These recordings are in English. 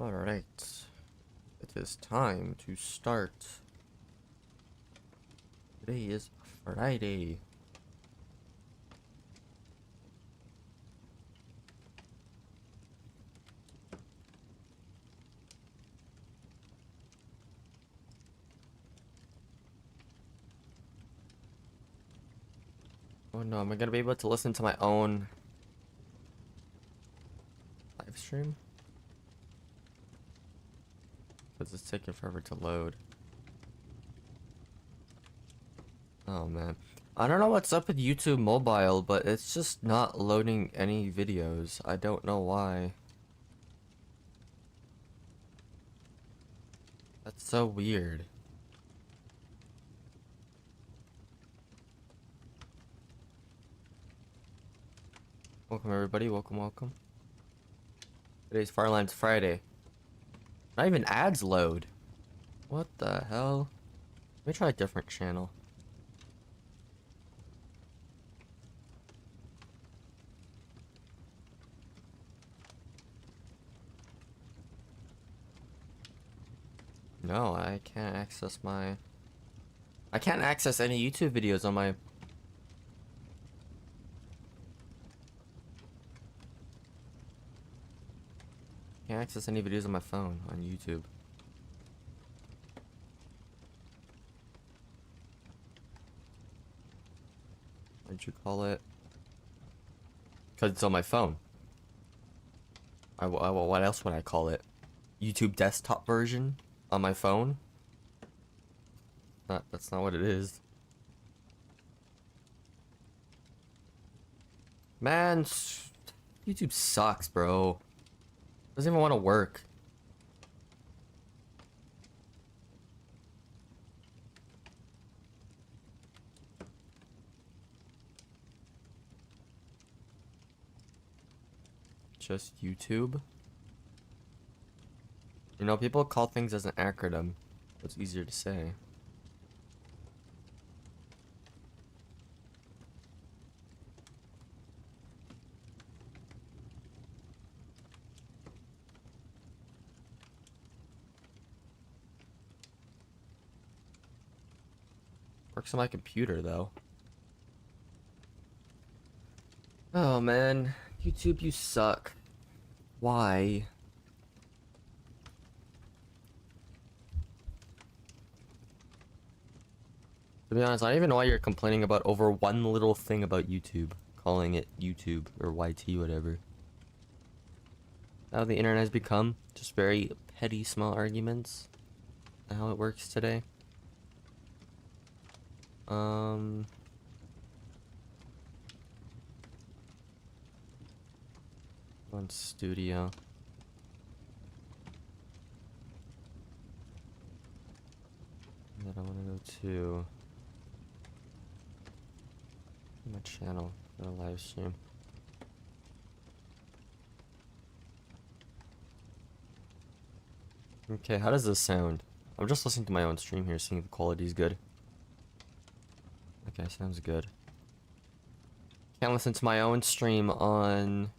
Alright, it is time to start. Today is Friday. Oh no, am I gonna be able to listen to my own live stream? Because it's taking forever to load. Oh man. I don't know what's up with YouTube mobile, but it's just not loading any videos. I don't know why. That's so weird. Welcome everybody, welcome. Today's Farlands Friday. Not even ads load. What the hell? Let me try a different channel. No, I can't access my... I can't access any YouTube videos on my... Can't access any videos on my phone on YouTube. What'd you call it? Because it's on my phone. What else would I call it? YouTube desktop version on my phone? That's not what it is. Man, YouTube sucks, bro. Doesn't even want to work. Just YouTube? You know, people call things as an acronym. It's easier to say. Works on my computer, though. Oh, man. YouTube, you suck. Why? To be honest, I don't even know why you're complaining about over one little thing about YouTube. Calling it YouTube or YT, whatever. How the internet has become. Just very petty, small arguments. How it works today. One studio. And then I want to go to my channel for a live stream. Okay, how does this sound? I'm just listening to my own stream here, seeing if the quality is good. Okay, sounds good. Can't listen to my own stream on...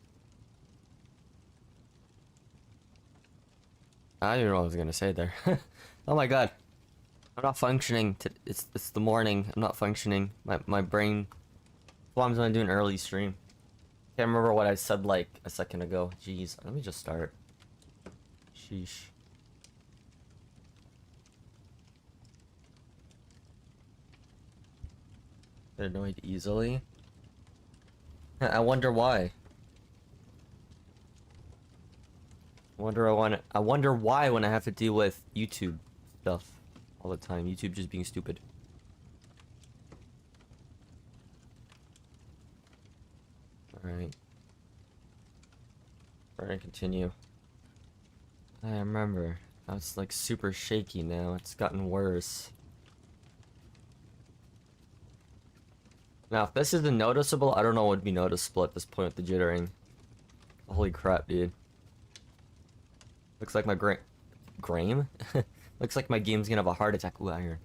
I don't know what I was gonna say there. Oh my god. I'm not functioning. It's the morning. I'm not functioning. My brain... Well, I'm gonna do an early stream. Can't remember what I said like a second ago. Jeez, let me just start. Sheesh. Get annoyed easily. I wonder why. I wonder why when I have to deal with YouTube stuff all the time. YouTube just being stupid. Alright. We're gonna continue. I remember. Now it's like super shaky now. It's gotten worse. Now, if this isn't noticeable, I don't know what would be noticeable at this point with the jittering. Holy crap, dude. Looks like my Graham? Looks like my game's gonna have a heart attack. Ooh, iron.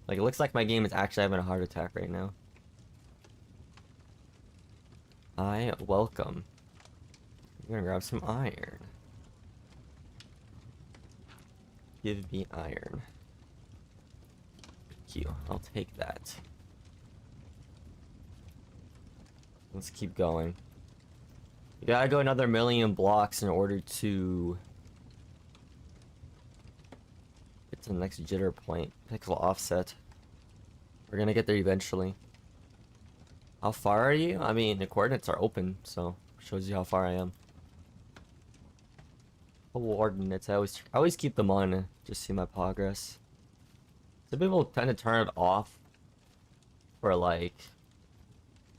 Like, it looks like my game is actually having a heart attack right now. Welcome. I'm gonna grab some iron. Give me iron. Thank you. I'll take that. Let's keep going. You gotta go another 1,000,000 blocks in order to get to the next jitter point. Pixel offset. We're gonna get there eventually. How far are you? I mean, the coordinates are open, so shows you how far I am. Coordinates, I always keep them on to just see my progress. Some people tend to turn it off for, like,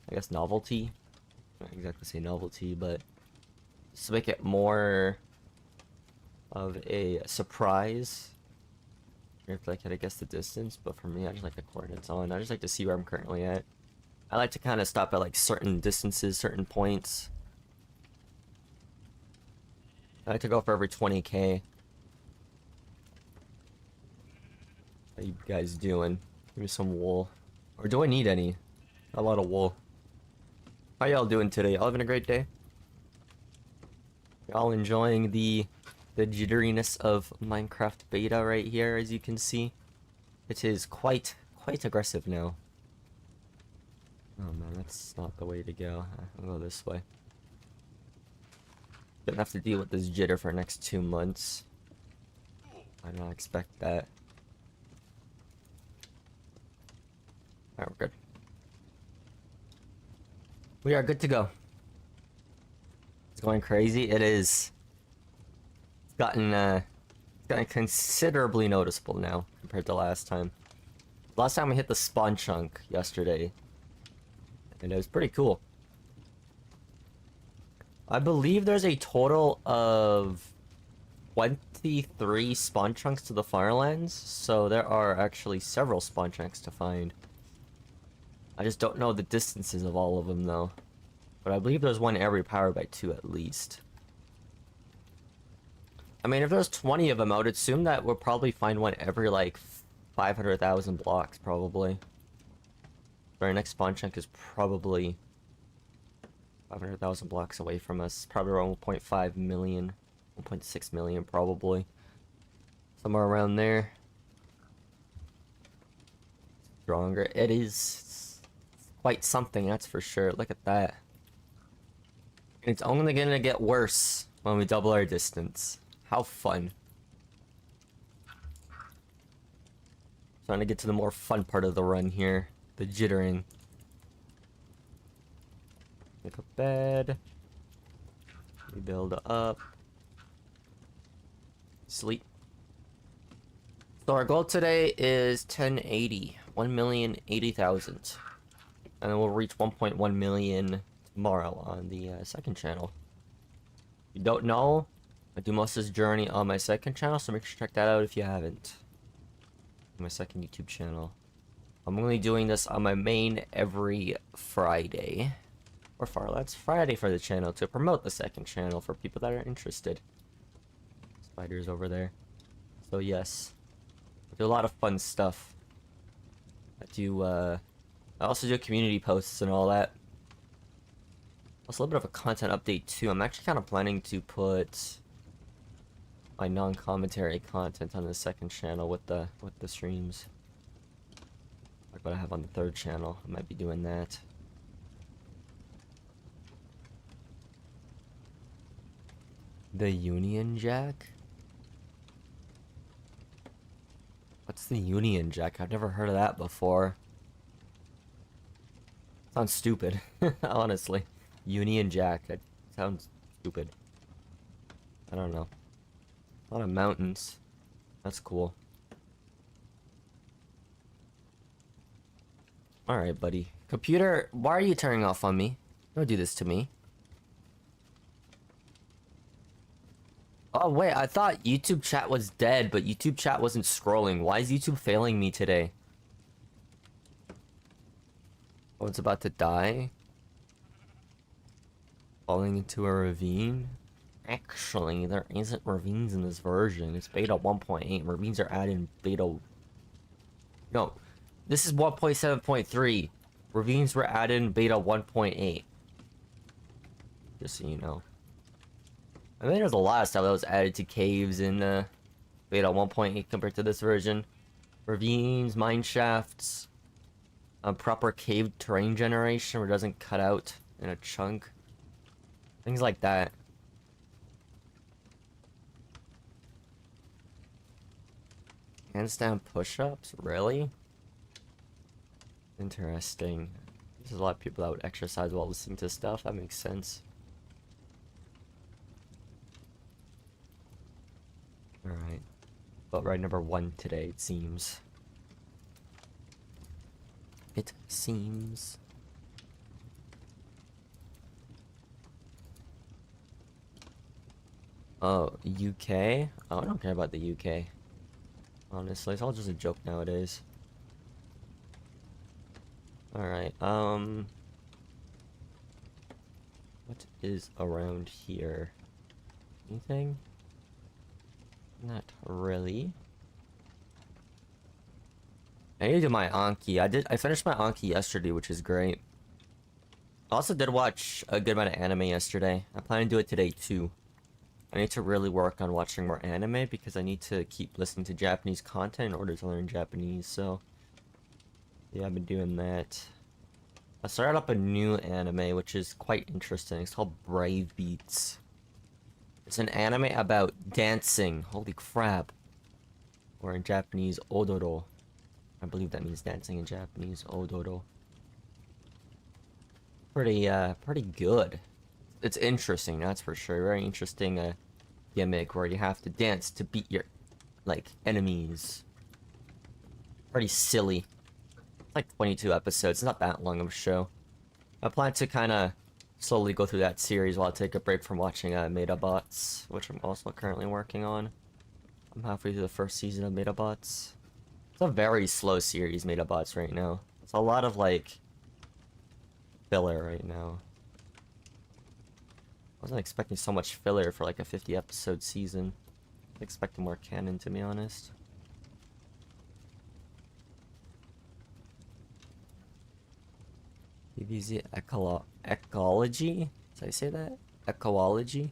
I guess novelty. Not exactly say novelty, but just to make it more of a surprise. You have to like, guess the distance, but for me, I just like the coordinates on. I just like to see where I'm currently at. I like to kind of stop at like certain distances, certain points. I like to go for every 20k. How you guys doing? Give me some wool. Or do I need any? A lot of wool. How y'all doing today? Y'all having a great day? Y'all enjoying the jitteriness of Minecraft beta right here, as you can see. It is quite aggressive now. Oh man, that's not the way to go. I'll go this way. Gonna have to deal with this jitter for the next 2 months. I don't expect that. Alright, we're good. We are good to go. It's going crazy. It is. It's gotten considerably noticeable now compared to last time. Last time we hit the spawn chunk yesterday, and it was pretty cool. I believe there's a total of 23 spawn chunks to the Farlands, so there are actually several spawn chunks to find. I just don't know the distances of all of them though. But I believe there's one every power by 2 at least. I mean, if there's 20 of them, I would assume that we'll probably find one every like 500,000 blocks probably. Our next spawn chunk is probably 500,000 blocks away from us. Probably around 1.5 million, 1.6 million probably. Somewhere around there. Stronger. It is quite something, that's for sure. Look at that. It's only gonna get worse when we double our distance. How fun. Trying to get to the more fun part of the run here. The jittering. Make a bed. We build up. Sleep. So our goal today is 1080. 1,080,000. And then we'll reach 1.1 million tomorrow on the second channel. If you don't know, I do most of this journey on my second channel, so make sure to check that out if you haven't. My second YouTube channel. I'm only doing this on my main every Friday. Or Farlands Friday for the channel to promote the second channel for people that are interested. Spiders over there. So yes. I do a lot of fun stuff. I also do community posts and all that. Also a little bit of a content update too. I'm actually kind of planning to put my non-commentary content on the second channel with the streams. Like what I have on the third channel. I might be doing that. The Union Jack? What's the Union Jack? I've never heard of that before. Sounds stupid, honestly. Union Jack, that sounds stupid. I don't know. A lot of mountains. That's cool. Alright, buddy. Computer, why are you turning off on me? Don't do this to me. Oh, wait, I thought YouTube chat was dead, but YouTube chat wasn't scrolling. Why is YouTube failing me today? Oh, it's about to die? Falling into a ravine? Actually, there isn't ravines in this version. It's beta 1.8. Ravines are added in beta... No, this is 1.7.3. Ravines were added in beta 1.8. Just so you know. I mean, there's a lot of stuff that was added to caves in beta 1.8 compared to this version. Ravines, mine shafts, proper cave terrain generation where it doesn't cut out in a chunk. Things like that. Handstand push-ups? Really? Interesting. There's a lot of people that would exercise while listening to stuff. That makes sense. Alright. But ride number 1 today, it seems. It seems. Oh, UK? Oh, I don't care about the UK. Honestly, it's all just a joke nowadays. Alright, what is around here? Anything? Not really. I need to do my Anki. I finished my Anki yesterday, which is great. I also did watch a good amount of anime yesterday. I plan to do it today too. I need to really work on watching more anime because I need to keep listening to Japanese content in order to learn Japanese, so yeah, I've been doing that. I started up a new anime which is quite interesting. It's called Brave Beats. It's an anime about dancing. Holy crap. Or in Japanese, odoro. I believe that means dancing in Japanese, odoro. Pretty good. It's interesting, that's for sure. Very interesting gimmick where you have to dance to beat your, like, enemies. Pretty silly. It's like 22 episodes. It's not that long of a show. I plan to kind of slowly go through that series while I take a break from watching Metabots, which I'm also currently working on. I'm halfway through the first season of Metabots. It's a very slow series, Metabots, right now. It's a lot of, like, filler right now. I wasn't expecting so much filler for, like, a 50-episode season. I was expecting more canon, to be honest. PVZ ecology? Did I say that? Ecology?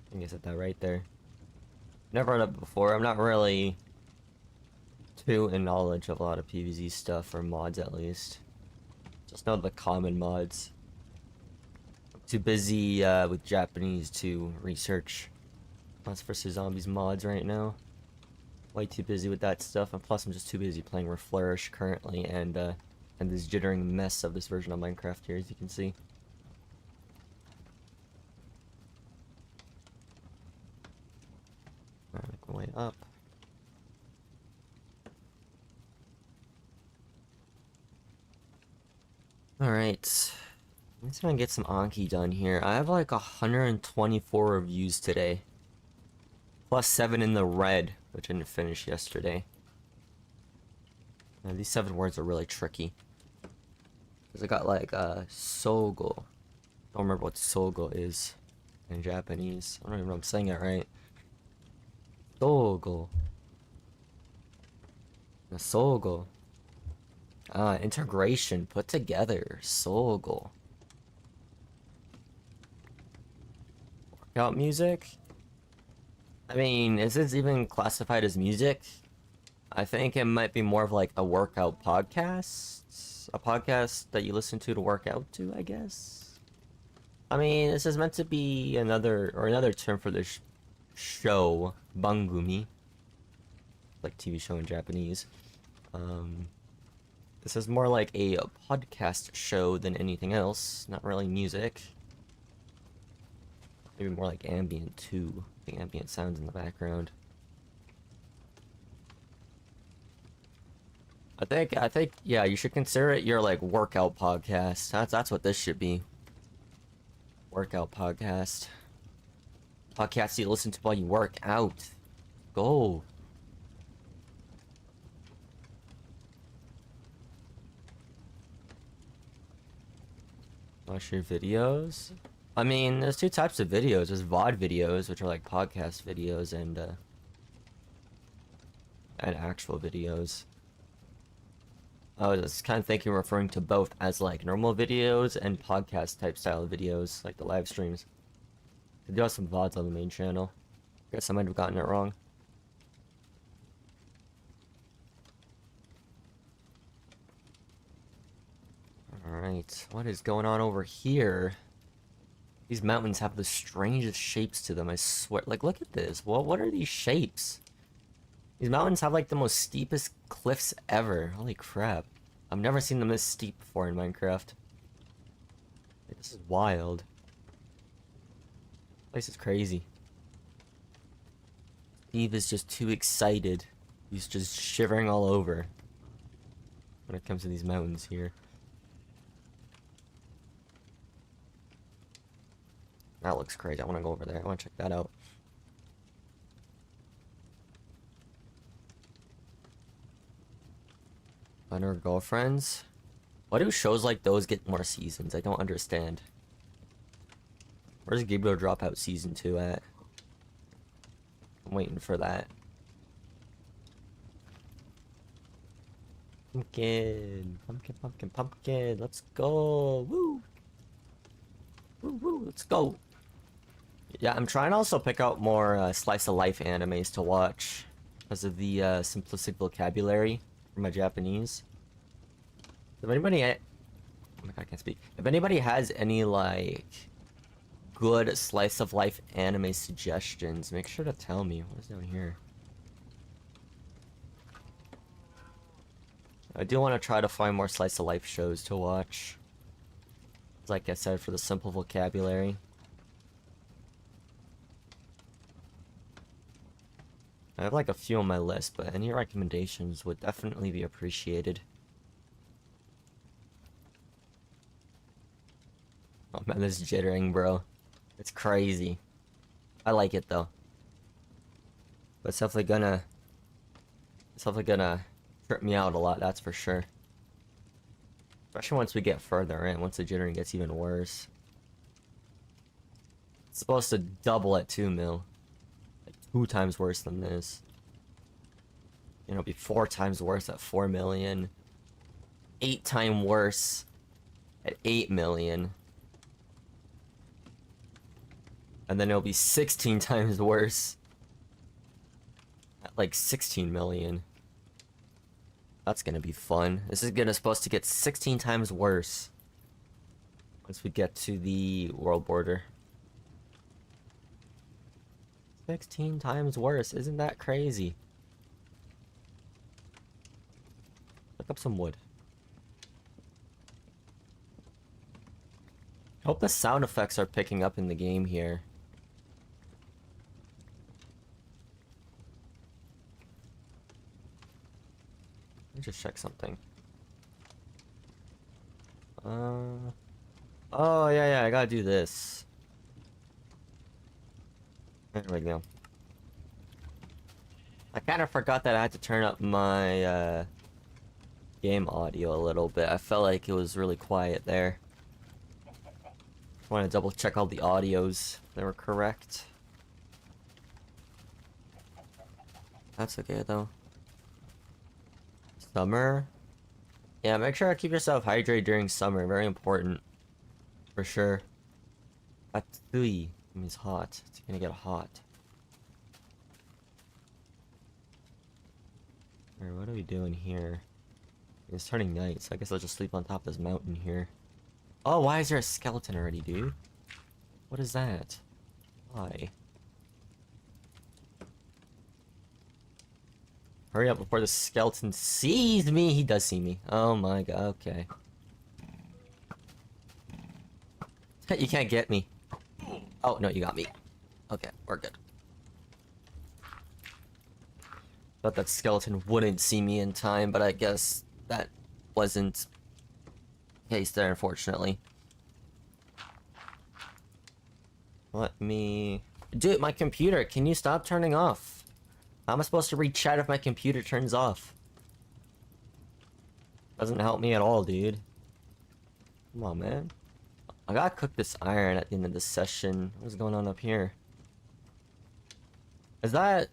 I think I said that right there. Never heard of it before. I'm not really too in knowledge of a lot of PVZ stuff, or mods at least. Just know the common mods. I'm too busy with Japanese to research Plants vs. Zombies mods right now. Way too busy with that stuff, and plus I'm just too busy playing Reflourish currently, and this jittering mess of this version of Minecraft here, as you can see. Alright, make my way up. Alright. Let's try and get some Anki done here. I have like 124 reviews today. Plus 7 in the red, which I didn't finish yesterday. Now, these 7 words are really tricky. Because I got like Sogo. Don't remember what Sogo is in Japanese. I don't even know if I'm saying it right. Sogo. Sogo. Integration. Put together. Sogo. Workout music? I mean, is this even classified as music? I think it might be more of like a workout podcast. A podcast that you listen to work out to, I guess. I mean, this is meant to be another term for this show, bangumi, like TV show in Japanese. This is more like a podcast show than anything else. Not really music. Maybe more like ambient too. I think ambient sounds in the background. I think, yeah, you should consider it your, like, workout podcast. That's what this should be. Workout podcast. Podcast you listen to while you work out. Go. Watch your videos? I mean, there's 2 types of videos. There's VOD videos, which are like podcast videos, and actual videos. I was kind of thinking referring to both as like normal videos and podcast type style videos, like the live streams. They do have some VODs on the main channel. Guess I might have gotten it wrong. Alright, what is going on over here? These mountains have the strangest shapes to them, I swear. Like, look at this. What are these shapes? These mountains have, like, the most steepest cliffs ever. Holy crap. I've never seen them this steep before in Minecraft. Like, this is wild. This place is crazy. Steve is just too excited. He's just shivering all over when it comes to these mountains here. That looks crazy. I want to go over there. I want to check that out. Find our girlfriends. Why do shows like those get more seasons? I don't understand. Where's Gabriel Dropout Season 2 at? I'm waiting for that. Pumpkin. Pumpkin, pumpkin, pumpkin. Let's go. Woo. Woo, woo. Let's go. Yeah, I'm trying to also pick out more slice of life animes to watch because of the simplistic vocabulary for my Japanese. If anybody, oh my god, I can't speak. If anybody has any like good slice of life anime suggestions, make sure to tell me. What is down here? I do want to try to find more slice of life shows to watch. Like I said, for the simple vocabulary. I have like a few on my list, but any recommendations would definitely be appreciated. Oh man, this jittering, bro. It's crazy. I like it though. But it's definitely gonna trip me out a lot, that's for sure. Especially once we get further in, once the jittering gets even worse. It's supposed to double at 2 mil. 2 times worse than this. You know, it'll be 4 times worse at 4 million. 8 times worse at 8 million. And then it'll be 16 times worse at like 16 million. That's gonna be fun. This is supposed to get 16 times worse once we get to the world border. 16 times worse. Isn't that crazy? Look up some wood. I hope the sound effects are picking up in the game here. Let me just check something. Oh, yeah, I gotta do this. There we go. I kind of forgot that I had to turn up my game audio a little bit. I felt like it was really quiet there. I want to double check all the audios. They were correct. That's okay though. Summer? Yeah, make sure to keep yourself hydrated during summer. Very important. For sure. Atsui means hot. It's gonna get hot. Alright, what are we doing here? It's turning night, so I guess I'll just sleep on top of this mountain here. Oh, why is there a skeleton already, dude? What is that? Why? Hurry up before the skeleton sees me! He does see me. Oh my god, okay. You can't get me. Oh, no, you got me. Okay, we're good. Thought that skeleton wouldn't see me in time, but I guess that wasn't the case there, unfortunately. Let me... Dude, my computer, can you stop turning off? How am I supposed to read chat if my computer turns off? Doesn't help me at all, dude. Come on, man. I gotta cook this iron at the end of this session. What's going on up here? Is that...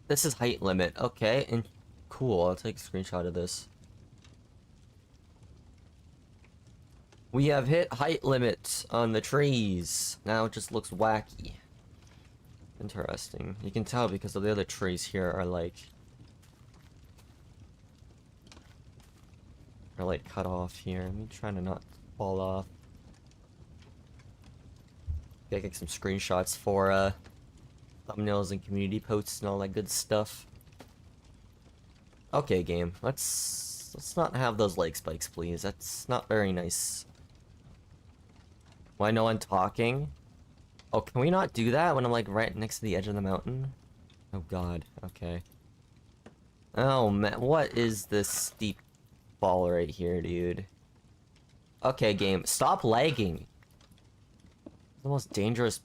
This is height limit. Okay, and cool. I'll take a screenshot of this. We have hit height limits on the trees. Now it just looks wacky. Interesting. You can tell because of the other trees here are like cut off here. Let me try to not fall off. Gotta get some screenshots for thumbnails and community posts and all that good stuff. Okay, game. Let's not have those leg spikes, please. That's not very nice. Why no one talking? Oh, can we not do that when I'm like right next to the edge of the mountain? Oh god, okay. Oh man, what is this steep fall right here, dude? Okay, game, stop lagging. It's the most dangerous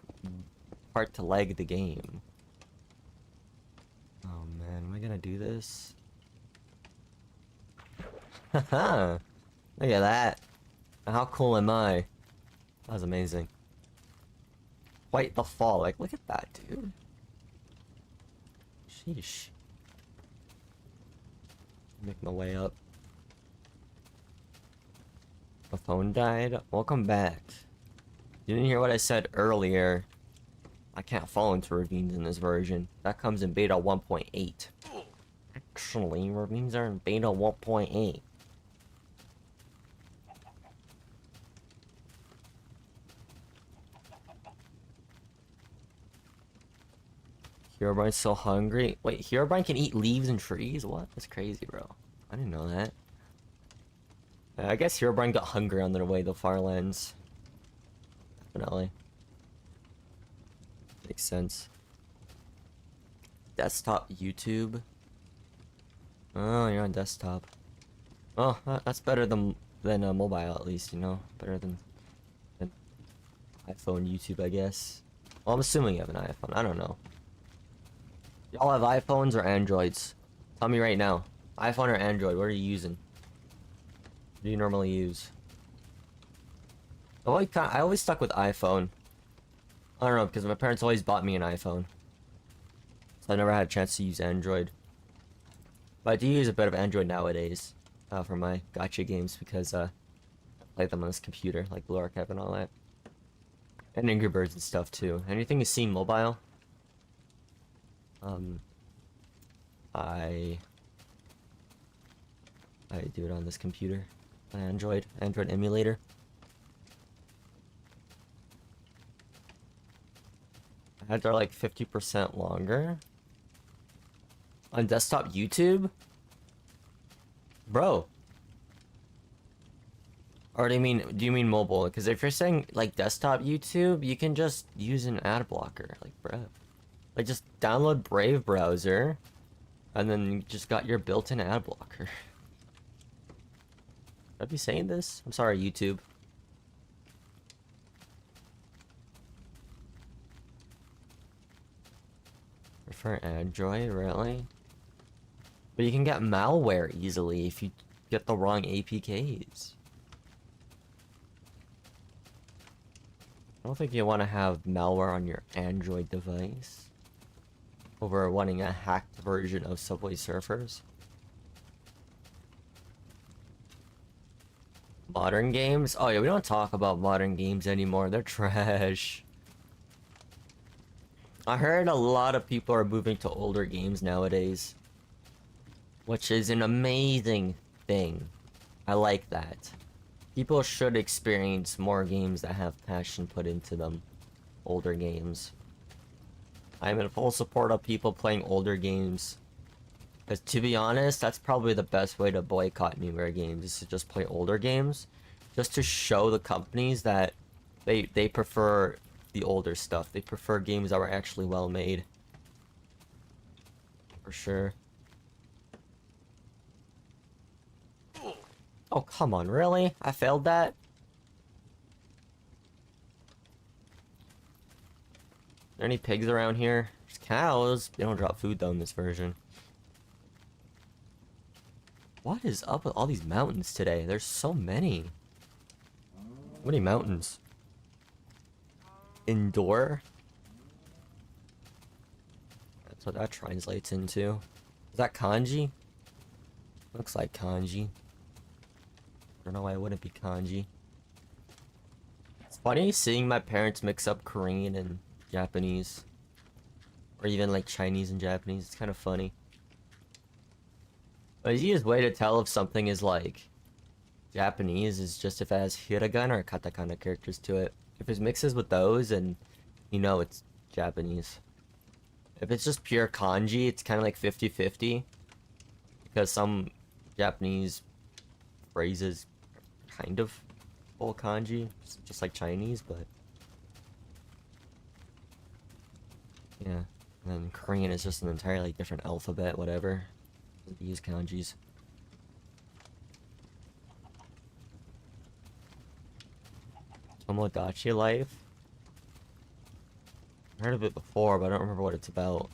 part to lag the game. Oh man, am I gonna do this? Haha! Look at that. How cool am I? That was amazing. Quite the fall. Like, look at that, dude. Sheesh. Make my way up. The phone died. Welcome back. You didn't hear what I said earlier. I can't fall into ravines in this version. That comes in beta 1.8. Actually, ravines are in beta 1.8. Herobrine's so hungry. Wait, Herobrine can eat leaves and trees? What? That's crazy, bro. I didn't know that. I guess Herobrine got hungry on their way to Farlands. Definitely. Makes sense. Desktop YouTube. Oh, you're on desktop. Oh, that's better than mobile at least, you know? Better than iPhone YouTube, I guess. Well, I'm assuming you have an iPhone. I don't know. Y'all have iPhones or Androids? Tell me right now. iPhone or Android? What are you using? What do you normally use? I always stuck with iPhone. I don't know, because my parents always bought me an iPhone. So I never had a chance to use Android. But I do use a bit of Android nowadays. For my gacha games, because I play them on this computer, like Blue Archive and all that. And Angry Birds and stuff too. Anything you see mobile? I do it on this computer. Android emulator. Ads are like 50% longer. On desktop YouTube? Bro. Or do you mean mobile? Because if you're saying like desktop YouTube, you can just use an ad blocker. Like, bro. Like, just download Brave browser, and then you just got your built-in ad blocker. Should I be saying this? I'm sorry, YouTube. Prefer Android, really? But you can get malware easily if you get the wrong APKs. I don't think you want to have malware on your Android device over wanting a hacked version of Subway Surfers. Modern games? Oh yeah, we don't talk about modern games anymore. They're trash. I heard a lot of people are moving to older games nowadays, which is an amazing thing. I like that. People should experience more games that have passion put into them. Older games. I'm in full support of people playing older games. Because to be honest, that's probably the best way to boycott newer games, is to just play older games. Just to show the companies that they prefer the older stuff. They prefer games that were actually well made. For sure. Oh, come on, really? I failed that? Are there any pigs around here? There's cows. They don't drop food though in this version. What is up with all these mountains today? There's so many. How many mountains? Indoor? That's what that translates into. Is that kanji? Looks like kanji. I don't know why it wouldn't be kanji. Funny seeing my parents mix up Korean and Japanese. Or even like Chinese and Japanese. It's kind of funny. But the easiest way to tell if something is like Japanese is just if it has hiragana or katakana characters to it. If it mixes with those, and you know it's Japanese. If it's just pure kanji, it's kind of like 50-50. Because some Japanese phrases kind of full kanji, just like Chinese, but yeah. And then Korean is just an entirely different alphabet, whatever. They use kanjis. Tomodachi life? I heard of it before, but I don't remember what it's about.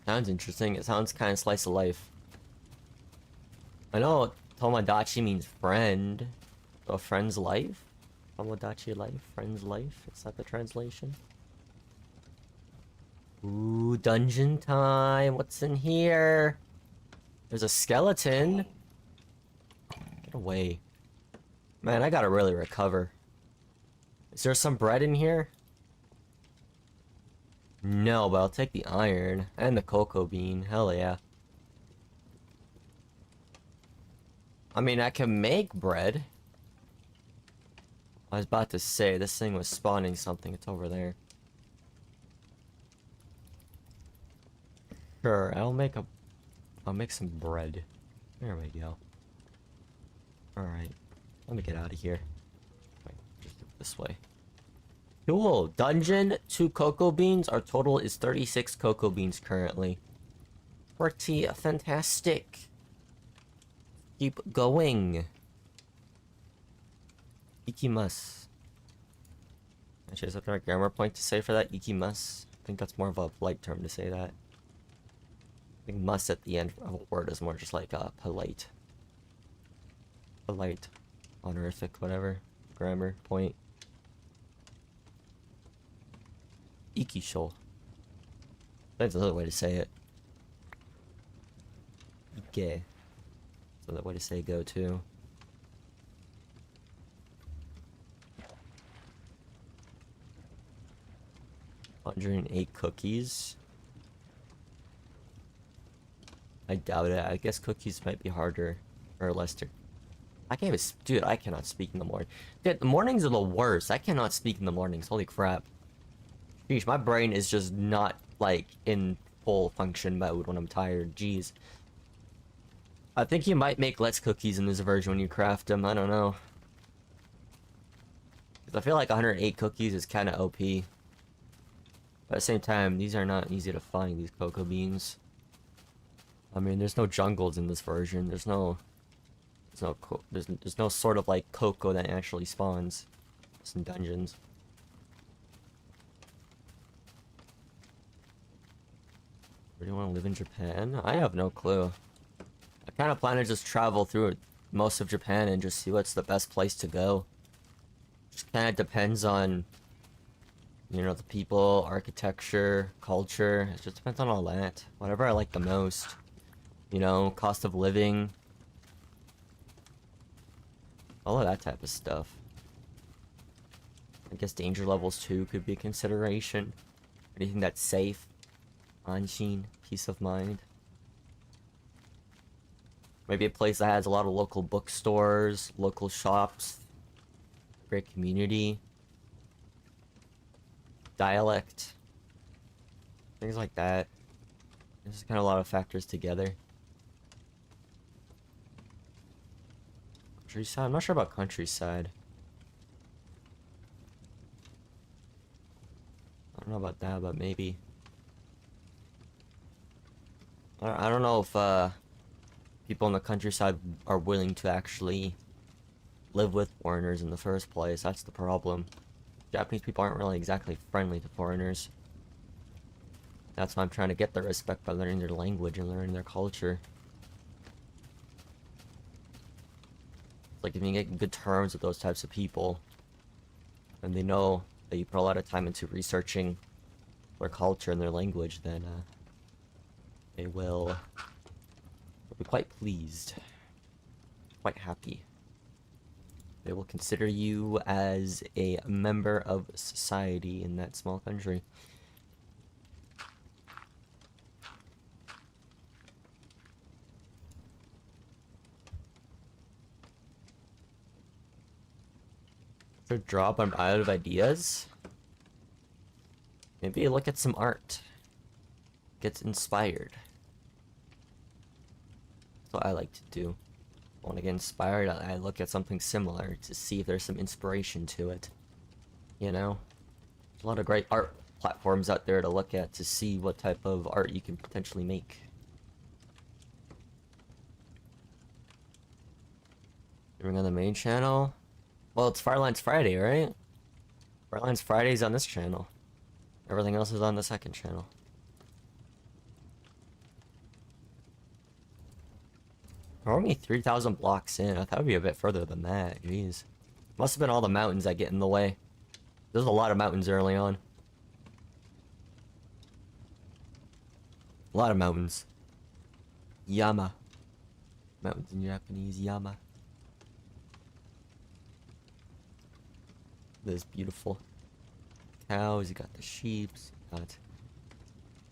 Sounds interesting. It sounds kind of slice of life. I know Tomodachi means friend. So a friend's life? Tomodachi life? Friend's life? Is that the translation? Ooh, dungeon time. What's in here? There's a skeleton. Get away. Man, I gotta really recover. Is there some bread in here? No, but I'll take the iron and the cocoa bean. Hell yeah. I mean, I can make bread. I was about to say, this thing was spawning something. It's over there. Sure, I'll make some bread. There we go. Alright. Let me get out of here. Wait, just this way. Cool. Dungeon, 2 cocoa beans. Our total is 36 cocoa beans currently. Pretty fantastic. Keep going. Ikimasu. Actually, is that the right grammar point to say for that? Ikimasu. I think that's more of a polite term to say that. I think must at the end of a word is more just like a polite. Polite. Honorific, whatever. Grammar point. Ikisho. That's another way to say it. Ike. That's another way to say go too. $108 cookies. I doubt it. I guess cookies might be harder or less to. I can't even. Dude, I cannot speak in the morning. Dude, the mornings are the worst. I cannot speak in the mornings. Holy crap. Jeez, my brain is just not, like, in full function mode when I'm tired. Jeez. I think you might make less cookies in this version when you craft them. I don't know. Because I feel like 108 cookies is kind of OP. But at the same time, these are not easy to find, these cocoa beans. I mean, there's no jungles in this version. There's no sort of like cocoa that actually spawns. Just in dungeons. Where do you want to live in Japan? I have no clue. I kind of plan to just travel through most of Japan and just see what's the best place to go. Just kind of depends on, you know, the people, architecture, culture. It just depends on all that. Whatever I like the most. You know, cost of living. All of that type of stuff. I guess danger levels too could be a consideration. Anything that's safe. Anshin, peace of mind. Maybe a place that has a lot of local bookstores, local shops, great community, dialect, things like that. There's kind of a lot of factors together. Countryside? I'm not sure about countryside. I don't know about that, but maybe. I don't know if people in the countryside are willing to actually live with foreigners in the first place. That's the problem. Japanese people aren't really exactly friendly to foreigners. That's why I'm trying to get their respect by learning their language and learning their culture. It's like if you get good terms with those types of people, and they know that you put a lot of time into researching their culture and their language, then they will be quite pleased, quite happy. They will consider you as a member of society in that small country. For job, I'm out of ideas. Maybe look at some art. Get inspired. That's what I like to do. Want to get inspired, I look at something similar to see if there's some inspiration to it. You know? There's a lot of great art platforms out there to look at to see what type of art you can potentially make. Doing on the main channel? Well, it's Farlands Friday, right? Farlands Friday's on this channel. Everything else is on the second channel. We're only 3,000 blocks in. I thought it would be a bit further than that. Jeez. Must have been all the mountains that get in the way. There's a lot of mountains early on. A lot of mountains. Yama. Mountains in Japanese, Yama. This beautiful cows, you got the sheep, you got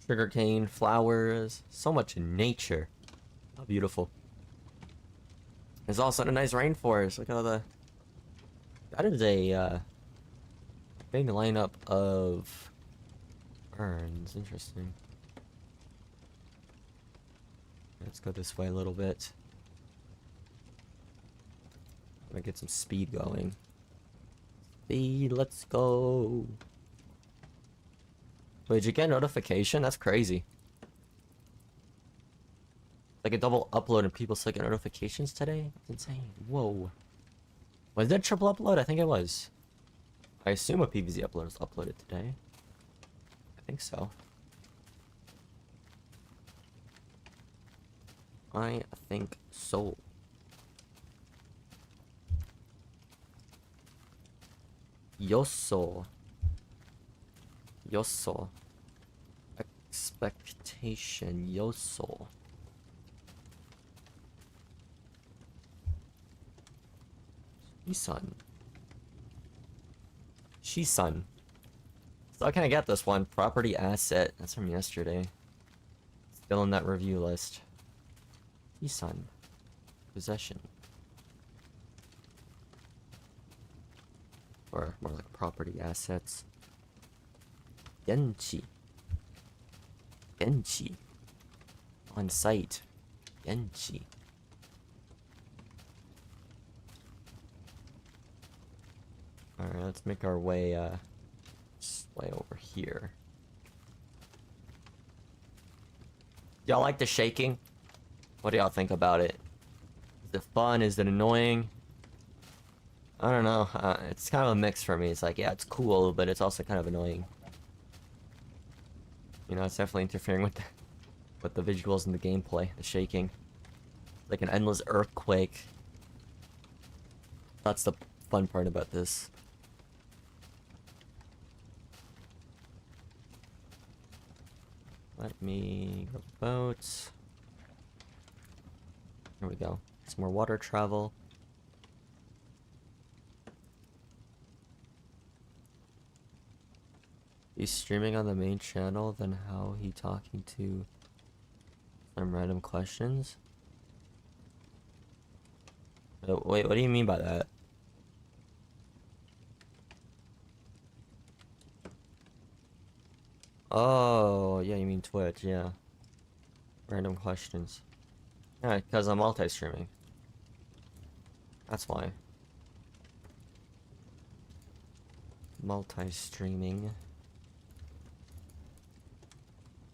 sugarcane, flowers, so much in nature. How beautiful. There's also a nice rainforest. Look at all the... That is a big lineup of ferns. Interesting. Let's go this way a little bit. I'm gonna get some speed going. Speed, let's go. Wait, did you get a notification? That's crazy. Like a double upload and people still get notifications today? That's insane. Whoa. Was that a triple upload? I think it was. I assume a PVZ upload was uploaded today. I think so. I think so. Yoso. Yoso. Expectation. Yoso. Shisan. Shisan. So how can I get this one? Property asset. That's from yesterday. Still in that review list. Shisan. Possession. Or more like property assets. Genchi. Genchi. On site. Genchi. Alright, let's make our way, over here. Y'all like the shaking? What do y'all think about it? Is it fun? Is it annoying? I don't know. It's kind of a mix for me. It's like, yeah, it's cool, but it's also kind of annoying. You know, it's definitely interfering with the visuals and the gameplay, the shaking. Like an endless earthquake. That's the fun part about this. Let me go boats. Here we go. Some more water travel. He's streaming on the main channel, then how he talking to some random questions? Wait, what do you mean by that? Oh, yeah, you mean Twitch, yeah. Random questions. Yeah, because I'm multi-streaming. That's why. Multi-streaming.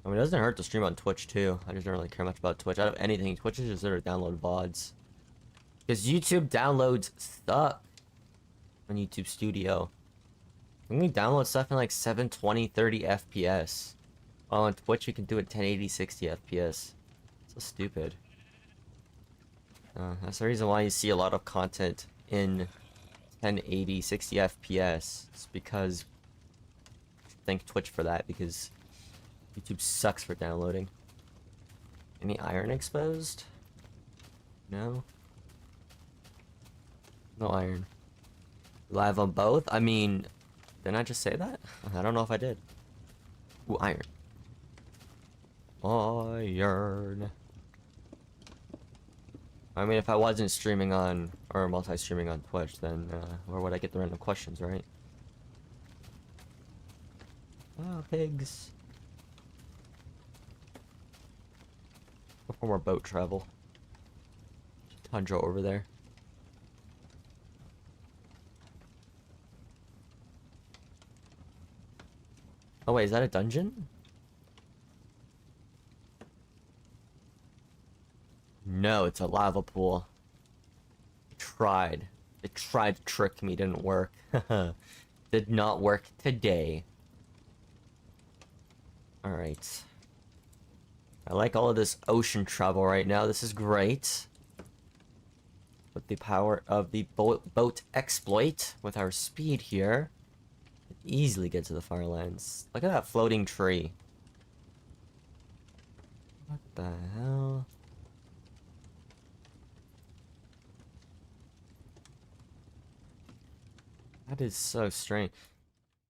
I mean, it doesn't hurt to stream on Twitch, too. I just don't really care much about Twitch. Out of anything, Twitch is just there to download VODs. Because YouTube downloads suck on YouTube Studio. When we download stuff in like 720, 30 FPS. While on Twitch, you can do it 1080, 60 FPS. So stupid. That's the reason why you see a lot of content in 1080, 60 FPS. It's because... Thank Twitch for that, because YouTube sucks for downloading. Any iron exposed? No? No iron. Live on both? I mean, didn't I just say that? I don't know if I did. Ooh, iron. Iron. I mean, if I wasn't streaming on, or multi-streaming on Twitch, then where would I get the random questions, right? Ah, pigs. Before more boat travel. Tundra over there. Oh wait, is that a dungeon? No, it's a lava pool. It tried to trick me, didn't work. Did not work today. Alright. I like all of this ocean travel right now. This is great. With the power of the boat exploit, with our speed here, easily get to the Farlands. Look at that floating tree. What the hell? That is so strange.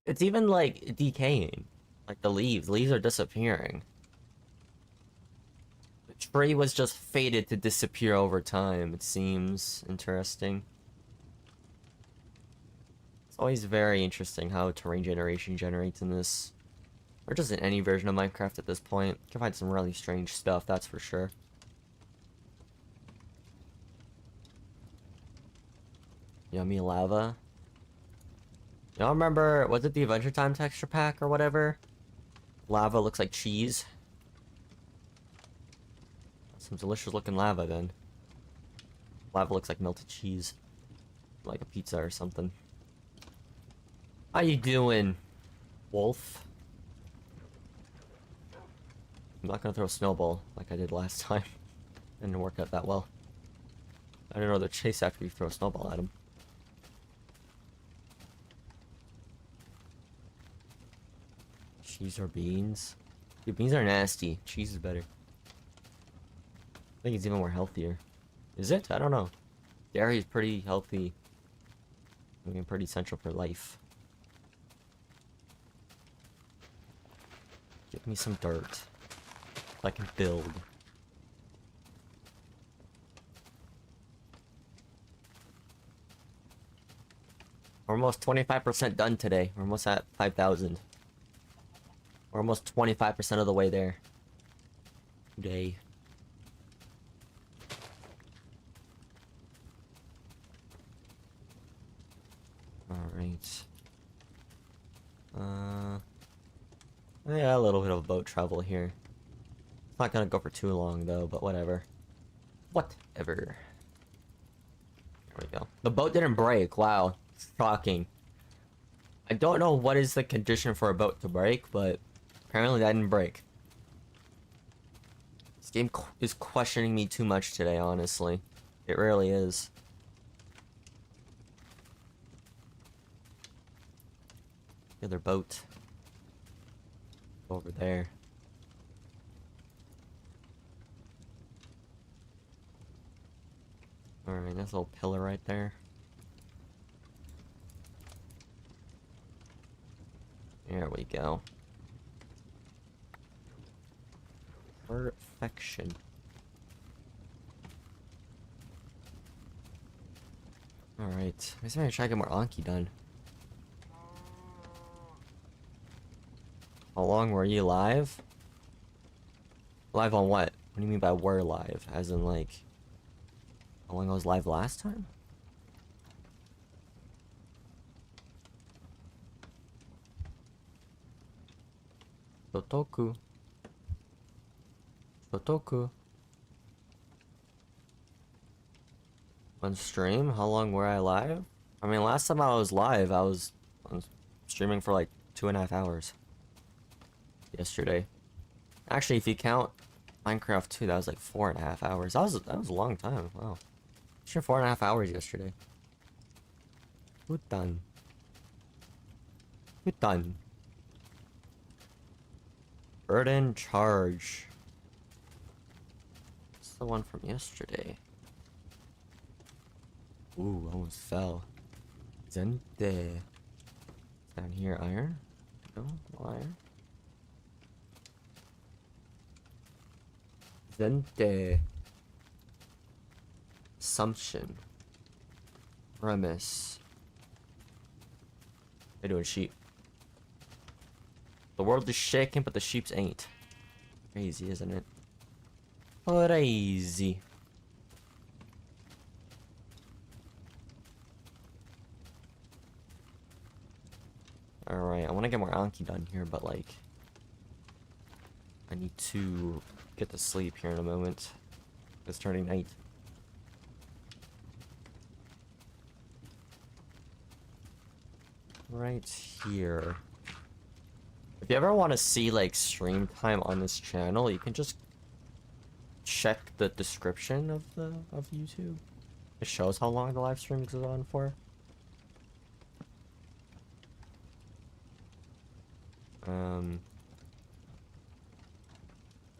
It's even like decaying. Like the leaves. Leaves are disappearing. The tree was just fated to disappear over time. It seems interesting. It's always very interesting how terrain generation generates in this. Or just in any version of Minecraft at this point. You can find some really strange stuff, that's for sure. Yummy lava. Y'all remember, was it the Adventure Time texture pack or whatever? Lava looks like cheese. Some delicious looking lava then. Lava looks like melted cheese. Like a pizza or something. How you doing, wolf? I'm not gonna throw a snowball like I did last time. Didn't work out that well. I didn't know they'd chase after you throw a snowball at him. Cheese or beans? Dude, beans are nasty. Cheese is better. I think it's even more healthier. Is it? I don't know. Dairy is pretty healthy. I mean, pretty essential for life. Give me some dirt. So I can build. We're almost 25% done today. We're almost at 5,000. We're almost 25% of the way there. Today. Alright. Yeah, a little bit of boat travel here. It's not gonna go for too long though, but whatever. Whatever. There we go. The boat didn't break. Wow. Shocking. I don't know what is the condition for a boat to break, but apparently that didn't break. This game is questioning me too much today, honestly. It really is. The other boat. Over there. Alright, that's a little pillar right there. There we go. Perfection. Alright. I guess I'm gonna try to get more Anki done. How long were you live? Live on what? What do you mean by were live? As in like... How long I was live last time? Shotoku. Shotoku. On stream? How long were I live? I mean, last time I was live, I was streaming for like 2.5 hours. Yesterday. Actually, if you count Minecraft 2, that was like 4.5 hours. That was a long time. Wow. Sure, 4.5 hours yesterday. Done. Done. Burden charge. What's the one from yesterday? Ooh, almost fell. Zente. Down here, iron. No, no iron. Zente. Assumption. Premise. They're doing sheep. The world is shaking, but the sheeps ain't. Crazy, isn't it? Crazy. Alright, I want to get more Anki done here, but like... I need to get to sleep here in a moment. It's turning night. Right here. If you ever want to see like stream time on this channel, you can just check the description of YouTube. It shows how long the live stream goes on for.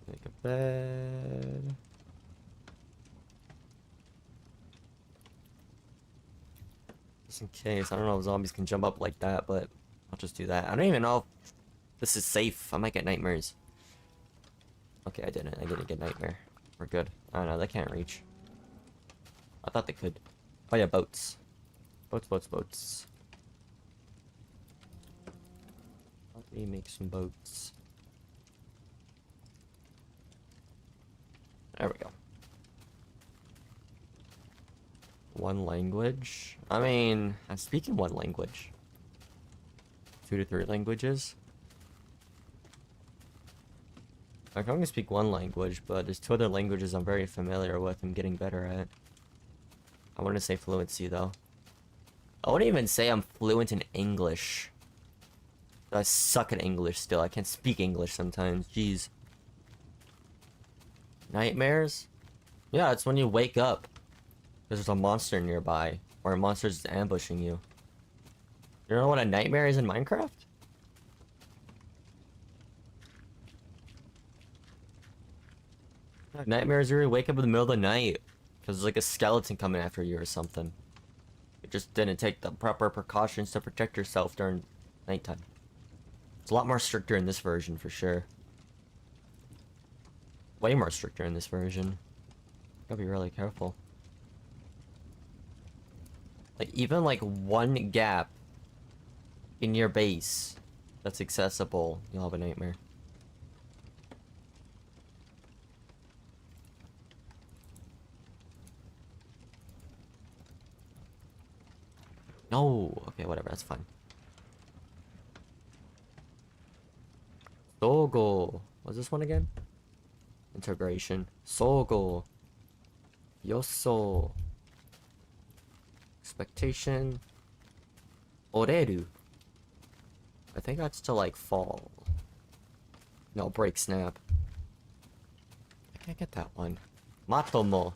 Make a bed. Just in case. I don't know if zombies can jump up like that, but I'll just do that. I don't even know if this is safe. I might get nightmares. Okay, I didn't. I didn't get nightmare. We're good. I don't know. They can't reach. I thought they could. Oh yeah, boats. Boats. Let me make some boats. There we go. One language? I mean, I'm speaking one language. 2 to 3 languages. I can only speak one language, but there's 2 other languages I'm very familiar with and getting better at. I wouldn't say fluency, though. I wouldn't even say I'm fluent in English. I suck at English still. I can't speak English sometimes. Jeez. Nightmares? Yeah, it's when you wake up. There's a monster nearby. Or a monster's ambushing you. You know what a nightmare is in Minecraft? Nightmares are you wake up in the middle of the night. Because there's like a skeleton coming after you or something. You just didn't take the proper precautions to protect yourself during nighttime. It's a lot more stricter in this version for sure. Way more stricter in this version. Gotta be really careful. Like, even like one gap in your base that's accessible, you'll have a nightmare. No! Okay, whatever, that's fine. Sogo! What's this one again? Integration. Sogo. Yoso. Expectation. Oreru. I think that's to like fall. No, break snap. I can't get that one. Matomo.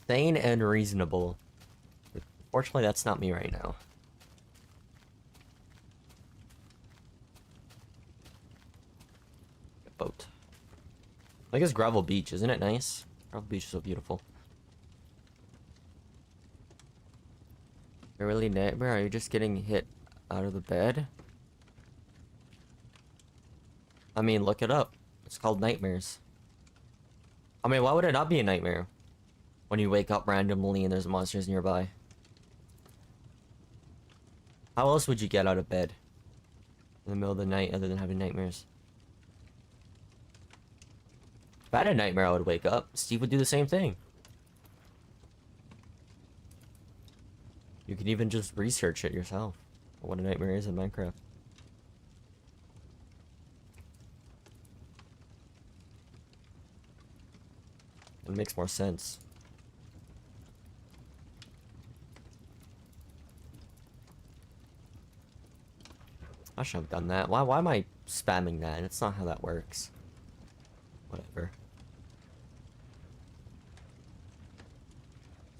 Sane and reasonable. Fortunately, that's not me right now. A boat. I guess Gravel Beach, isn't it nice? Gravel Beach is so beautiful. You're really nightmare? Are you just getting hit out of the bed? I mean, look it up. It's called nightmares. I mean, why would it not be a nightmare? When you wake up randomly and there's monsters nearby. How else would you get out of bed in the middle of the night other than having nightmares? If I had a nightmare, I would wake up. Steve would do the same thing. You can even just research it yourself. What a nightmare is in Minecraft. It makes more sense. I should have done that. Why am I spamming that? That's not how that works. Whatever.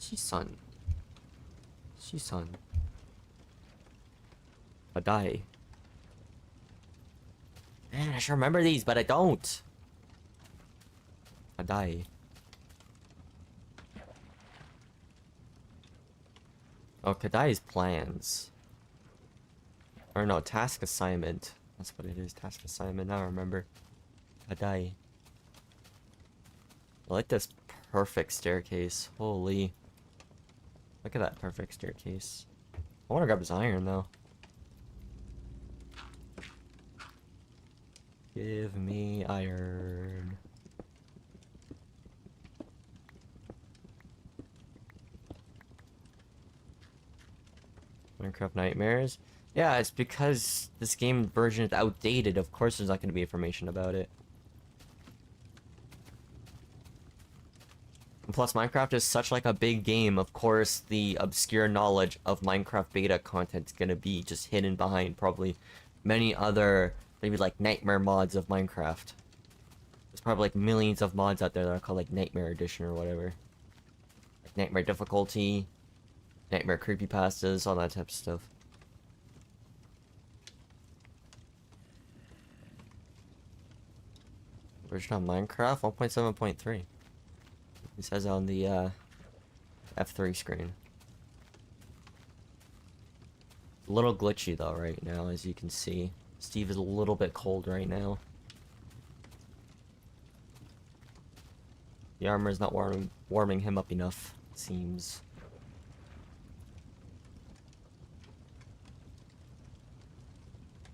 Shisan. Badai. Man, I should remember these, but I don't. Badai. Oh, Kadai's plans. Or no, task assignment. That's what it is, task assignment. Now I remember. Kadai. I like this perfect staircase. Holy. Look at that perfect staircase. I want to grab his iron, though. Give me iron. Minecraft Nightmares? Yeah, it's because this game version is outdated. Of course there's not going to be information about it. And plus, Minecraft is such like a big game. Of course, the obscure knowledge of Minecraft beta content is going to be just hidden behind probably many other, maybe like nightmare mods of Minecraft. There's probably like millions of mods out there that are called like Nightmare Edition or whatever. Like Nightmare Difficulty, Nightmare Creepypastas, all that type of stuff. Version of Minecraft 1.7.3. It says on the F3 screen. A little glitchy though right now, as you can see. Steve is a little bit cold right now. The armor is not warming him up enough, it seems.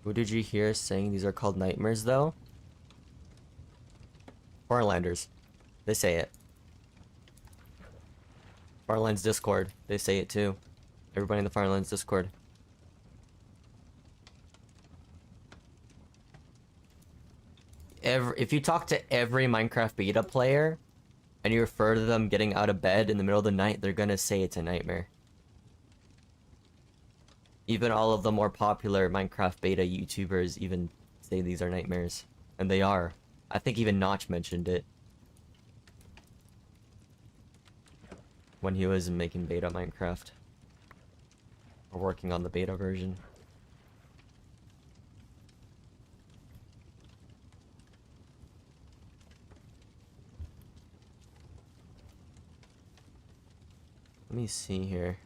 Who did you hear saying these are called nightmares though? Farlanders. They say it. Farlands Discord. They say it too. Everybody in the Farlands Discord. If you talk to every Minecraft beta player and you refer to them getting out of bed in the middle of the night, they're gonna say it's a nightmare. Even all of the more popular Minecraft beta YouTubers even say these are nightmares. And they are. I think even Notch mentioned it when he was making beta Minecraft. Or working on the beta version. Let me see here.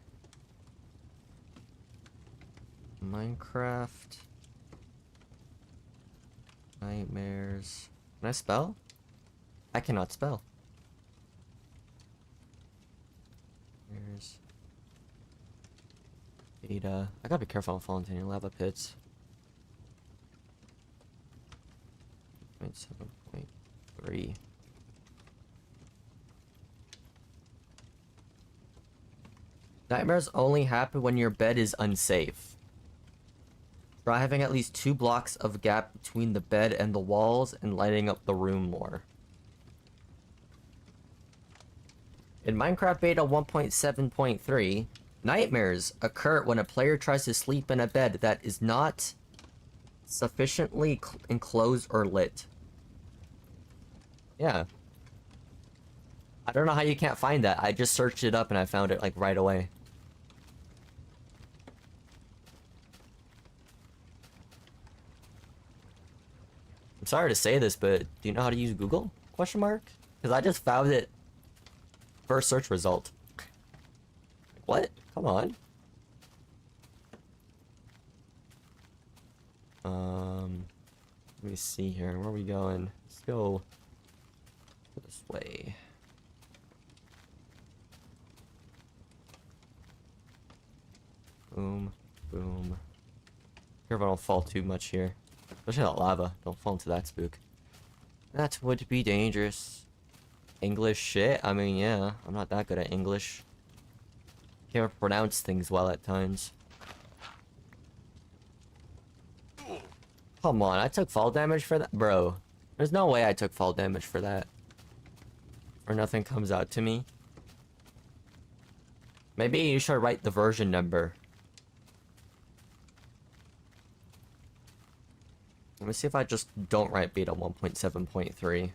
Minecraft Nightmares. Can I spell? I cannot spell. Here's beta. I gotta be careful on falling into any lava pits. 7.3. Nightmares only happen when your bed is unsafe. Try having at least 2 blocks of gap between the bed and the walls and lighting up the room more. In Minecraft Beta 1.7.3, nightmares occur when a player tries to sleep in a bed that is not sufficiently enclosed or lit. Yeah. I don't know how you can't find that. I just searched it up and I found it like right away. I'm sorry to say this, but do you know how to use Google? Question mark? Because I just found it first search result. What? Come on. Let me see here. Where are we going? Let's go this way. Boom, boom. Careful I don't fall too much here. Especially that lava. Don't fall into that spook. That would be dangerous. English shit? I mean, yeah. I'm not that good at English. Can't pronounce things well at times. Come on, I took fall damage for that? Bro, there's no way I took fall damage for that. Or nothing comes out to me. Maybe you should write the version number. Let me see if I just don't write beta 1.7.3.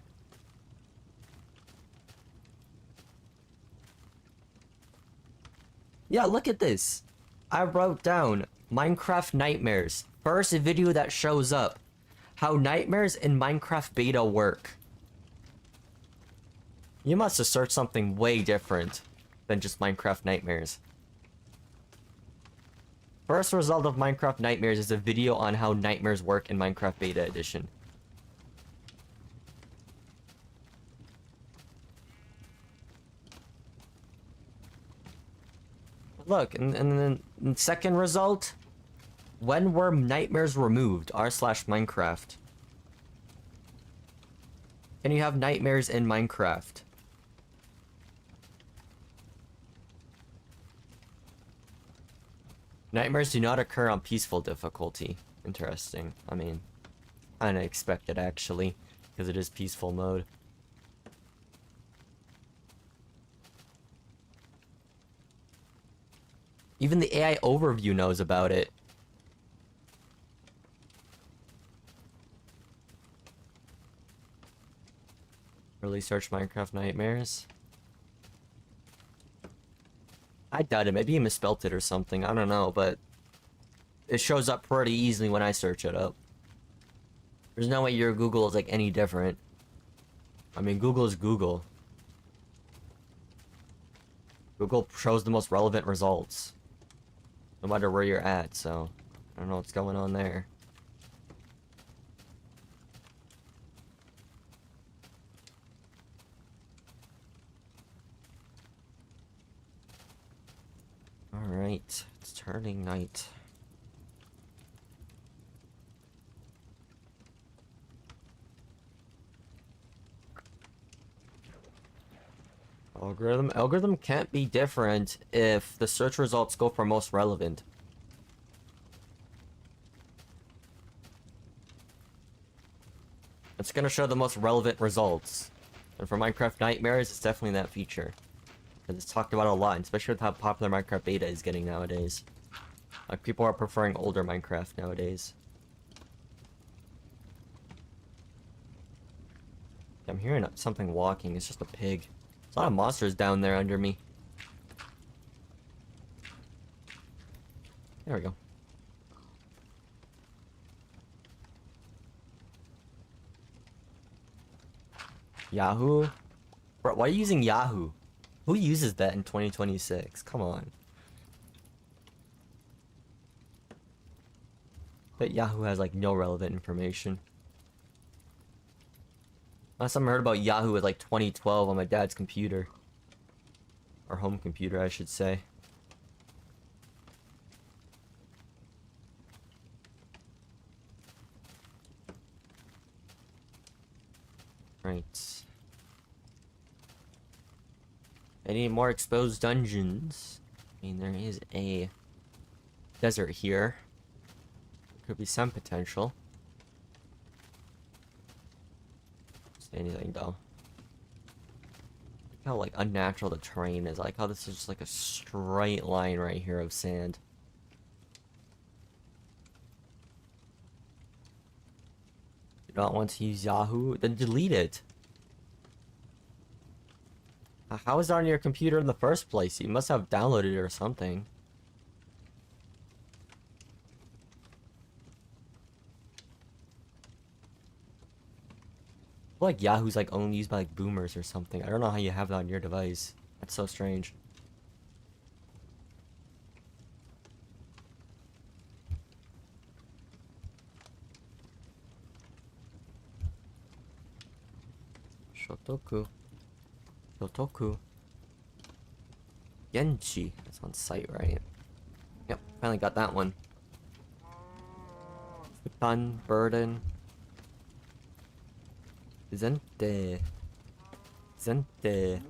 Yeah, look at this. I wrote down Minecraft Nightmares. First video that shows up. How nightmares in Minecraft beta work. You must have searched something way different than just Minecraft Nightmares. First result of Minecraft Nightmares is a video on how nightmares work in Minecraft Beta Edition. Look, and then the second result, when were nightmares removed? r/Minecraft. Can you have nightmares in Minecraft? Nightmares do not occur on peaceful difficulty. Interesting. I mean, kinda expected actually, because it is peaceful mode. Even the AI overview knows about it. Really search Minecraft Nightmares? I doubt it. Maybe he misspelt it or something. I don't know, but it shows up pretty easily when I search it up. There's no way your Google is like any different. I mean, Google is Google. Google shows the most relevant results, no matter where you're at, so I don't know what's going on there. Alright, it's turning night. Algorithm can't be different if the search results go for most relevant. It's gonna show the most relevant results. And for Minecraft Nightmares, it's definitely that feature. And it's talked about a lot, especially with how popular Minecraft Beta is getting nowadays. Like, people are preferring older Minecraft nowadays. I'm hearing something walking. It's just a pig. There's a lot of monsters down there under me. There we go. Yahoo? Bro, why are you using Yahoo? Who uses that in 2026? Come on. But Yahoo has like no relevant information. Last time I heard about Yahoo was like 2012 on my dad's computer. Or home computer, I should say. Right. Any more exposed dungeons? I mean, there is a desert here. Could be some potential. Say anything though. Look how like unnatural the terrain is. I like how this is just like a straight line right here of sand. You don't want to use Yahoo? Then delete it. How is it on your computer in the first place? You must have downloaded it or something. I feel like Yahoo's like only used by like boomers or something. I don't know how you have that on your device. That's so strange. Shotoku. Shotoku. Genchi. That's on site, right? Yep, finally got that one. Futon, burden. Zente. Zente.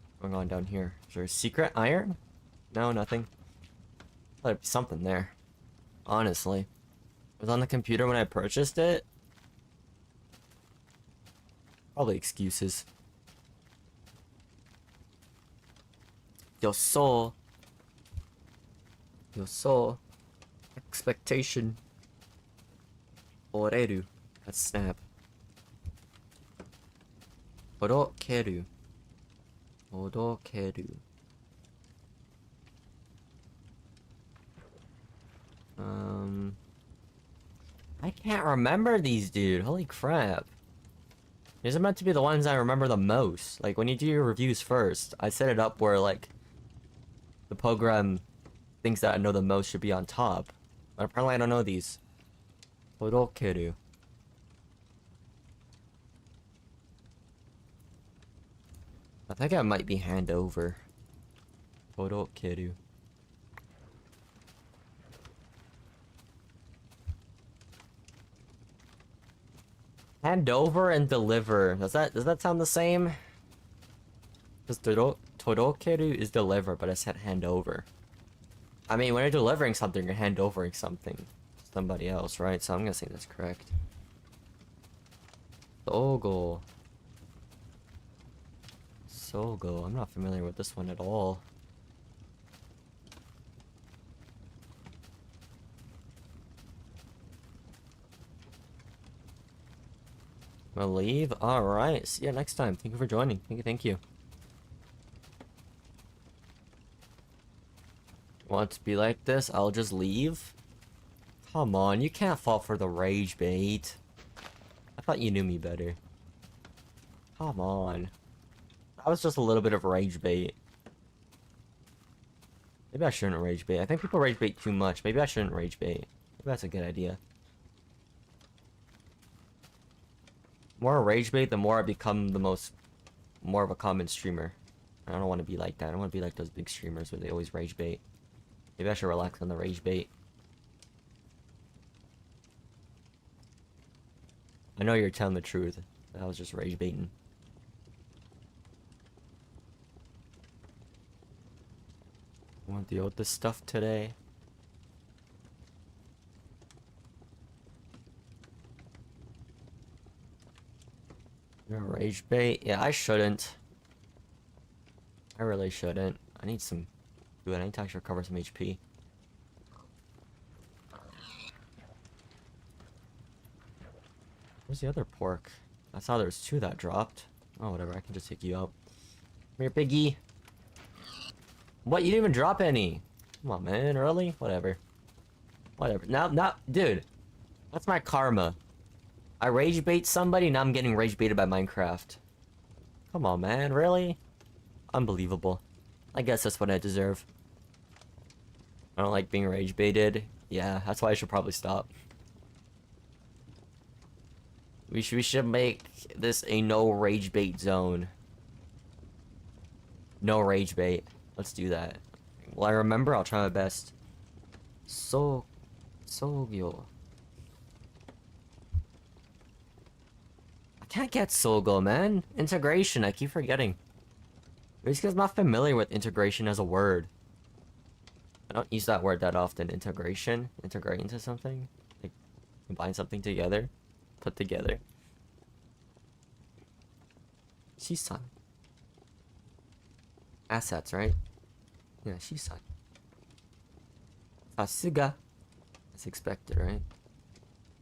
What's going on down here? Is there a secret iron? No, nothing. Thought there'd be something there. Honestly. It was on the computer when I purchased it. Probably excuses. Yo so expectation. Oreru. That's snap. Orokeru. Orokeru. I can't remember these, dude. Holy crap. These are meant to be the ones I remember the most. Like, when you do your reviews first, I set it up where, like, the program things that I know the most should be on top. But apparently I don't know these. Torokeru. I think I might be hand over. Torokeru. Hand over and deliver. Does that sound the same? Because Torokeru is deliver, but I said hand over. I mean, when you're delivering something, you're hand overing something to somebody else, right? So I'm gonna say that's correct. Sogo. Sogo. I'm not familiar with this one at all. I'm gonna leave. Alright. See ya next time. Thank you for joining. Thank you. Want to be like this? I'll just leave? Come on, you can't fall for the rage bait. I thought you knew me better. Come on. That was just a little bit of rage bait. Maybe I shouldn't rage bait. I think people rage bait too much. Maybe I shouldn't rage bait. Maybe that's a good idea. More rage bait, the more I become more of a common streamer. I don't want to be like that. I don't want to be like those big streamers where they always rage bait. Maybe I should relax on the rage bait. I know you're telling the truth. I was just rage baiting. I want to deal with this stuff today. You're a rage bait? Yeah, I shouldn't. I really shouldn't. I need some... Dude, I need to actually recover some HP. Where's the other pork? I saw there was 2 that dropped. Oh, whatever. I can just take you out. Come here, piggy. What? You didn't even drop any. Come on, man. Really? Whatever. Whatever. Now, dude. That's my karma. I rage bait somebody, now I'm getting rage baited by Minecraft. Come on, man. Really? Unbelievable. I guess that's what I deserve. I don't like being rage baited. Yeah, that's why I should probably stop. We should make this a no rage bait zone. No rage bait. Let's do that. Well, I remember. I'll try my best. Sogyo. I can't get Sogo, man. Integration. I keep forgetting. It's because I'm not familiar with integration as a word. I don't use that word that often. Integration. Integrate into something. Like, combine something together. Put together. Shisan. Assets, right? Yeah, Shisan. Fasuga. As expected, right?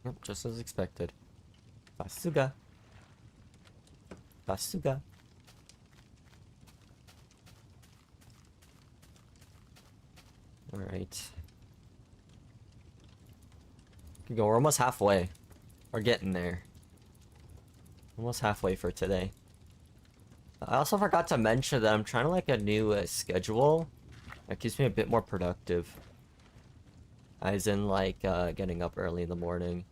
Yep, just as expected. Fasuga. Fasuga. Alright. Okay, go. We're almost halfway. We're getting there. Almost halfway for today. I also forgot to mention that I'm trying to like a new schedule that keeps me a bit more productive. As in like getting up early in the morning.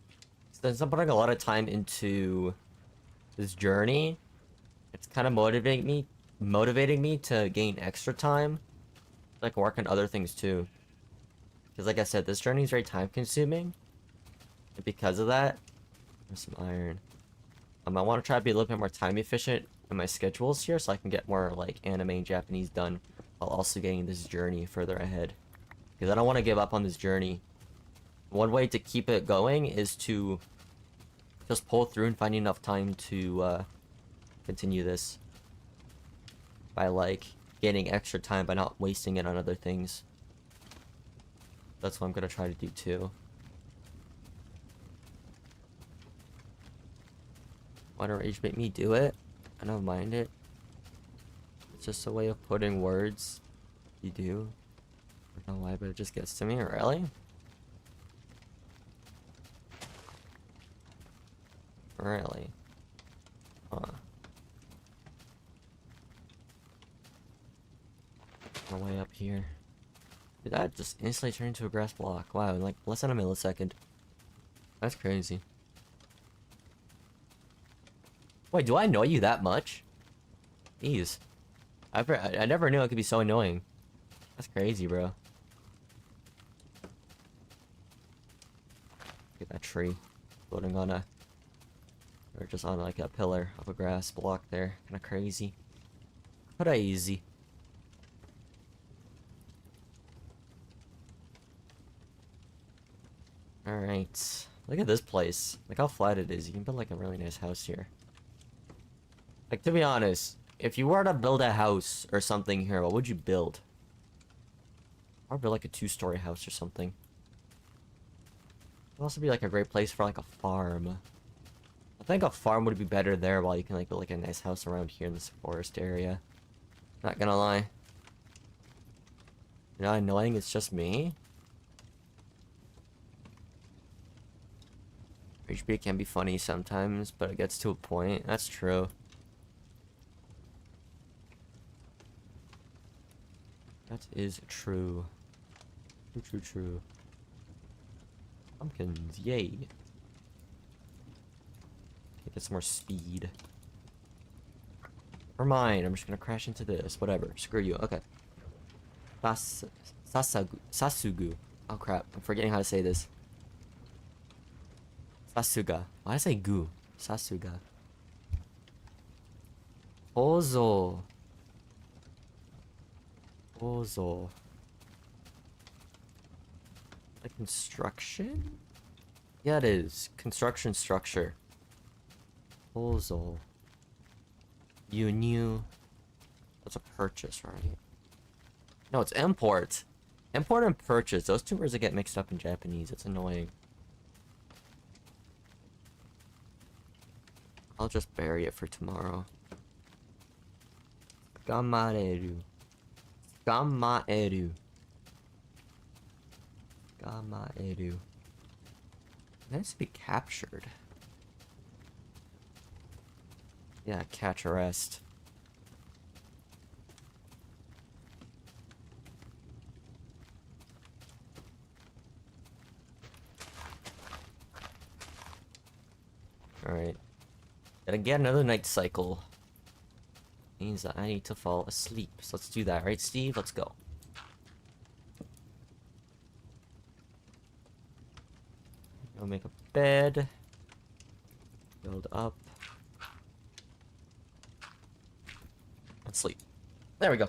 Since I'm putting a lot of time into this journey, it's kind of motivating me to gain extra time. Like work on other things too. Because like I said, this journey is very time consuming. And because of that, there's some iron. I want to try to be a little bit more time efficient in my schedules here so I can get more like anime and Japanese done while also getting this journey further ahead. Because I don't want to give up on this journey. One way to keep it going is to just pull through and find enough time to continue this. By like getting extra time by not wasting it on other things. That's what I'm gonna try to do too. Wanna rage make me do it? I don't mind it. It's just a way of putting words. You do. I don't know why, but it just gets to me. Really? Really? Huh. My way up here. Did that just instantly turn into a grass block? Wow, in like less than a millisecond. That's crazy. Wait, do I annoy you that much? Jeez. I never knew it could be so annoying. That's crazy, bro. Look at that tree. Floating on a... Or just on like a pillar of a grass block there. Kinda crazy. Crazy. Alright. Look at this place. Look how flat it is. You can build like a really nice house here. Like, to be honest, if you were to build a house or something here, what would you build? Or build like a 2-story house or something. It would also be like a great place for like a farm. I think a farm would be better there while you can like build like a nice house around here in this forest area. Not gonna lie. You're not annoying, it's just me? HP can be funny sometimes, but it gets to a point. That's true. That is true. True. Pumpkins, yay. Get some more speed. Or mine, I'm just gonna crash into this. Whatever, screw you, okay. Sasugu. Oh crap, I'm forgetting how to say this. Sasuga. Why did I say gu? Sasuga. Ozo. Like construction? Yeah, it is. Construction structure. Ozo. New. That's a purchase, right? No, it's import. Import and purchase. Those two words that get mixed up in Japanese. It's annoying. I'll just bury it for tomorrow. Gamareru. It has to be captured. Yeah, catch, arrest. Alright. Gotta get another night cycle. Means that I need to fall asleep. So let's do that, right, Steve? Let's go. I'll make a bed. Build up. And sleep. There we go.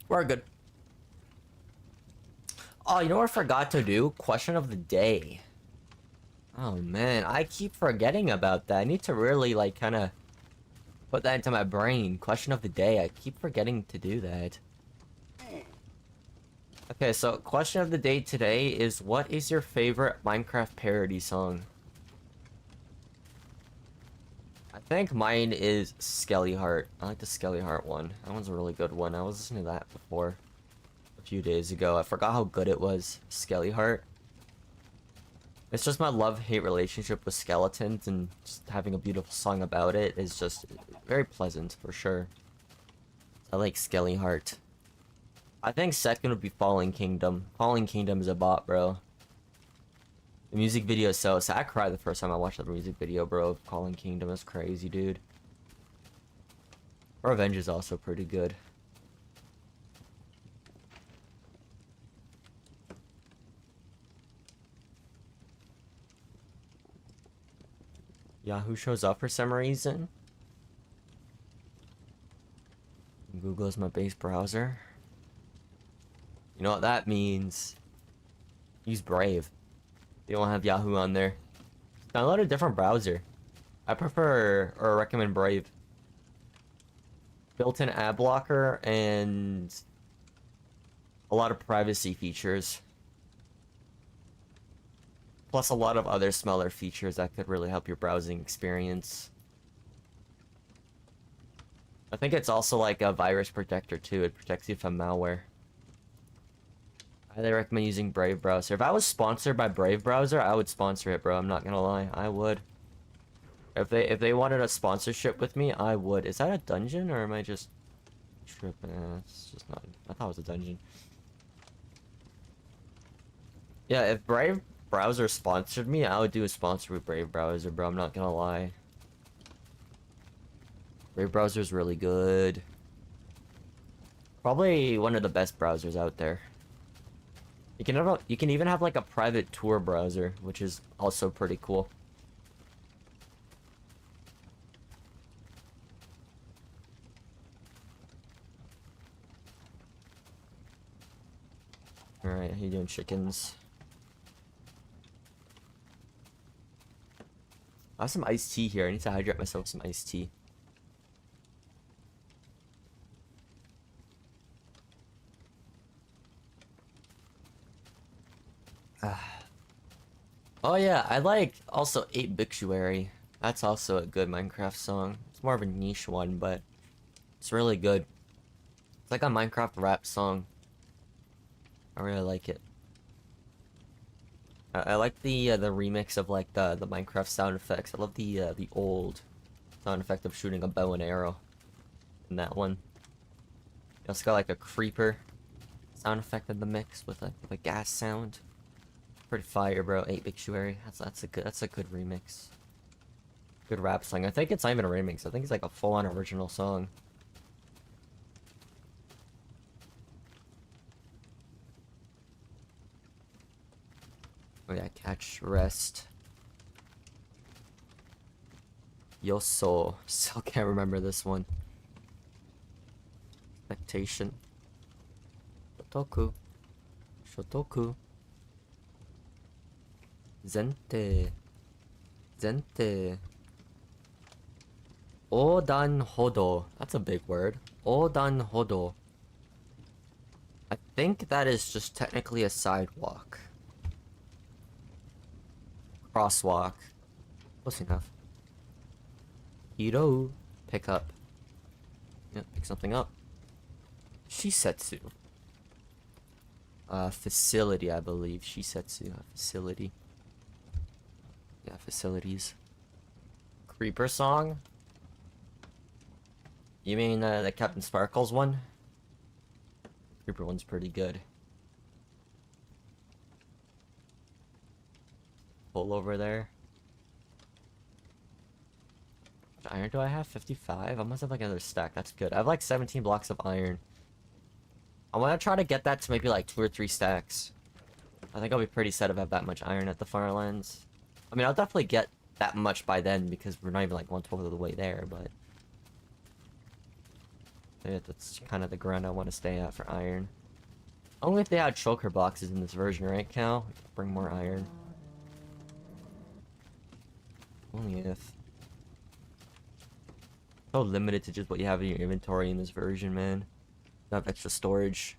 We're good. Oh, you know what I forgot to do? Question of the day. Oh man, I keep forgetting about that. I need to really like kind of put that into my brain. Question of the day. I keep forgetting to do that. Okay, so question of the day today is, what is your favorite Minecraft parody song? I think mine is Skelly Heart. I like the Skelly Heart one. That one's a really good one. I was listening to that before a few days ago. I forgot how good it was. Skelly Heart. It's just my love-hate relationship with skeletons, and just having a beautiful song about it is just very pleasant, for sure. I like Skelly Heart. I think second would be Falling Kingdom. Falling Kingdom is a bot, bro. The music video is so sad. I cried the first time I watched the music video, bro, of Falling Kingdom. It's crazy, dude. Revenge is also pretty good. Yahoo shows up for some reason. Google is my base browser. You know what that means? Use Brave. They don't have Yahoo on there. Download a different browser. I prefer or recommend Brave. Built-in ad blocker and a lot of privacy features. Plus a lot of other smaller features that could really help your browsing experience. I think it's also like a virus protector too. It protects you from malware. I highly recommend using Brave browser. If I was sponsored by Brave browser, I would sponsor it, bro. I'm not gonna lie. I would. If they wanted a sponsorship with me, I would. Is that a dungeon or am I just... Tripping. It's just not. I thought it was a dungeon. Yeah, if Brave Browser sponsored me, I would do a sponsor with Brave Browser, bro. I'm not gonna lie. Brave Browser is really good. Probably one of the best browsers out there. You can even have like a private tour browser, which is also pretty cool. Alright, how you doing, chickens? I have some iced tea here. I need to hydrate myself with some iced tea. Oh yeah, I like also 8 Bictuary. That's also a good Minecraft song. It's more of a niche one, but it's really good. It's like a Minecraft rap song. I really like it. I like the remix of like the Minecraft sound effects. I love the old sound effect of shooting a bow and arrow in that one. You also got like a creeper sound effect in the mix with a gas sound. Pretty fire, bro. 8 Bictuary. That's a good remix. Good rap song. I think it's not even a remix. I think it's like a full-on original song. Oh yeah, catch, rest. Yoso. Still can't remember this one. Expectation. Shotoku. Shotoku. Zente. Zente. Odan hodo. That's a big word. Odan hodo. I think that is just technically a sidewalk. Crosswalk. Close enough. Hiro. Pick up. Yeah, pick something up. Shisetsu. Facility, I believe. Shisetsu. Facility. Yeah, facilities. Creeper song? You mean the Captain Sparkles one? Creeper one's pretty good. Pull over there. What iron do I have? 55? I must have like another stack. That's good. I have like 17 blocks of iron. I want to try to get that to maybe like 2 or 3 stacks. I think I'll be pretty set if I have that much iron at the Farlands. I mean, I'll definitely get that much by then because we're not even like 1/12 of the way there, but... yeah, that's kind of the ground I want to stay at for iron. Only if they had choker boxes in this version, right, Cal? Bring more iron. Only if. So limited to just what you have in your inventory in this version, man. You have extra storage.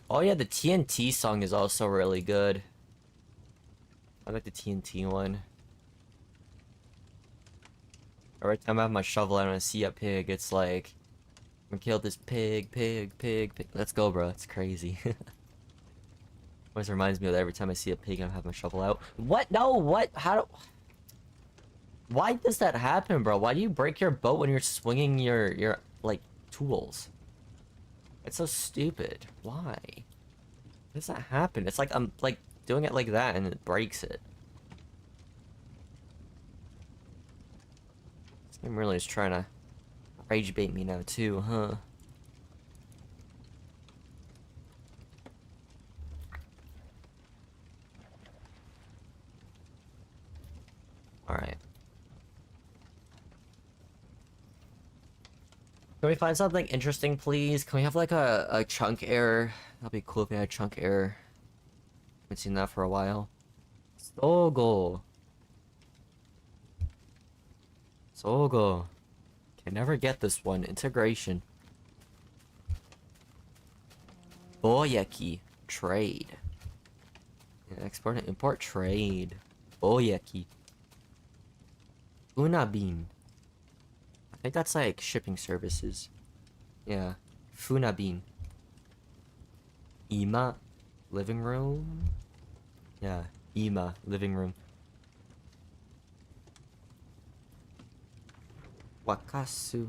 Oh yeah, the TNT song is also really good. I like the TNT one. Every time I have my shovel out and I see a pig, it's like, I'm gonna kill this pig, pig, pig, pig. Let's go, bro. It's crazy. Always reminds me of that every time I see a pig and I have my shovel out. What? No, what? How do... why does that happen, bro? Why do you break your boat when you're swinging your like, tools? It's so stupid. Why? Does that happen? It's like I'm, like, doing it like that and it breaks it. This game really is trying to rage bait me now, too, huh? Alright. Can we find something interesting, please? Can we have like a chunk error? That'd be cool if we had chunk error. Haven't seen that for a while. Sogo. Sogo. Can never get this one. Integration. Boyeki. Trade. Yeah, export and import trade. Boyeki. Funabin. I think that's like shipping services. Yeah. Funabin. Ima. Living room? Yeah. Ima. Living room. Wakasu.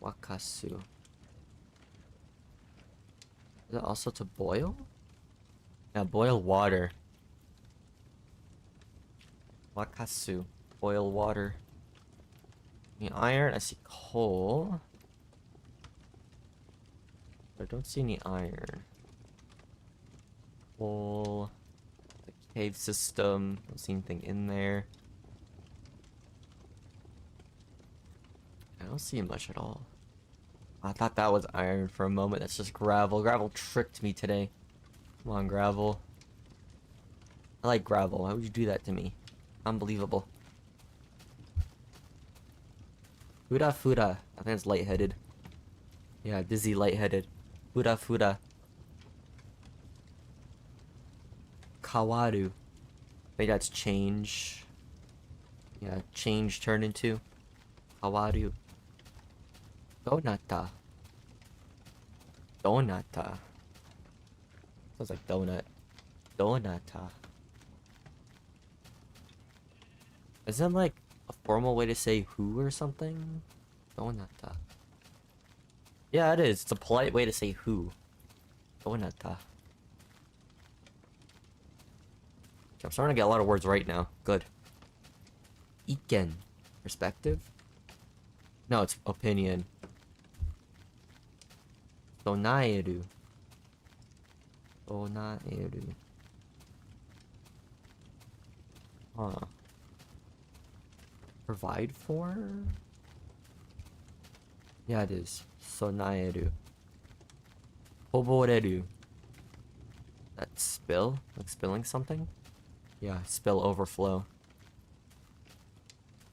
Wakasu. Is it also to boil? Yeah, boil water. Wakasu. Boil water. The iron, I see coal. But I don't see any iron. Coal. The cave system. Don't see anything in there. I don't see much at all. I thought that was iron for a moment. That's just gravel. Gravel tricked me today. Come on, gravel. I like gravel. Why would you do that to me? Unbelievable. Fuda Fuda. I think it's lightheaded. Yeah, dizzy lightheaded. Fuda Fuda. Kawaru. Maybe that's change. Yeah, change turned into Kawaru. Donata. Donata. Sounds like donut. Donata. Is that like a formal way to say who or something? Donata. Yeah, it is. It's a polite way to say who. Donata. I'm starting to get a lot of words right now. Good. Iken. Perspective? No, it's opinion. Donaeru. Donaeru. Huh. Provide for? Yeah, it is. Sonaeru. Hoboreru. That spill? Like spilling something? Yeah, spill overflow.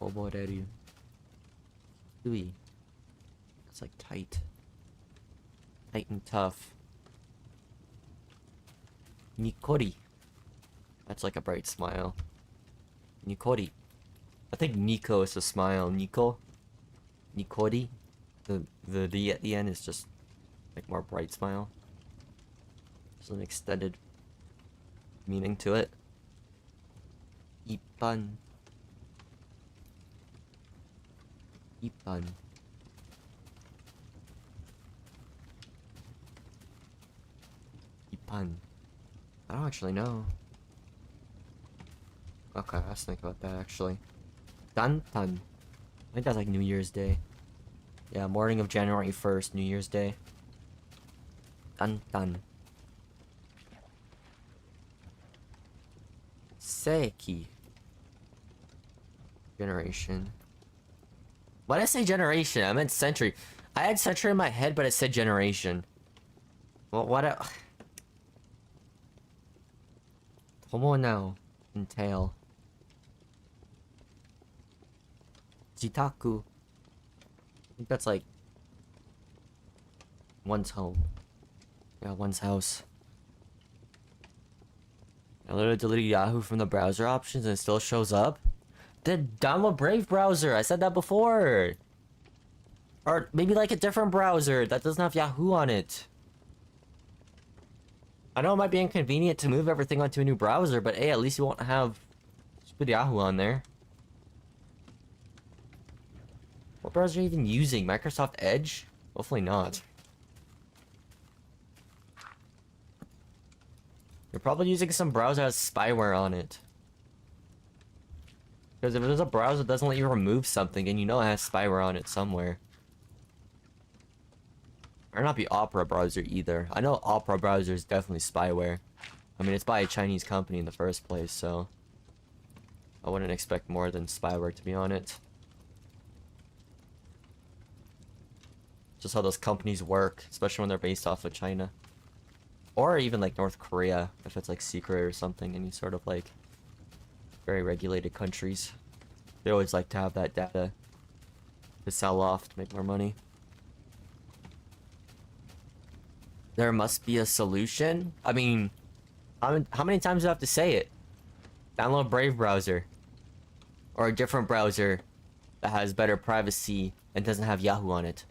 Hoboreru. Ui. That's like tight. Tight and tough. Nikori. That's like a bright smile. Nikori. I think Nico is a smile. Nico? Nikori? The D at the end is just like more bright smile. There's an extended meaning to it. Ippan. Ippan. Ippan. I don't actually know. Okay, let's think about that actually. Dantan. I think that's like New Year's Day. Yeah, morning of January 1st, New Year's Day. Dantan. Seiki. Generation. Why did I say generation? I meant century. I had century in my head, but it said generation. Well, what? Tomo now. Entail. Jitaku. I think that's like one's home. Yeah, one's house. I literally deleted Yahoo from the browser options and it still shows up. Then download Brave browser. I said that before. Or maybe like a different browser that doesn't have Yahoo on it. I know it might be inconvenient to move everything onto a new browser, but hey, at least you won't have stupid Yahoo on there. What browser are you even using? Microsoft Edge? Hopefully not. You're probably using some browser that has spyware on it. Because if there's a browser that doesn't let you remove something, and you know it has spyware on it somewhere. Or not be Opera browser either. I know Opera browser is definitely spyware. I mean, it's by a Chinese company in the first place, so I wouldn't expect more than spyware to be on it. Just how those companies work, especially when they're based off of China. Or even like North Korea, if it's like secret or something, any sort of like very regulated countries. They always like to have that data to sell off to make more money. There must be a solution? I mean, how many times do I have to say it? Download Brave browser. Or a different browser that has better privacy and doesn't have Yahoo on it.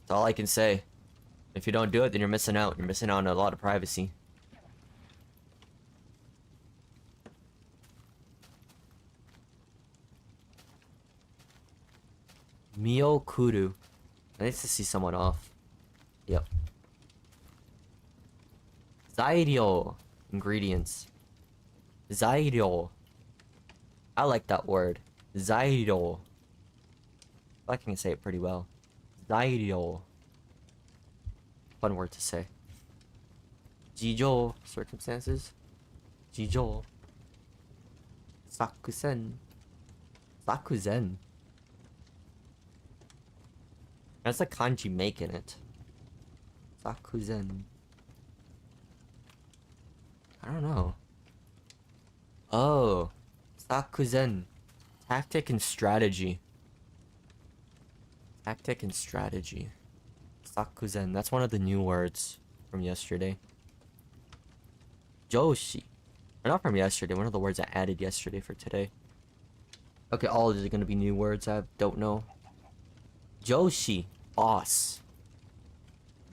That's all I can say. If you don't do it, then you're missing out. You're missing out on a lot of privacy. Mio Kuru. I need to see someone off. Yep. Zairyo. Ingredients. Zairyo. I like that word. Zairyo. I can say it pretty well. Zairyo. Fun word to say. Jijo. Circumstances. Jijo. Sakusen. Sakuzen. That's the kanji making it. Sakuzen. I don't know. Oh. Sakuzen. Tactic and strategy. Tactic and strategy. Sakuzen. That's one of the new words from yesterday. Joshi. Or not from yesterday. One of the words I added yesterday for today. Okay, all of these are going to be new words I don't know. Joshi. Boss.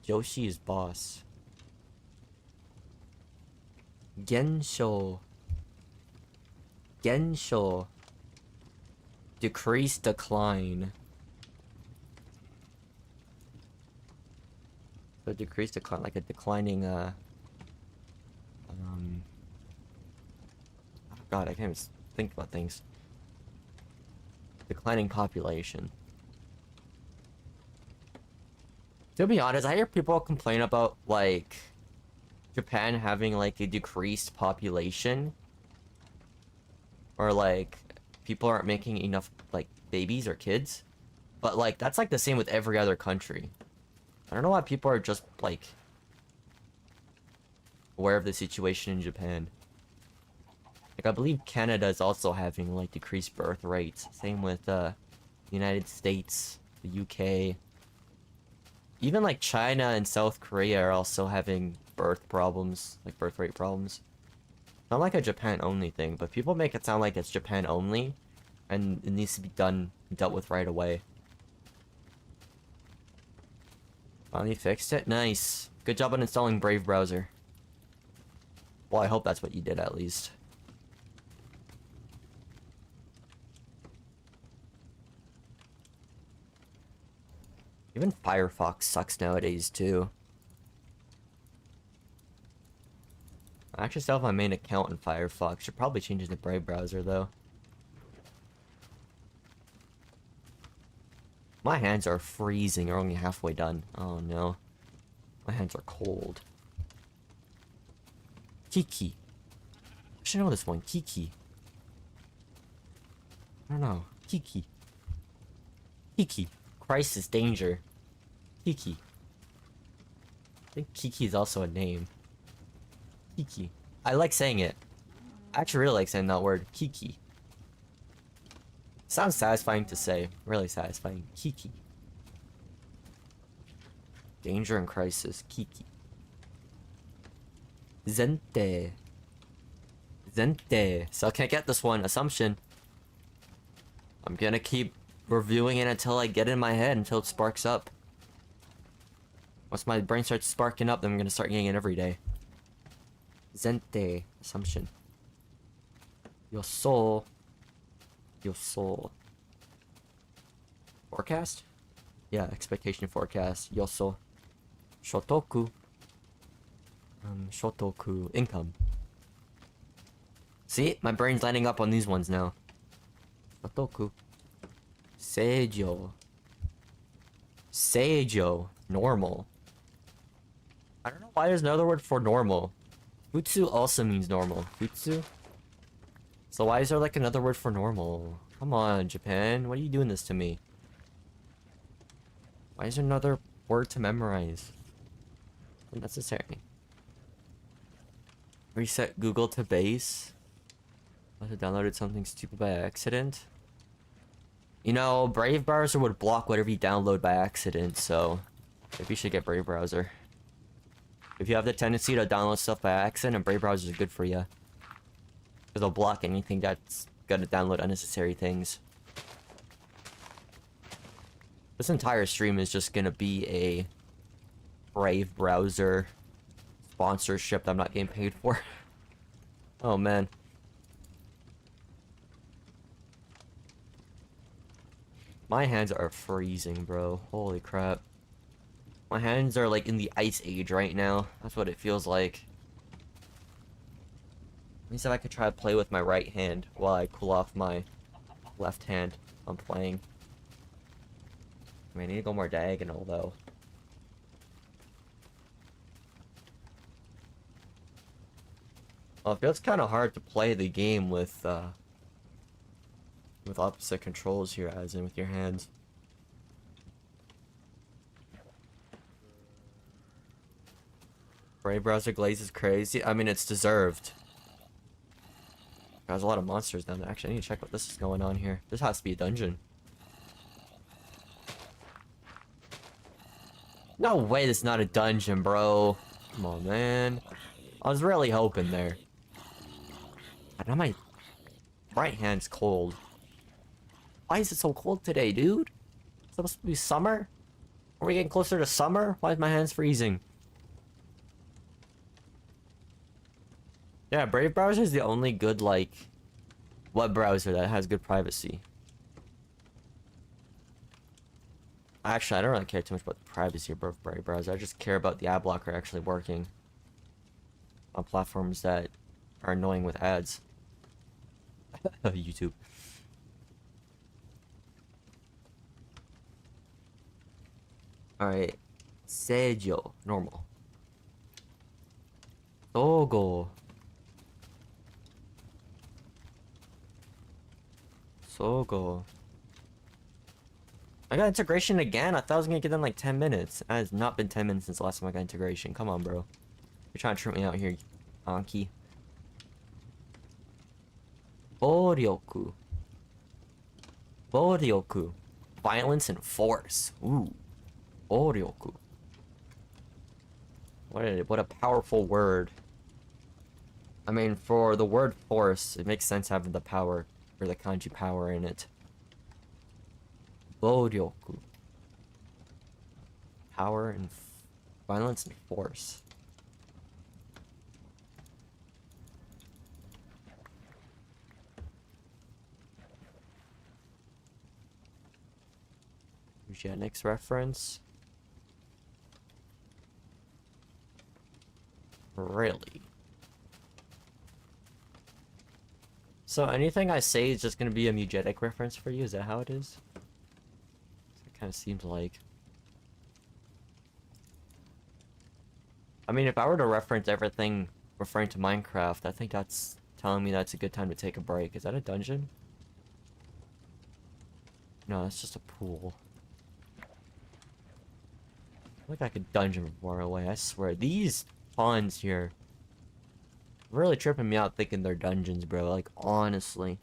Joshi is boss. Gensho. Gensho. Decrease, decline. So decrease, decline, like a declining, oh God, I can't even think about things. Declining population. To be honest, I hear people complain about, like, Japan having, like, a decreased population. Or, like, people aren't making enough, like, babies or kids. But, like, that's, like, the same with every other country. I don't know why people are just, like, aware of the situation in Japan. Like, I believe Canada is also having, like, decreased birth rates. Same with, the United States, the UK. Even, like, China and South Korea are also having birth problems. Like, birth rate problems. Not like a Japan-only thing, but people make it sound like it's Japan-only. And it needs to be dealt with right away. Finally fixed it? Nice. Good job on installing Brave browser. Well, I hope that's what you did, at least. Even Firefox sucks nowadays, too. I actually still have my main account in Firefox. Should probably change it to Brave browser, though. My hands are freezing. They're only halfway done. Oh, no. My hands are cold. Kiki. I should know this one. Kiki. I don't know. Kiki. Kiki. Crisis, danger. Kiki. I think Kiki is also a name. Kiki. I like saying it. I actually really like saying that word. Kiki. Sounds satisfying to say. Really satisfying. Kiki. Danger and crisis. Kiki. Zente. Zente. So I can't get this one. Assumption. I'm gonna keep reviewing it until I get it in my head, until it sparks up. Once my brain starts sparking up, then I'm gonna start getting it every day. Zente. Assumption. Yoso. Yoso. Forecast? Yeah, expectation forecast. Yoso. Shotoku. Shotoku. Income. See? My brain's lining up on these ones now. Shotoku. Seijo. Seijo. Normal. I don't know why there's another word for normal. Futsu also means normal. Futsu? So why is there like another word for normal? Come on, Japan. Why are you doing this to me? Why is there another word to memorize? Unnecessary. Reset Google to base. Must have downloaded something stupid by accident. You know, Brave browser would block whatever you download by accident, so maybe you should get Brave browser. If you have the tendency to download stuff by accident, Brave browser is good for you. Because they'll block anything that's gonna download unnecessary things. This entire stream is just gonna be a Brave browser sponsorship that I'm not getting paid for. Oh man. My hands are freezing, bro. Holy crap. My hands are like in the ice age right now. That's what it feels like. At least if I could try to play with my right hand while I cool off my left hand. I'm playing. I mean, I need to go more diagonal though. Well, it feels kind of hard to play the game with opposite controls here, as in with your hands. Brave browser glaze is crazy. I mean, it's deserved. There's a lot of monsters down there. Actually, I need to check what this is going on here. This has to be a dungeon. No way this is not a dungeon, bro. Come on, man. I was really hoping there. I know my right hand's cold. Why is it so cold today, dude? It's supposed to be summer? Are we getting closer to summer? Why is my hands freezing? Yeah, Brave browser is the only good, like, web browser that has good privacy. Actually, I don't really care too much about the privacy of Brave browser. I just care about the ad blocker actually working on platforms that are annoying with ads. YouTube. Alright. Seijo. Normal. Sogo. Sogo. I got integration again? I thought I was gonna get in like 10 minutes. It has not been 10 minutes since the last time I got integration. Come on, bro. You're trying to trick me out here, Anki. Boryoku. Boryoku. Violence and force. Ooh. Boryoku. What a powerful word. I mean, for the word force, it makes sense having the power, or the kanji power in it. Boryoku. Power and violence and force. Eugenics reference? Really? So anything I say is just gonna be a eugenic reference for you? Is that how it is? It kind of seems like. I mean, if I were to reference everything referring to Minecraft, I think that's telling me that's a good time to take a break. Is that a dungeon? No, that's just a pool. Look like a dungeon far away, I swear. These ponds here really tripping me out thinking they're dungeons, bro. Like, honestly.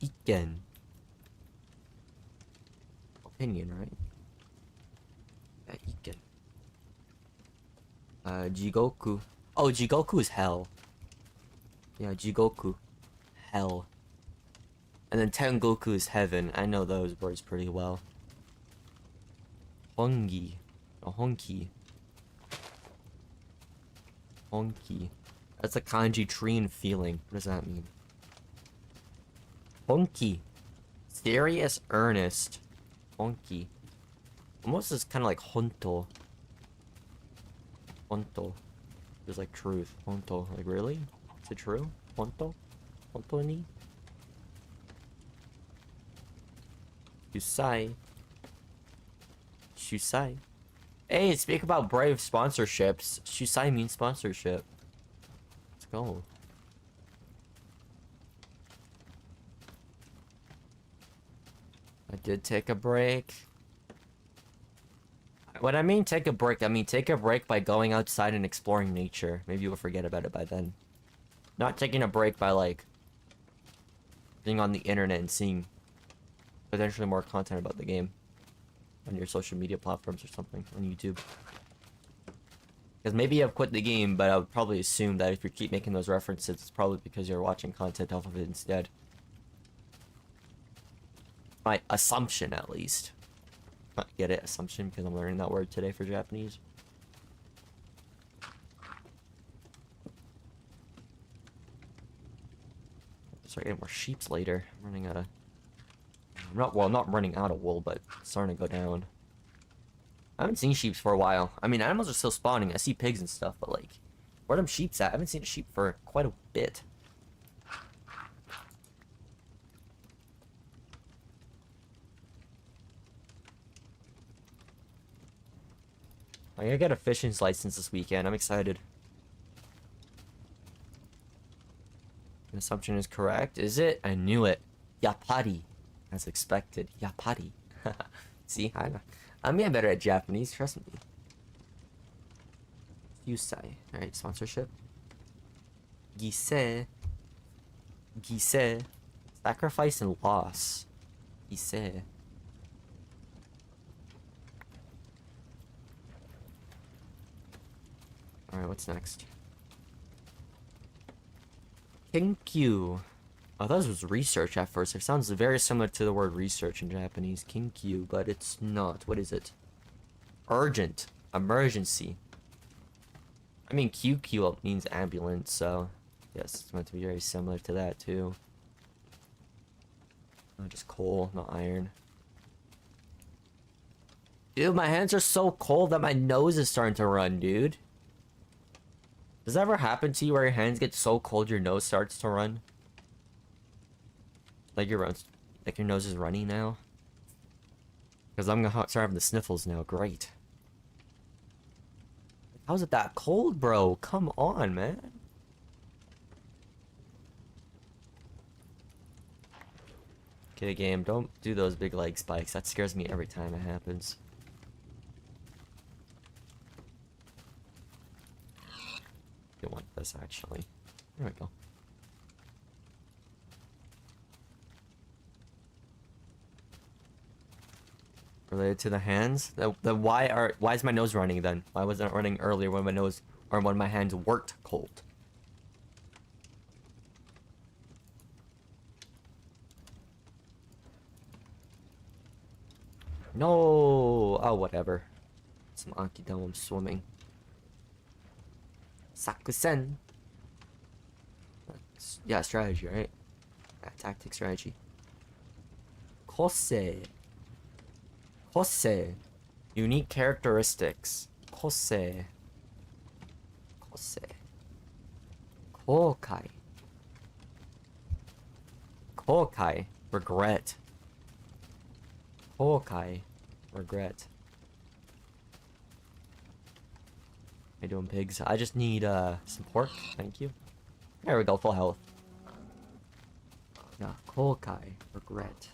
Iken. Opinion, right? Yeah, Iken. Jigoku. Oh, Jigoku is hell. Yeah, Jigoku. Hell. And then Tengoku is heaven. I know those words pretty well. Hongi. Oh, honki. Honki. That's a kanji tree and feeling. What does that mean? Honki. Serious, earnest. Honki. Almost is kind of like honto. Honto. There's like truth. Honto. Like, really? Is it true? Honto? Honto ni? Shusai. Shusai. Hey, speak about Brave sponsorships. Shusai means sponsorship. Let's go. I did take a break. When I mean take a break, I mean take a break by going outside and exploring nature. Maybe you'll forget about it by then. Not taking a break by, like, being on the internet and seeing potentially more content about the game on your social media platforms or something, on YouTube. Because maybe I've quit the game, but I would probably assume that if you keep making those references, it's probably because you're watching content off of it instead. My assumption, at least. Get it? Assumption, because I'm learning that word today for Japanese. Start getting more sheeps later. I'm running out of... I'm not running out of wool, but it's starting to go down. I haven't seen sheep for a while. I mean, animals are still spawning. I see pigs and stuff, but like, where are them sheeps at? I haven't seen a sheep for quite a bit. I'm gonna get a fishing license this weekend. I'm excited. The assumption is correct. Is it? I knew it. Yapari. As expected. Yapari. See? I'm getting better at Japanese. Trust me. Yusai. Alright, sponsorship. Gisei. Gisei. Sacrifice and loss. Gisei. Alright, what's next? Kinkyu. I thought this was research at first. It sounds very similar to the word research in Japanese. Kinkyu, but it's not. What is it? Urgent. Emergency. I mean, QQ means ambulance, so... yes, it's meant to be very similar to that, too. Oh, just coal, not iron. Dude, my hands are so cold that my nose is starting to run, dude. Does that ever happen to you where your hands get so cold your nose starts to run? Like your nose is running now? Because I'm gonna start having the sniffles now. Great. How's it that cold, bro? Come on, man. Okay, game, don't do those big leg spikes. That scares me every time it happens. I want this, actually. There we go. Related to the hands? Why is my nose running then? Why wasn't it running earlier when my nose or when my hands weren't cold? No. Oh, whatever. Some Akidon, I'm swimming. Sakusen. Yeah, strategy, right? Yeah, tactic strategy. Kose. Kose. Unique characteristics. Kose. Kose. Kokai. Kokai. Regret. Kokai. Regret. How you doing, pigs? I just need some pork. Thank you. There we go, full health. Yeah, Kokai. Regret.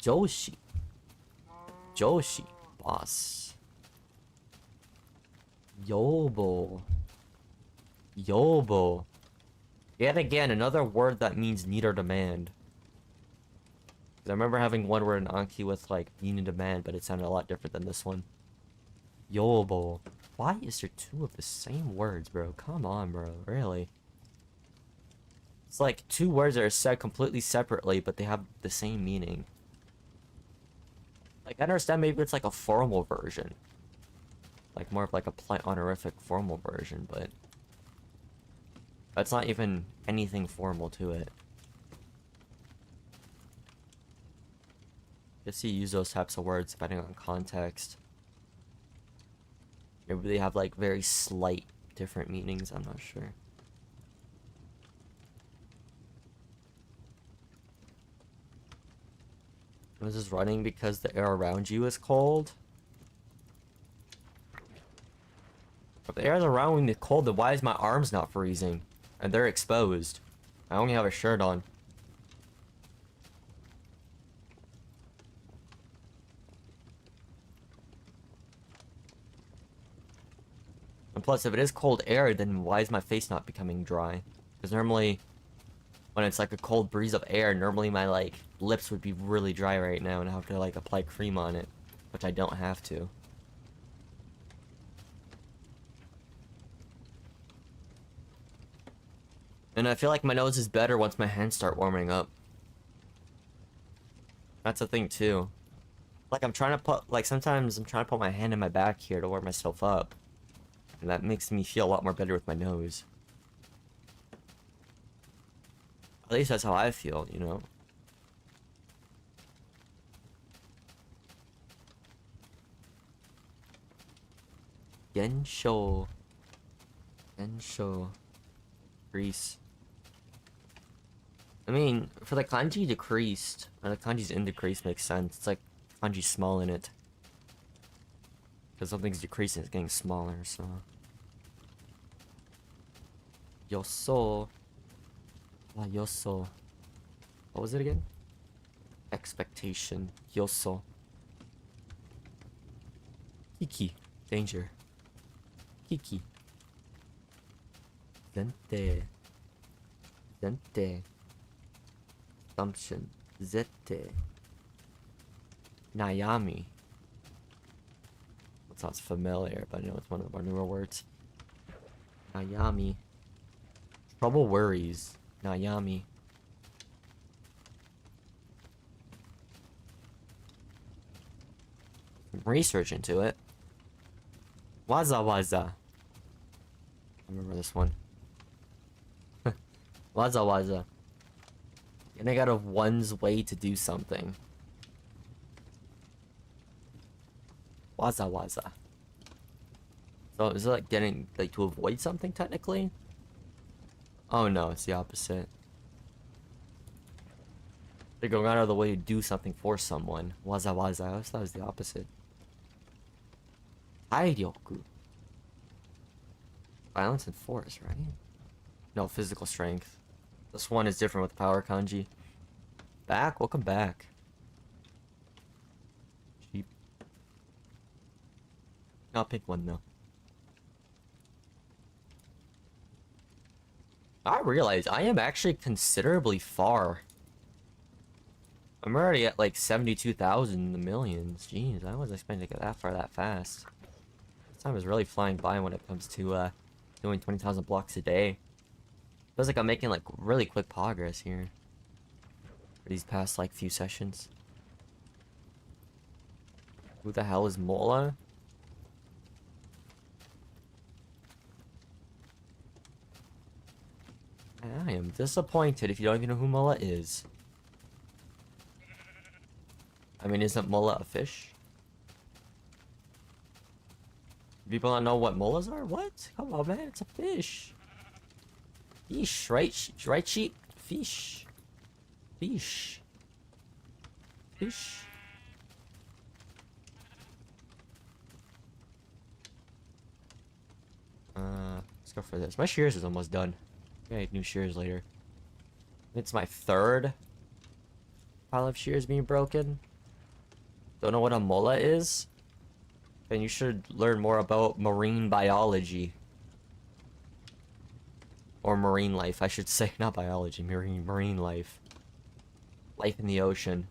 Joshi. Joshi. Boss. Yobo. Yobo. Yet again, another word that means need or demand. I remember having one word in Anki with like need and demand, but it sounded a lot different than this one. Yobo. Why is there two of the same words, bro? Come on, bro. Really? It's like two words that are said completely separately, but they have the same meaning. Like, I understand maybe it's like a formal version. Like, more of like a polite honorific formal version, but... that's not even anything formal to it. I guess you use those types of words depending on context. Maybe they have like very slight different meanings, I'm not sure. Was this running because the air around you is cold? If the air is around me cold, then why is my arms not freezing? And they're exposed. I only have a shirt on. And plus, if it is cold air, then why is my face not becoming dry? Because normally, when it's like a cold breeze of air, normally my like lips would be really dry right now, and I have to like apply cream on it, which I don't have to. And I feel like my nose is better once my hands start warming up. That's a thing too. Like I'm trying to put, like sometimes I'm trying to put my hand in my back here to warm myself up. And that makes me feel a lot more better with my nose. At least that's how I feel, you know? Gensho. Gensho. Grease. I mean, for the kanji decreased, or the kanji's in decrease makes sense. It's like kanji small in it. Because something's decreasing, it's getting smaller, so. Yoso. Ah, yoso. What was it again? Expectation. Yoso. Kiki. Danger. Kiki. Zente. Zente. Assumption. Zete. Nayami. That sounds familiar, but I know it's one of our newer words. Nayami. Trouble worries. Nayami. Research into it. Waza waza. I remember this one. Waza waza. Getting out of one's way to do something. Waza waza. So is it like getting like to avoid something technically? Oh no, it's the opposite. They're going out of the way to do something for someone. Waza waza. I always thought it was the opposite. Tairyoku. Violence and force, right? No, physical strength. This one is different with power kanji. Back? Welcome back. Cheap. I'll pick one though. I realize I am actually considerably far. I'm already at like 72,000 in the millions. Jeez, I wasn't expecting to get that far that fast. This time is really flying by when it comes to doing 20,000 blocks a day. Feels like I'm making like really quick progress here for these past like few sessions. Who the hell is Mola? I am disappointed if you don't even know who Mola is. I mean, isn't Mola a fish? People don't know what molas are? What? Come on, man, it's a fish. Fish, right? Right, sheep? Fish. Fish. Fish. Let's go for this. My shears is almost done. Okay, new shears later. It's my third pile of shears being broken. Don't know what a mola is? Then you should learn more about marine biology. Or marine life, I should say. Not biology, marine life. Life in the ocean.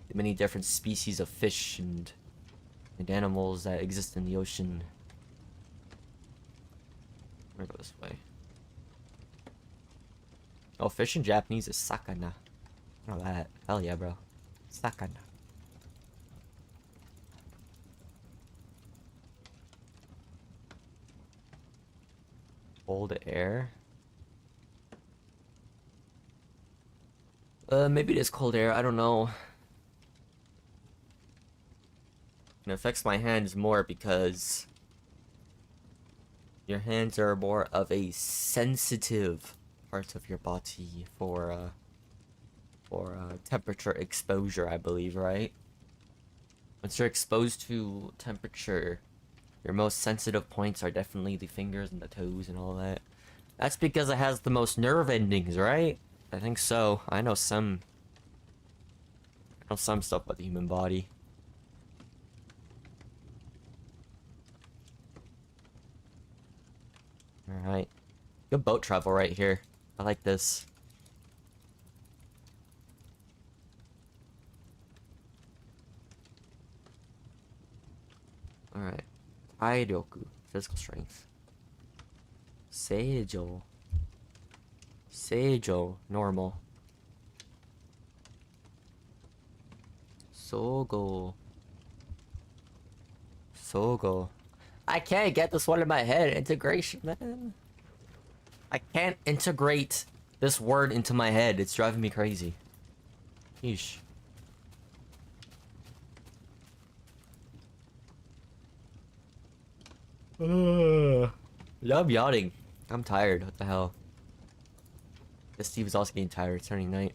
The many different species of fish and animals that exist in the ocean. I'm gonna go this way. Oh, fish in Japanese is sakana. I know that. Hell yeah, bro. Sakana. Cold air. Maybe it is cold air. I don't know. It affects my hands more because your hands are more of a sensitive part of your body for temperature exposure, I believe, right? Once you're exposed to temperature, your most sensitive points are definitely the fingers and the toes and all that. That's because it has the most nerve endings, right? I think so. I know some stuff about the human body. Alright. Good boat travel right here. I like this. Alright. Tairyoku. Physical strength. Seijo. Seijo. Normal. Sogo. Sogo. I can't get this one in my head. Integration, man. I can't integrate this word into my head. It's driving me crazy. Yeesh. Yeah, I'm yawning. I'm tired. What the hell? This Steve is also getting tired. It's turning night.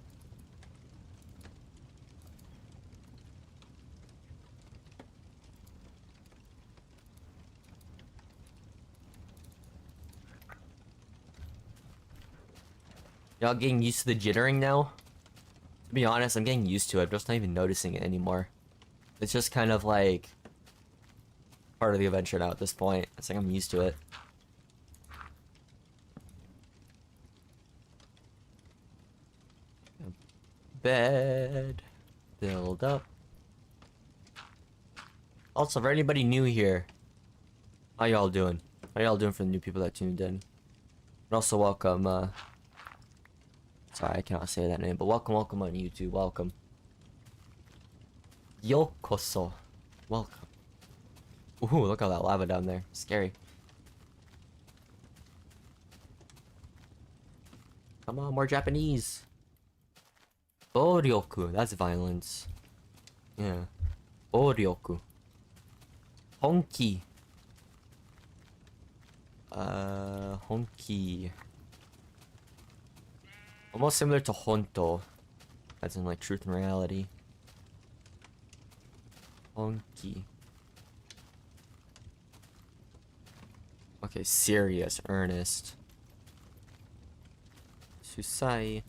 Y'all getting used to the jittering now? To be honest, I'm getting used to it. I'm just not even noticing it anymore. It's just kind of like part of the adventure now at this point. It's like I'm used to it. Bed. Build up. Also, for anybody new here, how y'all doing? How y'all doing for the new people that tuned in? And also welcome, sorry, I cannot say that name, but welcome on YouTube. Welcome. Yokoso. Welcome. Ooh, look at that lava down there. Scary. Come on, more Japanese. Oryoku. That's violence. Yeah. Oryoku. Honki. Honki. Almost similar to Honto. As in, like, truth and reality. Honki. Okay, serious, earnest. Shusai.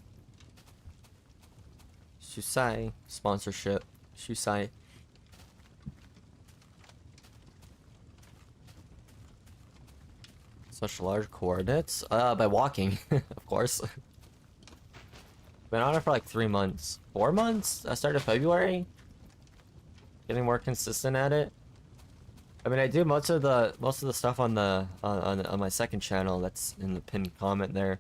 Shusai. Sponsorship. Shusai. Such large coordinates? By walking, of course. Been on it for like 3 months. 4 months? I started February? Getting more consistent at it. I mean, I do most of the stuff on the on my second channel that's in the pinned comment there.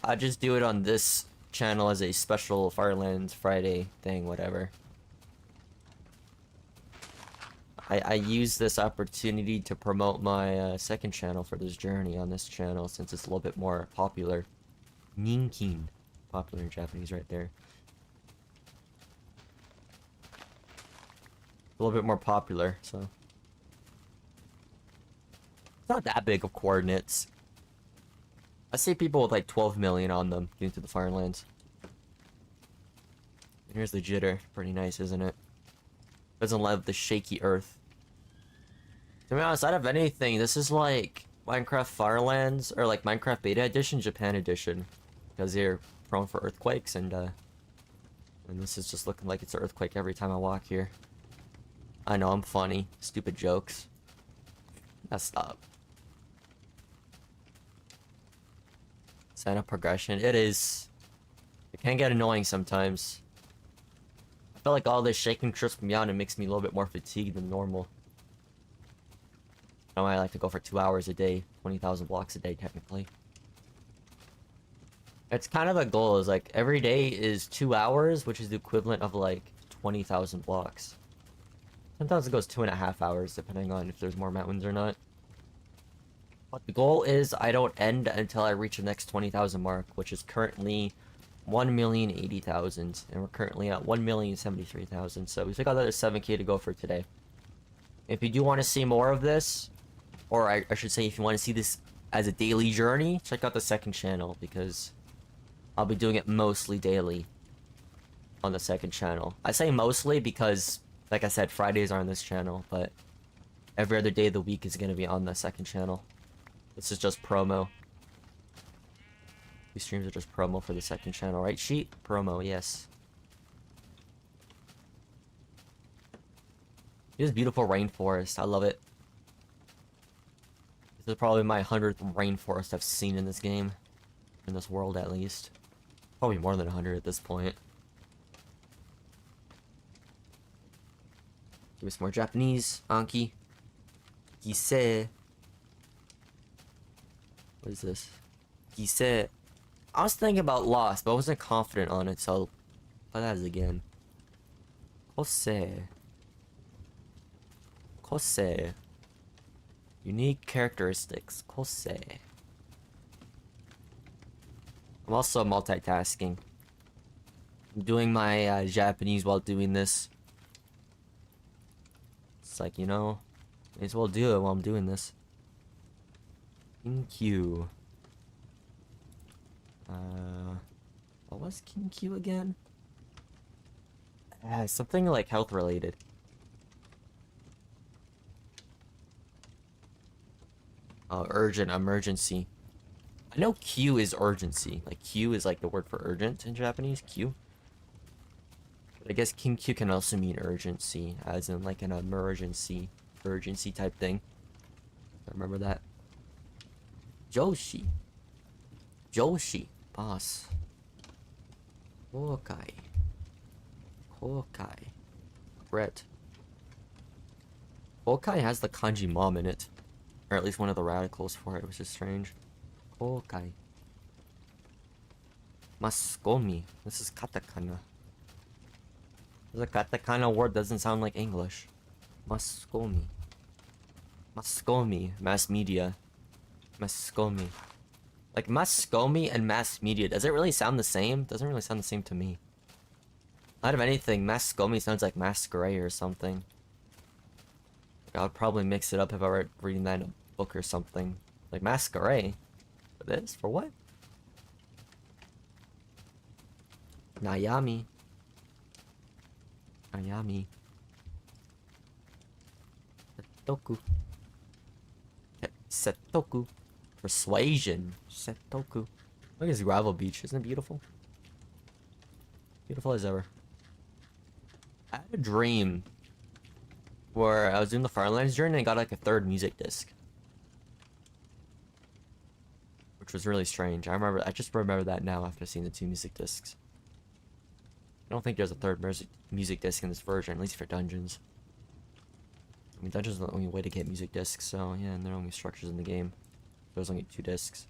I just do it on this channel as a special Farlands Friday thing, whatever. I use this opportunity to promote my second channel for this journey on this channel since it's a little bit more popular. Ninkin. Popular in Japanese right there. A little bit more popular, so. It's not that big of coordinates. I see people with like 12 million on them getting to the Farlands. Here's the jitter. Pretty nice, isn't it? Doesn't love the shaky earth. To be honest, out of anything, this is like Minecraft Farlands, or like Minecraft Beta Edition, Japan Edition. Because they're prone for earthquakes, and this is just looking like it's an earthquake every time I walk here. I know, I'm funny. Stupid jokes. Now stop. Sign up progression. It is. It can get annoying sometimes. I feel like all this shaking trips me out and makes me a little bit more fatigued than normal. I like to go for 2 hours a day, 20,000 blocks a day, technically. It's kind of a goal, is like, every day is 2 hours, which is the equivalent of like 20,000 blocks. Sometimes it goes 2.5 hours, depending on if there's more mountains or not. But the goal is I don't end until I reach the next 20,000 mark, which is currently 1,080,000, and we're currently at 1,073,000, so we still got another 7k to go for today. If you do want to see more of this, or I should say if you want to see this as a daily journey, check out the second channel, because I'll be doing it mostly daily on the second channel. I say mostly because, like I said, Fridays are on this channel, but every other day of the week is going to be on the second channel. This is just promo. These streams are just promo for the second channel, right, Sheet? Promo, yes. This beautiful rainforest, I love it. This is probably my 100th rainforest I've seen in this game. In this world, at least. Probably more than 100 at this point. Give me some more Japanese. Anki. Gise. What is this? Gise. I was thinking about Lost, but I wasn't confident on it, so I'll try that again. Kose. Kose. Unique characteristics. Kose. I'm also multitasking. I'm doing my Japanese while doing this. It's like, you know, may as well do it while I'm doing this. King Q. What was King Q again? Something like health related. Urgent, emergency. I know Q is urgency. Like Q is like the word for urgent in Japanese. Q. But I guess King Q can also mean urgency, as in like an emergency, urgency type thing. I remember that. Joshi. Joshi. Boss. Kokai. Kokai. Brett. Kokai has the kanji mom in it. Or at least one of the radicals for it, which is strange. Kokai. Maskomi. This is katakana. The katakana word doesn't sound like English. Maskomi. Maskomi. Mass media. Maskomi. Like Maskomi and mass media. Does it really sound the same? Doesn't really sound the same to me. Out of anything, Maskomi sounds like masquerade or something. I would probably mix it up if I were reading that in a book or something. Like masquerade? For this? For what? Nayami. Nayami. Setoku. Setoku. Persuasion. Setoku. Look at this gravel beach. Isn't it beautiful? Beautiful as ever. I had a dream where I was doing the Farlands journey and I got like a third music disc. Which was really strange. I just remember that now after seeing the 2 music discs. I don't think there's a third music disc in this version, at least for dungeons. I mean, dungeons are the only way to get music discs, so yeah, and there are only structures in the game. There's only 2 discs.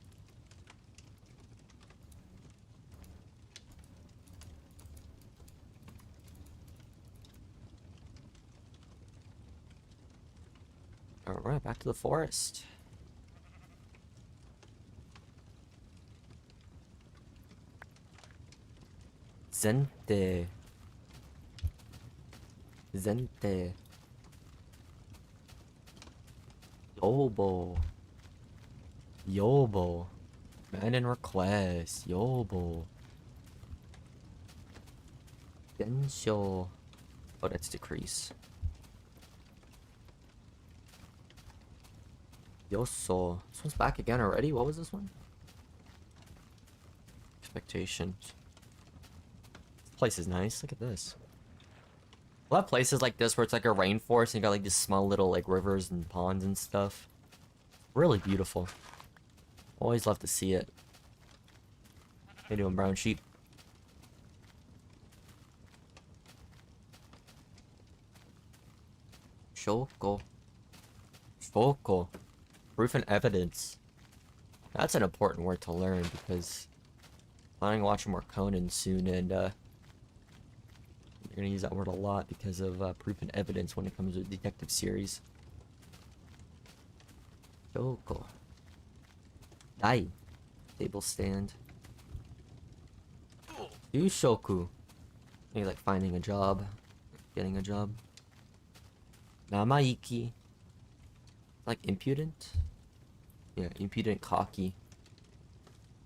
Alright, back to the forest. Zente. Zente. Yobo. Yobo. Man in request. Yobo. Densho. Oh, that's decrease. Yoso. This one's back again already? What was this one? Expectations. This place is nice. Look at this. A lot of places like this where it's like a rainforest and you got like these small little like rivers and ponds and stuff. Really beautiful. Always love to see it. How you doing, brown sheep? Shoko. Shoko. Proof and evidence. That's an important word to learn because I'm planning on watching more Conan soon, and you're gonna use that word a lot because of proof and evidence when it comes to detective series. Shoko. Dai. Table stand. Yushoku. Maybe like finding a job. Getting a job. Namaiki. Like impudent? Yeah, impudent, cocky.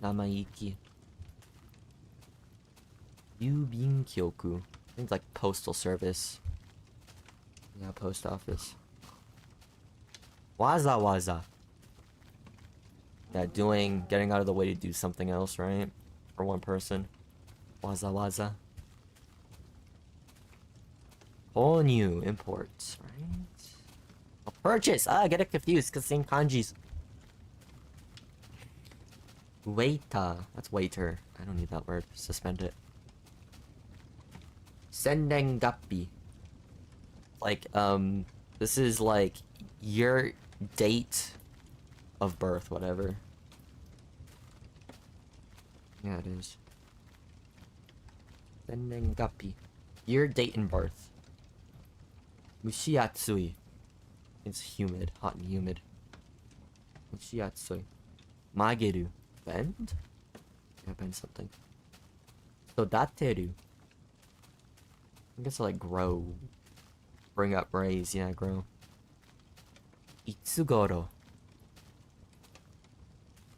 Namaiki. Yubin Kyoku. I think like postal service. Yeah, post office. Waza waza. Yeah, getting out of the way to do something else, right? For one person. Waza waza. Honyu, imports, right? Oh, purchase! I get it confused because same kanjis. Waita. That's waiter. I don't need that word. Suspend it. Sendengapi. Like, this is like your date of birth, whatever. Yeah, it is. Sendengapi. Your date and birth. Mushiatsui. It's humid. Hot and humid. Mushiatsui. Mageru. Bend? type in something. So dateru. I guess like grow. Bring up, raise, yeah, grow. Itsugoro.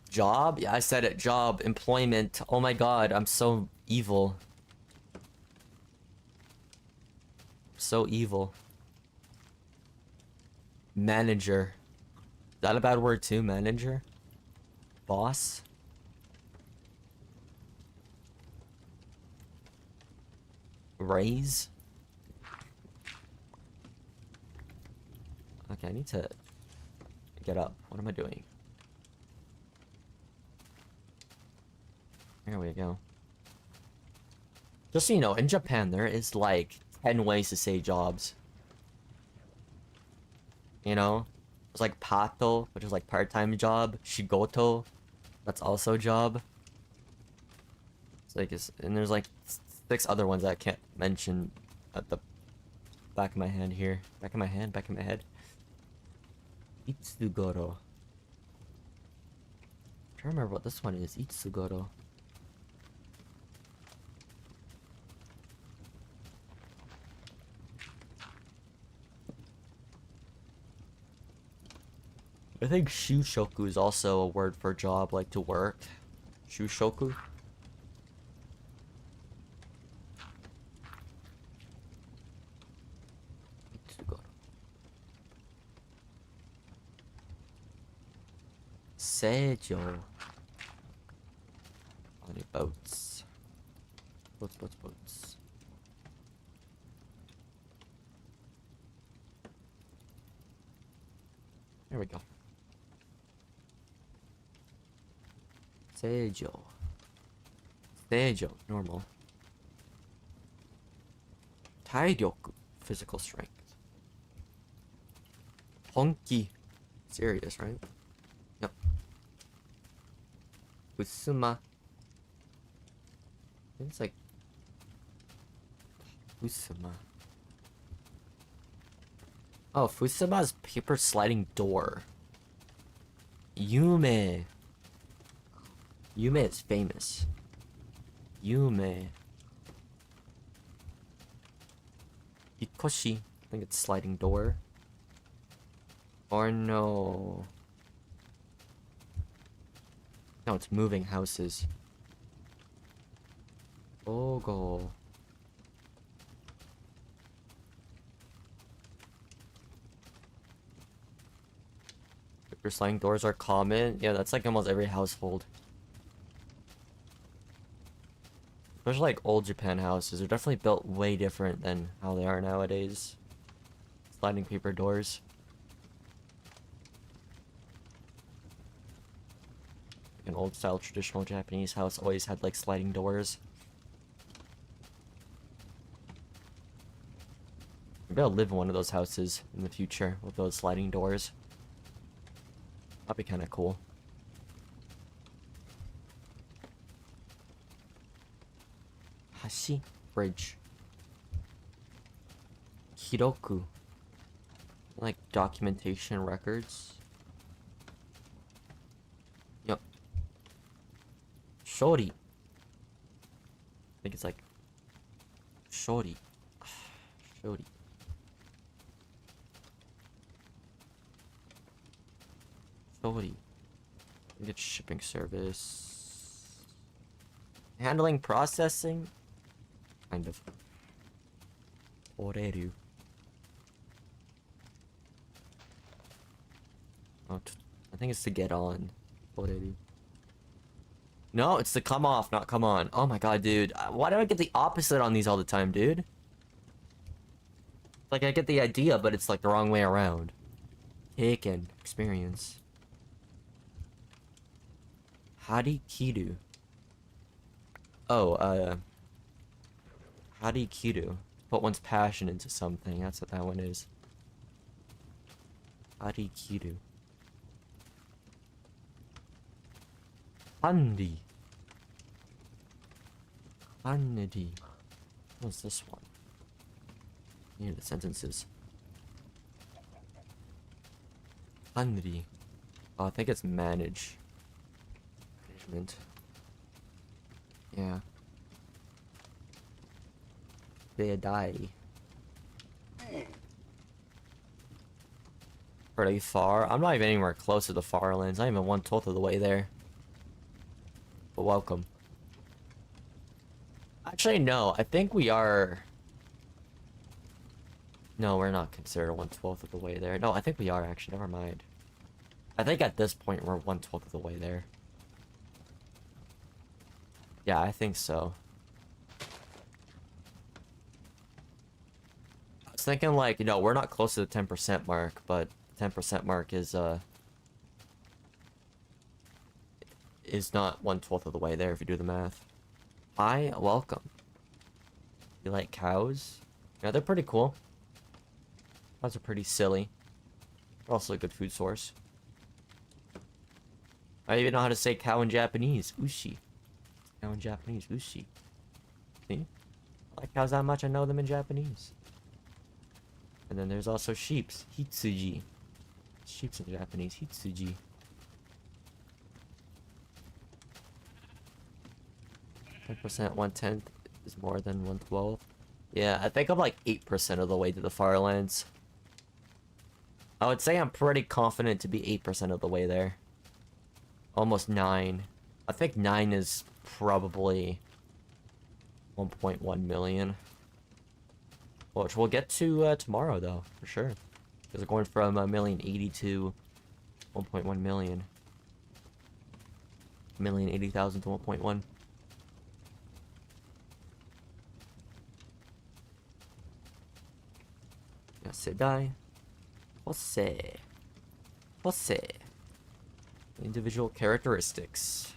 Job? Yeah, I said it. Job, employment. Oh my god, I'm so evil. So evil. Manager. Is that a bad word too? Manager? Boss? Raise? Okay, I need to get up. What am I doing? There we go. Just so you know, in Japan, there is like 10 ways to say jobs. You know? It's like pato, which is like part-time job. Shigoto, that's also a job. It's like, and there's like 6 other ones that I can't mention at the back of my hand here. Back of my hand, back of my head. Itsugoro. I'm trying to remember what this one is. Itsugoro. I think shushoku is also a word for job, like to work. Shushoku. Seijo. Any boats? Boats. There we go. Seijo. Normal. Tairyoku, physical strength. Honki, serious, right? Yep. Fusuma. I think it's like Fusuma. Oh, Fusuma's paper sliding door. Yume. Yume is famous. Yume. Hikoshi. I think it's sliding door. Or no. No, it's moving houses. Ogo. Paper sliding doors are common. Yeah, that's like almost every household. Especially like old Japan houses. They're definitely built way different than how they are nowadays. Sliding paper doors. An old style traditional Japanese house always had like sliding doors. Maybe I'll live in one of those houses in the future with those sliding doors. That'd be kind of cool. Hashi, bridge. Hiroku, like documentation records. Yep. Shori. I think it's like Shori. Shori. Shori. I think it's shipping service. Handling, processing. Kind of. Oreru. Oh, I think it's to get on. Oreru. No, it's to come off, not come on. Oh my god, dude. Why do I get the opposite on these all the time, dude? Like, I get the idea, but it's like the wrong way around. Taken. Experience. Harikiru. Oh, Harikiru. Put one's passion into something. That's what that one is. Harikiru. Handi. Handi. What's this one? Here, the sentences. Handi. Oh, I think it's manage. Management. Yeah. They die. Pretty far. I'm not even anywhere close to the Farlands. Not even 1/12 of the way there. But welcome. Actually, no. I think we are... No, we're not considered 1/12 of the way there. No, I think we are, actually. Never mind. I think at this point, we're 1/12 of the way there. Yeah, I think so. I was thinking, like, you know, we're not close to the 10% mark, but 10% mark is not 1/12 of the way there if you do the math. Hi, welcome. You like cows? Yeah, they're pretty cool. Cows are pretty silly. They're also a good food source. I even know how to say cow in Japanese. Ushi. Cow in Japanese. Ushi. See? I like cows that much, I know them in Japanese. And then there's also sheeps. Hitsuji. Sheeps in Japanese. Hitsuji. 10%, 1/10 is more than 1/12. Yeah, I think I'm like 8% of the way to the Farlands. I would say I'm pretty confident to be 8% of the way there. Almost 9. I think 9 is probably 1.1 million. Which we'll get to tomorrow, though, for sure. Because we're going from 1,080,000 to 1.1 million. 1,080,000 to 1.1. Yasedai. Jose. Jose. Individual characteristics.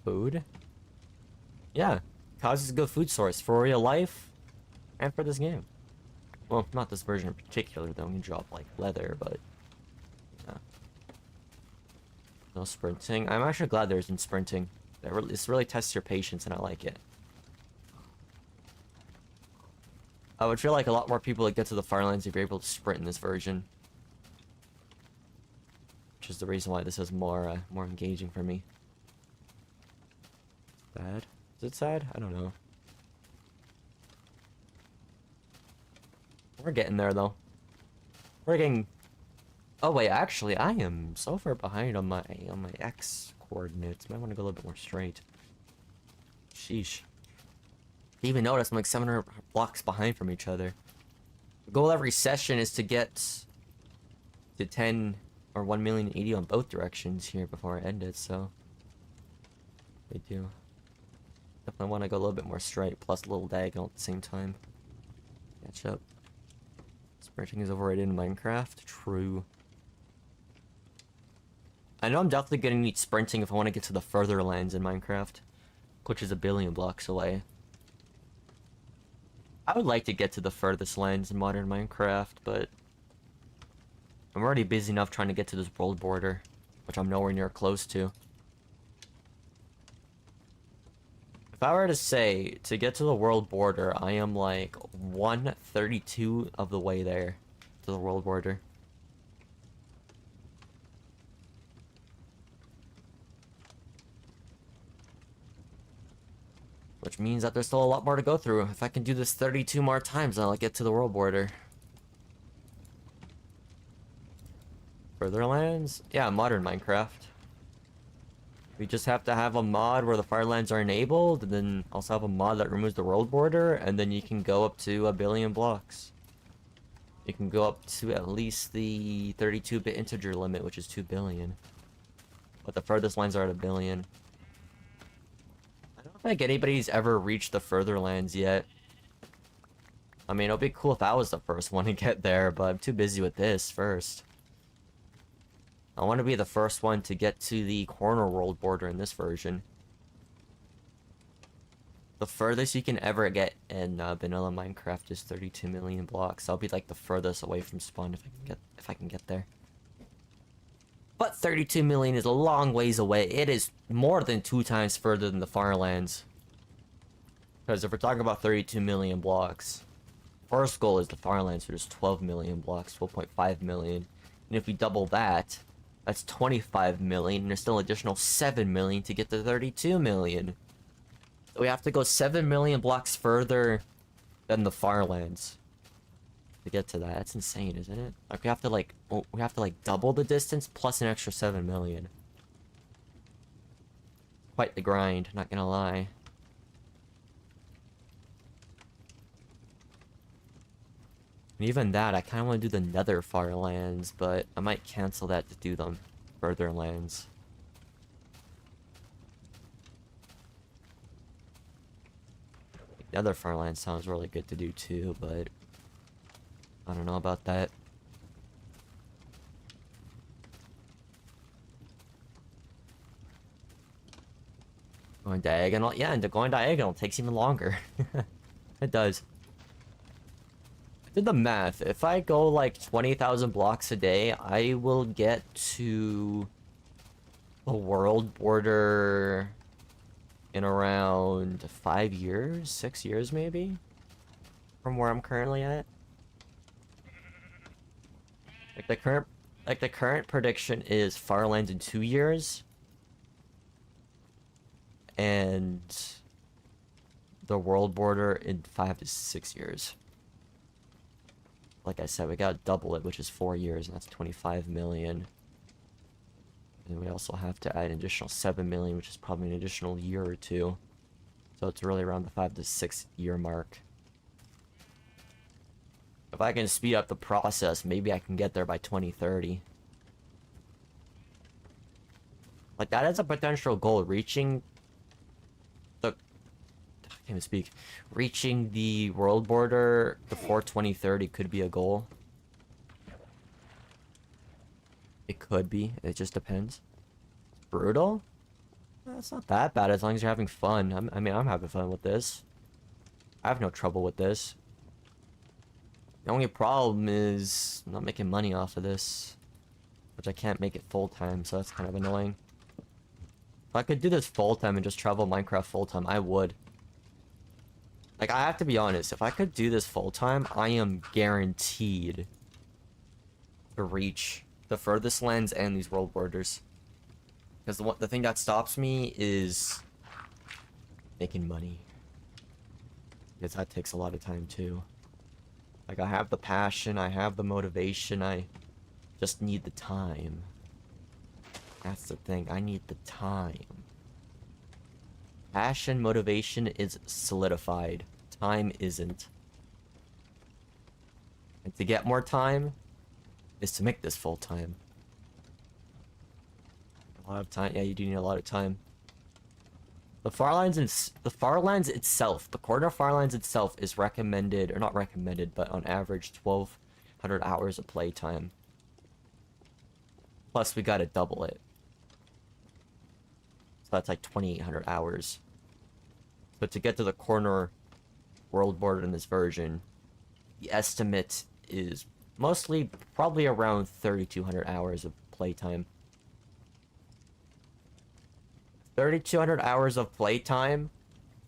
Food? Yeah. Cows is a good food source for real life and for this game. Well, not this version in particular, though. You can drop, like, leather, but... Yeah. No sprinting. I'm actually glad there isn't sprinting. This really tests your patience, and I like it. I would feel like a lot more people would get to the Farlands if you're able to sprint in this version. Which is the reason why this is more engaging for me. Bad? Is it sad? I don't know. We're getting there, though. We're getting... Oh, wait, actually, I am so far behind on my X coordinates. Might want to go a little bit more straight. Sheesh. You even notice I'm like 700 blocks behind from each other. The goal every session is to get to 10 or 1,080,000 on both directions here before I end it, so... They do. Definitely want to go a little bit more straight, plus a little diagonal at the same time. Catch up. Sprinting is overrated in Minecraft. True. I know I'm definitely gonna need sprinting if I want to get to the further lands in Minecraft, which is 1 billion blocks away. I would like to get to the furthest lands in modern Minecraft, but I'm already busy enough trying to get to this world border, which I'm nowhere near close to. If I were to say, to get to the world border, I am like 1/32 of the way there to the world border. Which means that there's still a lot more to go through. If I can do this 32 more times, I'll get to the world border. Further lands? Yeah, modern Minecraft. We just have to have a mod where the Farlands are enabled, and then also have a mod that removes the world border, and then you can go up to 1 billion blocks. You can go up to at least the 32-bit integer limit, which is 2 billion. But the furthest lands are at 1 billion. I don't think anybody's ever reached the further lands yet. I mean, it'll be cool if I was the first one to get there, but I'm too busy with this first. I want to be the first one to get to the corner world border in this version. The furthest you can ever get in vanilla Minecraft is 32 million blocks. I'll be like the furthest away from spawn if I can get there. But 32 million is a long ways away. It is more than 2 times further than the Farlands. Because if we're talking about 32 million blocks, first goal is the Farlands, which is 12 million blocks, 12.5 million. And if we double that, That's 25 million, and there's still an additional 7 million to get to 32 million. So we have to go 7 million blocks further than the Farlands to get to that. That's insane, isn't it? Like we have to like double the distance plus an extra 7 million. Quite the grind, not gonna lie. And even that, I kind of want to do the Nether Farlands, but I might cancel that to do them further lands. Nether Farlands sounds really good to do too, but I don't know about that. Going diagonal? Yeah, and going diagonal takes even longer. It does. I did the math. If I go like 20,000 blocks a day, I will get to the world border in around 5 years, 6 years maybe, from where I'm currently at. Like the current prediction is Farlands in 2 years, and the world border in 5 to 6 years. Like I said, we gotta double it, which is 4 years, and that's 25 million. And we also have to add an additional 7 million, which is probably an additional year or two. So it's really around the 5 to 6 year mark. If I can speed up the process, maybe I can get there by 2030. Like, that is a potential goal. Reaching the... I can't even speak. Reaching the world border before 2030 could be a goal. It could be. It just depends. Brutal? It's not that bad as long as you're having fun. I mean, I'm having fun with this. I have no trouble with this. The only problem is I'm not making money off of this. Which I can't make it full-time, so that's kind of annoying. If I could do this full-time and just travel Minecraft full-time, I would. Like, I have to be honest. If I could do this full-time, I am guaranteed to reach the furthest lands and these world borders. Because the thing that stops me is making money. Because that takes a lot of time too. Like, I have the passion, I have the motivation, I just need the time. That's the thing, I need the time. Passion, motivation is solidified. Time isn't. And to get more time is to make this full time. A lot of time. Yeah, you do need a lot of time. The Farlands itself, the corner Farlands itself is recommended, or not recommended, but on average 1,200 hours of playtime. Plus we gotta double it. So that's like 2,800 hours. But to get to the corner world border in this version, the estimate is mostly probably around 3,200 hours of playtime. 3,200 hours of playtime.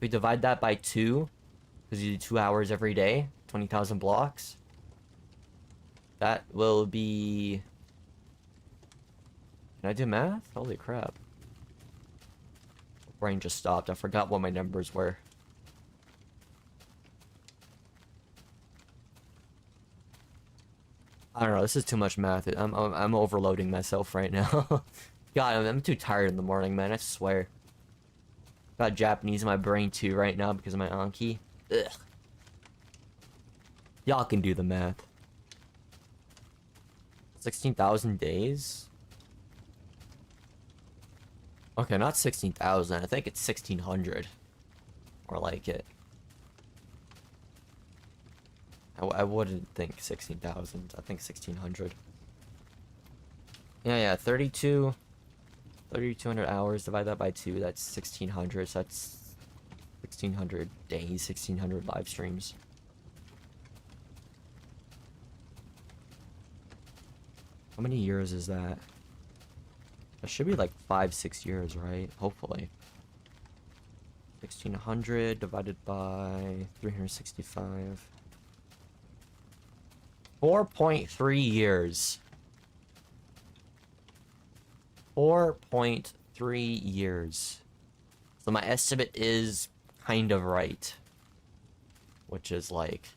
We divide that by 2, because you do 2 hours every day, 20,000 blocks. That will be... Can I do math? Holy crap. Brain just stopped. I forgot what my numbers were. I don't know. This is too much math. I'm overloading myself right now. God, I'm too tired in the morning, man. I swear. Got Japanese in my brain too right now because of my Anki. Ugh. Y'all can do the math. 16,000 days? Okay, not 16,000. I think it's 1,600. Or like it. I wouldn't think 16,000. I think 1,600. Yeah, 3,200 hours, divide that by 2, that's 1,600, so that's 1,600 days, 1,600 live streams. How many years is that? That should be like 5-6 years, right? Hopefully. 1,600 divided by 365. 4.3 years. 4.3 years. So my estimate is kind of right. Which is like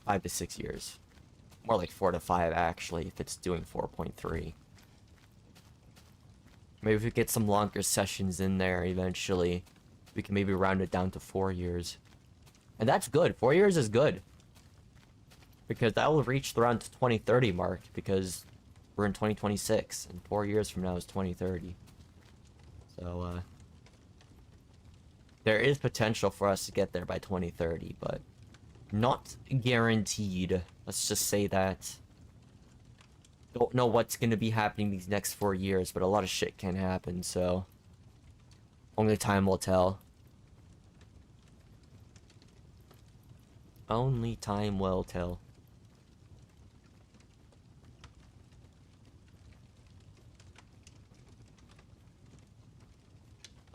5 to 6 years. More like 4 to 5 actually, if it's doing 4.3. Maybe if we get some longer sessions in there eventually, we can maybe round it down to 4 years. And that's good. 4 years is good. Because that will reach around the 2030 mark, because we're in 2026, and 4 years from now is 2030. So, there is potential for us to get there by 2030, but not guaranteed. Let's just say that. Don't know what's going to be happening these next 4 years, but a lot of shit can happen, so only time will tell. Only time will tell.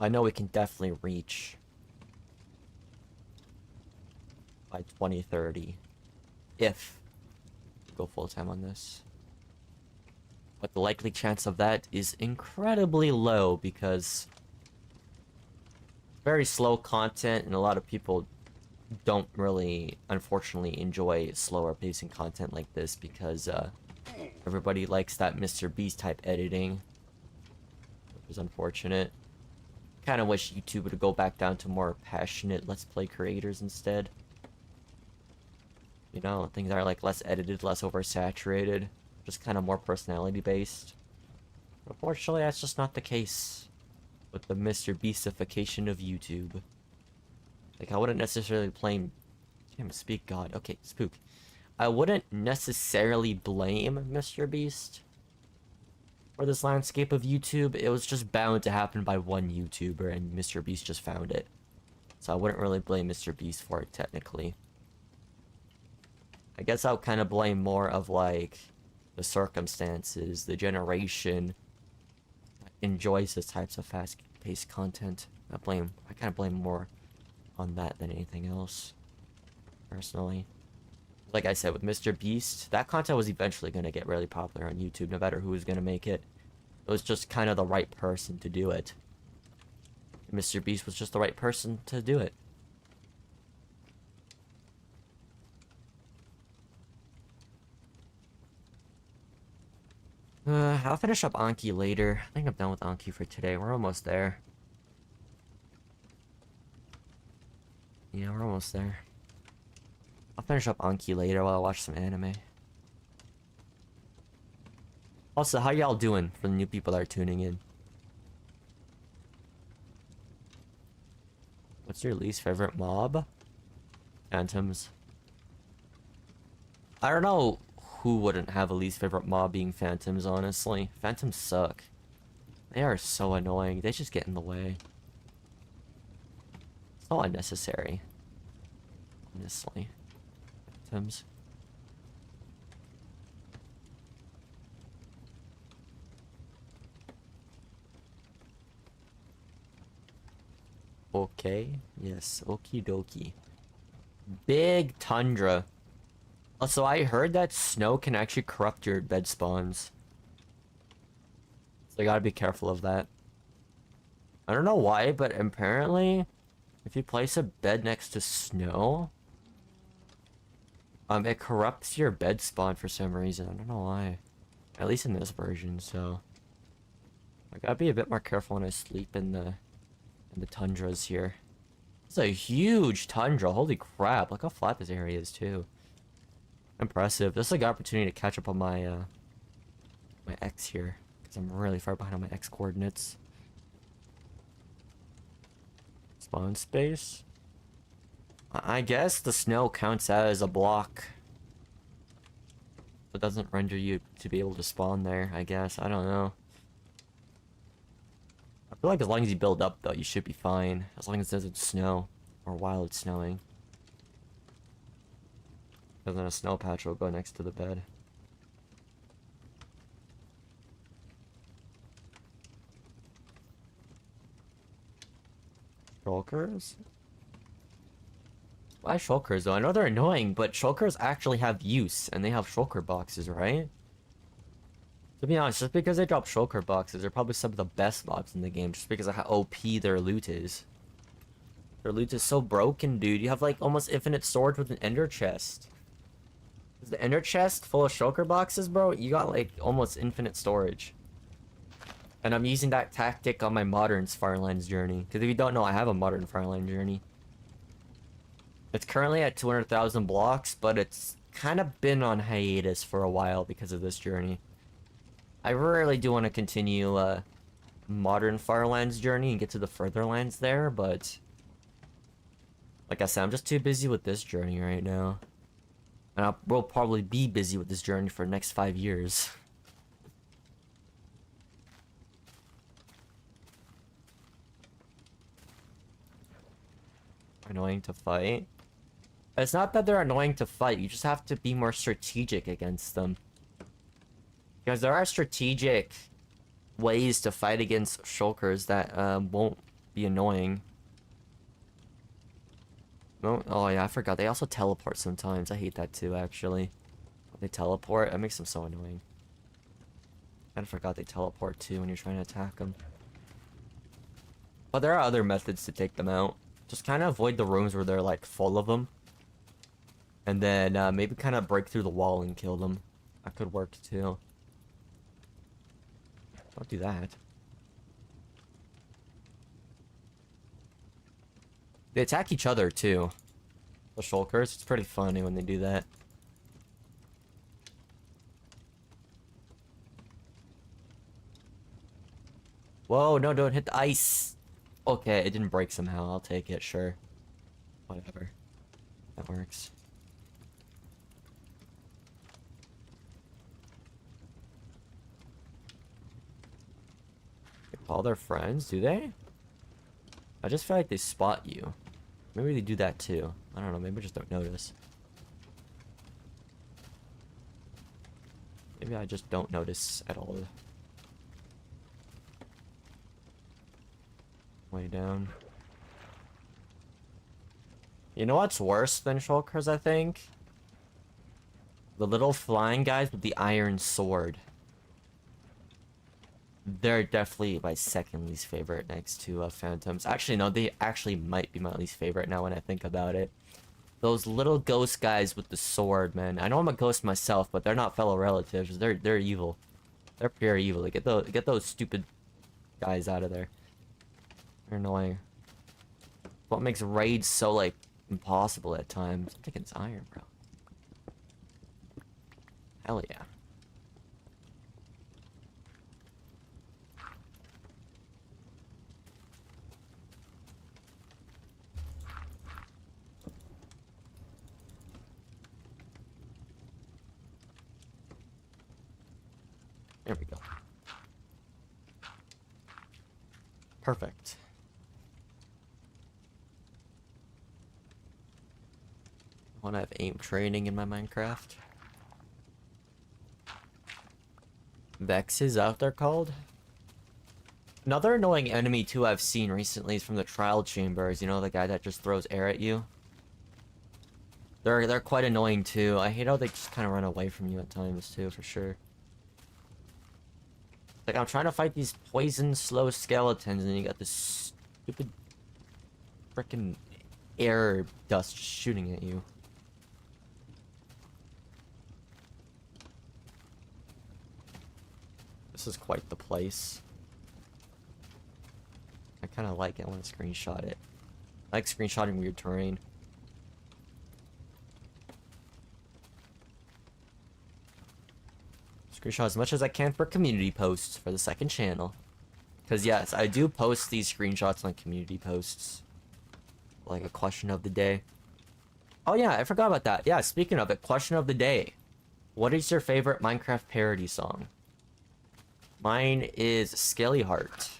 I know we can definitely reach by 2030 if we go full-time on this. But the likely chance of that is incredibly low because very slow content, and a lot of people don't really, unfortunately, enjoy slower pacing content like this because everybody likes that Mr. Beast type editing, which is unfortunate. Kind of wish YouTube would go back down to more passionate Let's Play creators instead. You know, things that are like less edited, less oversaturated, just kind of more personality based. Unfortunately, that's just not the case with the Mr. Beastification of YouTube. Like, I wouldn't necessarily blame... Damn, speak God. Okay, spook. I wouldn't necessarily blame Mr. Beast for this landscape of YouTube. It was just bound to happen by one YouTuber, and Mr. Beast just found it. So I wouldn't really blame Mr. Beast for it, technically. I guess I'll kind of blame more of, like, the circumstances, the generation that enjoys this types of fast-paced content. I kind of blame more on that than anything else, personally. Like I said, with Mr. Beast, that content was eventually going to get really popular on YouTube, no matter who was going to make it. It was just kind of the right person to do it. And Mr. Beast was just the right person to do it. I'll finish up Anki later. I think I'm done with Anki for today. We're almost there. Yeah, we're almost there. I'll finish up Anki later while I watch some anime. Also, how y'all doing for the new people that are tuning in? What's your least favorite mob? Phantoms. I don't know who wouldn't have a least favorite mob being Phantoms, honestly. Phantoms suck. They are so annoying. They just get in the way. It's so unnecessary. Honestly. Phantoms. Okay. Yes. Okie dokie. Big tundra. Also, I heard that snow can actually corrupt your bed spawns. So you gotta be careful of that. I don't know why, but apparently, if you place a bed next to snow, it corrupts your bed spawn for some reason. I don't know why. At least in this version, so I gotta be a bit more careful when I sleep in the tundras here. It's a huge tundra. Holy crap! Look how flat this area is too. Impressive. This is a good opportunity to catch up on my my X here, because I'm really far behind on my X coordinates. Spawn space. I guess the snow counts as a block. It doesn't render you to be able to spawn there, I guess. I don't know. I feel like as long as you build up, though, you should be fine. As long as it doesn't snow, or while it's snowing. Because then a snow patch will go next to the bed. Shulkers? Why shulkers though? I know they're annoying, but shulkers actually have use, and they have shulker boxes, right? To be honest, just because they drop shulker boxes, they're probably some of the best mobs in the game, just because of how OP their loot is. Their loot is so broken, dude. You have like almost infinite storage with an ender chest. Is the ender chest full of shulker boxes, bro? You got like almost infinite storage. And I'm using that tactic on my modern Farlands journey. Because if you don't know, I have a modern Farlands journey. It's currently at 200,000 blocks, but it's kind of been on hiatus for a while because of this journey. I really do want to continue modern Farlands journey and get to the further lands there, but like I said, I'm just too busy with this journey right now. And I will probably be busy with this journey for the next 5 years. Annoying to fight. It's not that they're annoying to fight, you just have to be more strategic against them. Because there are strategic ways to fight against shulkers that won't be annoying. No, oh yeah, I forgot. They also teleport sometimes. I hate that too, actually. They teleport. That makes them so annoying. I forgot they teleport too when you're trying to attack them. But there are other methods to take them out. Just kind of avoid the rooms where they're like full of them. And then maybe kind of break through the wall and kill them. That could work too. Don't do that. They attack each other too. The shulkers. It's pretty funny when they do that. Whoa, no, don't hit the ice. Okay, it didn't break somehow. I'll take it, sure. Whatever. That works. They call their friends, do they? I just feel like they spot you. Maybe they do that too. I don't know, maybe I just don't notice. Maybe I just don't notice at all. Way down. You know what's worse than shulkers, I think? The little flying guys with the iron sword. They're definitely my second least favorite next to phantoms. Actually, no, they actually might be my least favorite now when I think about it. Those little ghost guys with the sword, man. I know I'm a ghost myself, but they're not fellow relatives. They're evil. They're pure evil. Like, get those stupid guys out of there. They're annoying. What makes raids so like impossible at times? I'm thinking it's iron, bro. Hell yeah. There we go. Perfect. I want to have aim training in my Minecraft. Vex is out there called. Another annoying enemy too I've seen recently is from the trial chambers. You know, the guy that just throws air at you. They're quite annoying too. I hate how they just kind of run away from you at times too, for sure. Like, I'm trying to fight these poison slow skeletons and you got this stupid frickin' air dust shooting at you. This is quite the place. I kind of like it. I want to screenshot it. I like screenshotting weird terrain. Screenshot as much as I can for community posts for the second channel. Because yes, I do post these screenshots on community posts. Like a question of the day. Oh yeah, I forgot about that. Yeah, speaking of it, question of the day. What is your favorite Minecraft parody song? Mine is Skelly Heart.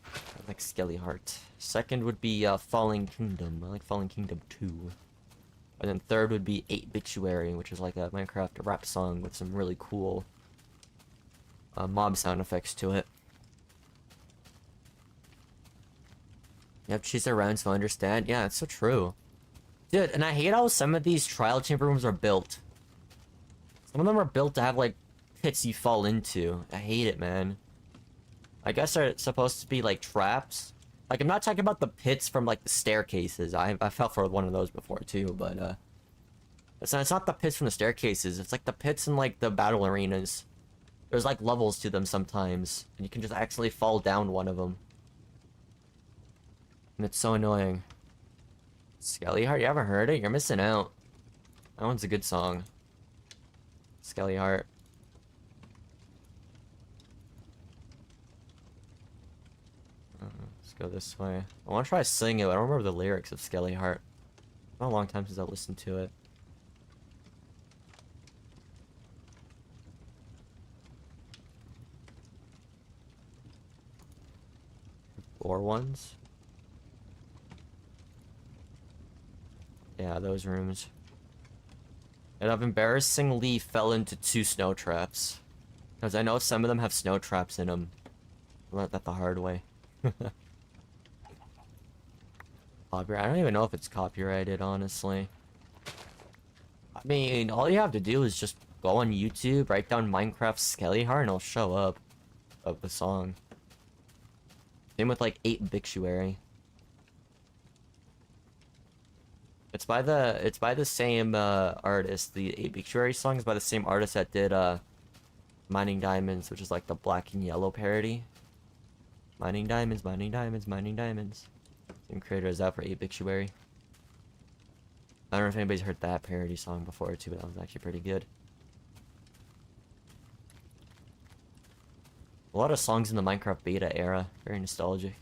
I like Skelly Heart. Second would be Fallen Kingdom. I like Fallen Kingdom 2. And then third would be 8-Bituary, which is like a Minecraft rap song with some really cool mob sound effects to it. Yep, she's around, so I understand. Yeah, it's so true. Dude, and I hate how some of these trial chamber rooms are built. Some of them are built to have like pits you fall into. I hate it, man. I guess they're supposed to be like traps. Like, I'm not talking about the pits from like the staircases. I fell for one of those before too, but it's not the pits from the staircases. It's like the pits in like the battle arenas. There's like levels to them sometimes, and you can just actually fall down one of them. And it's so annoying. Skelly Heart, you haven't heard it? You're missing out. That one's a good song. Skelly Heart. Let's go this way. I want to try to sing it, but I don't remember the lyrics of Skelly Heart. It's been a long time since I listened to it. Four ones? Yeah, those rooms. And I've embarrassingly fell into 2 snow traps. Because I know some of them have snow traps in them. I learned that the hard way. Copyright? I don't even know if it's copyrighted, honestly. I mean, all you have to do is just go on YouTube, write down Minecraft Skelly Heart, and it'll show up of the song. Same with like 8-Bictuary. It's by the same artist. The 8-Bictuary song is by the same artist that did Mining Diamonds, which is like the black and yellow parody. Mining diamonds, mining diamonds, mining diamonds. Same creator as that for 8-Bictuary. I don't know if anybody's heard that parody song before too, but that was actually pretty good. A lot of songs in the Minecraft beta era. Very nostalgic.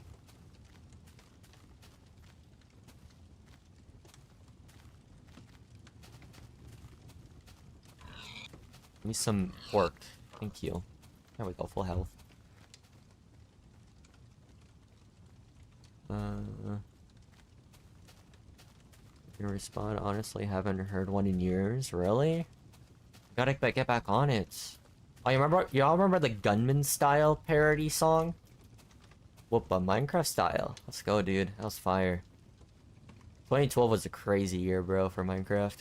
Give me some pork. Thank you. There we go, full health. Gonna respond, honestly, haven't heard one in years. Really? Gotta get back on it. Oh, y'all remember the Gunman style parody song? Whoopa, Minecraft style. Let's go, dude. That was fire. 2012 was a crazy year, bro, for Minecraft.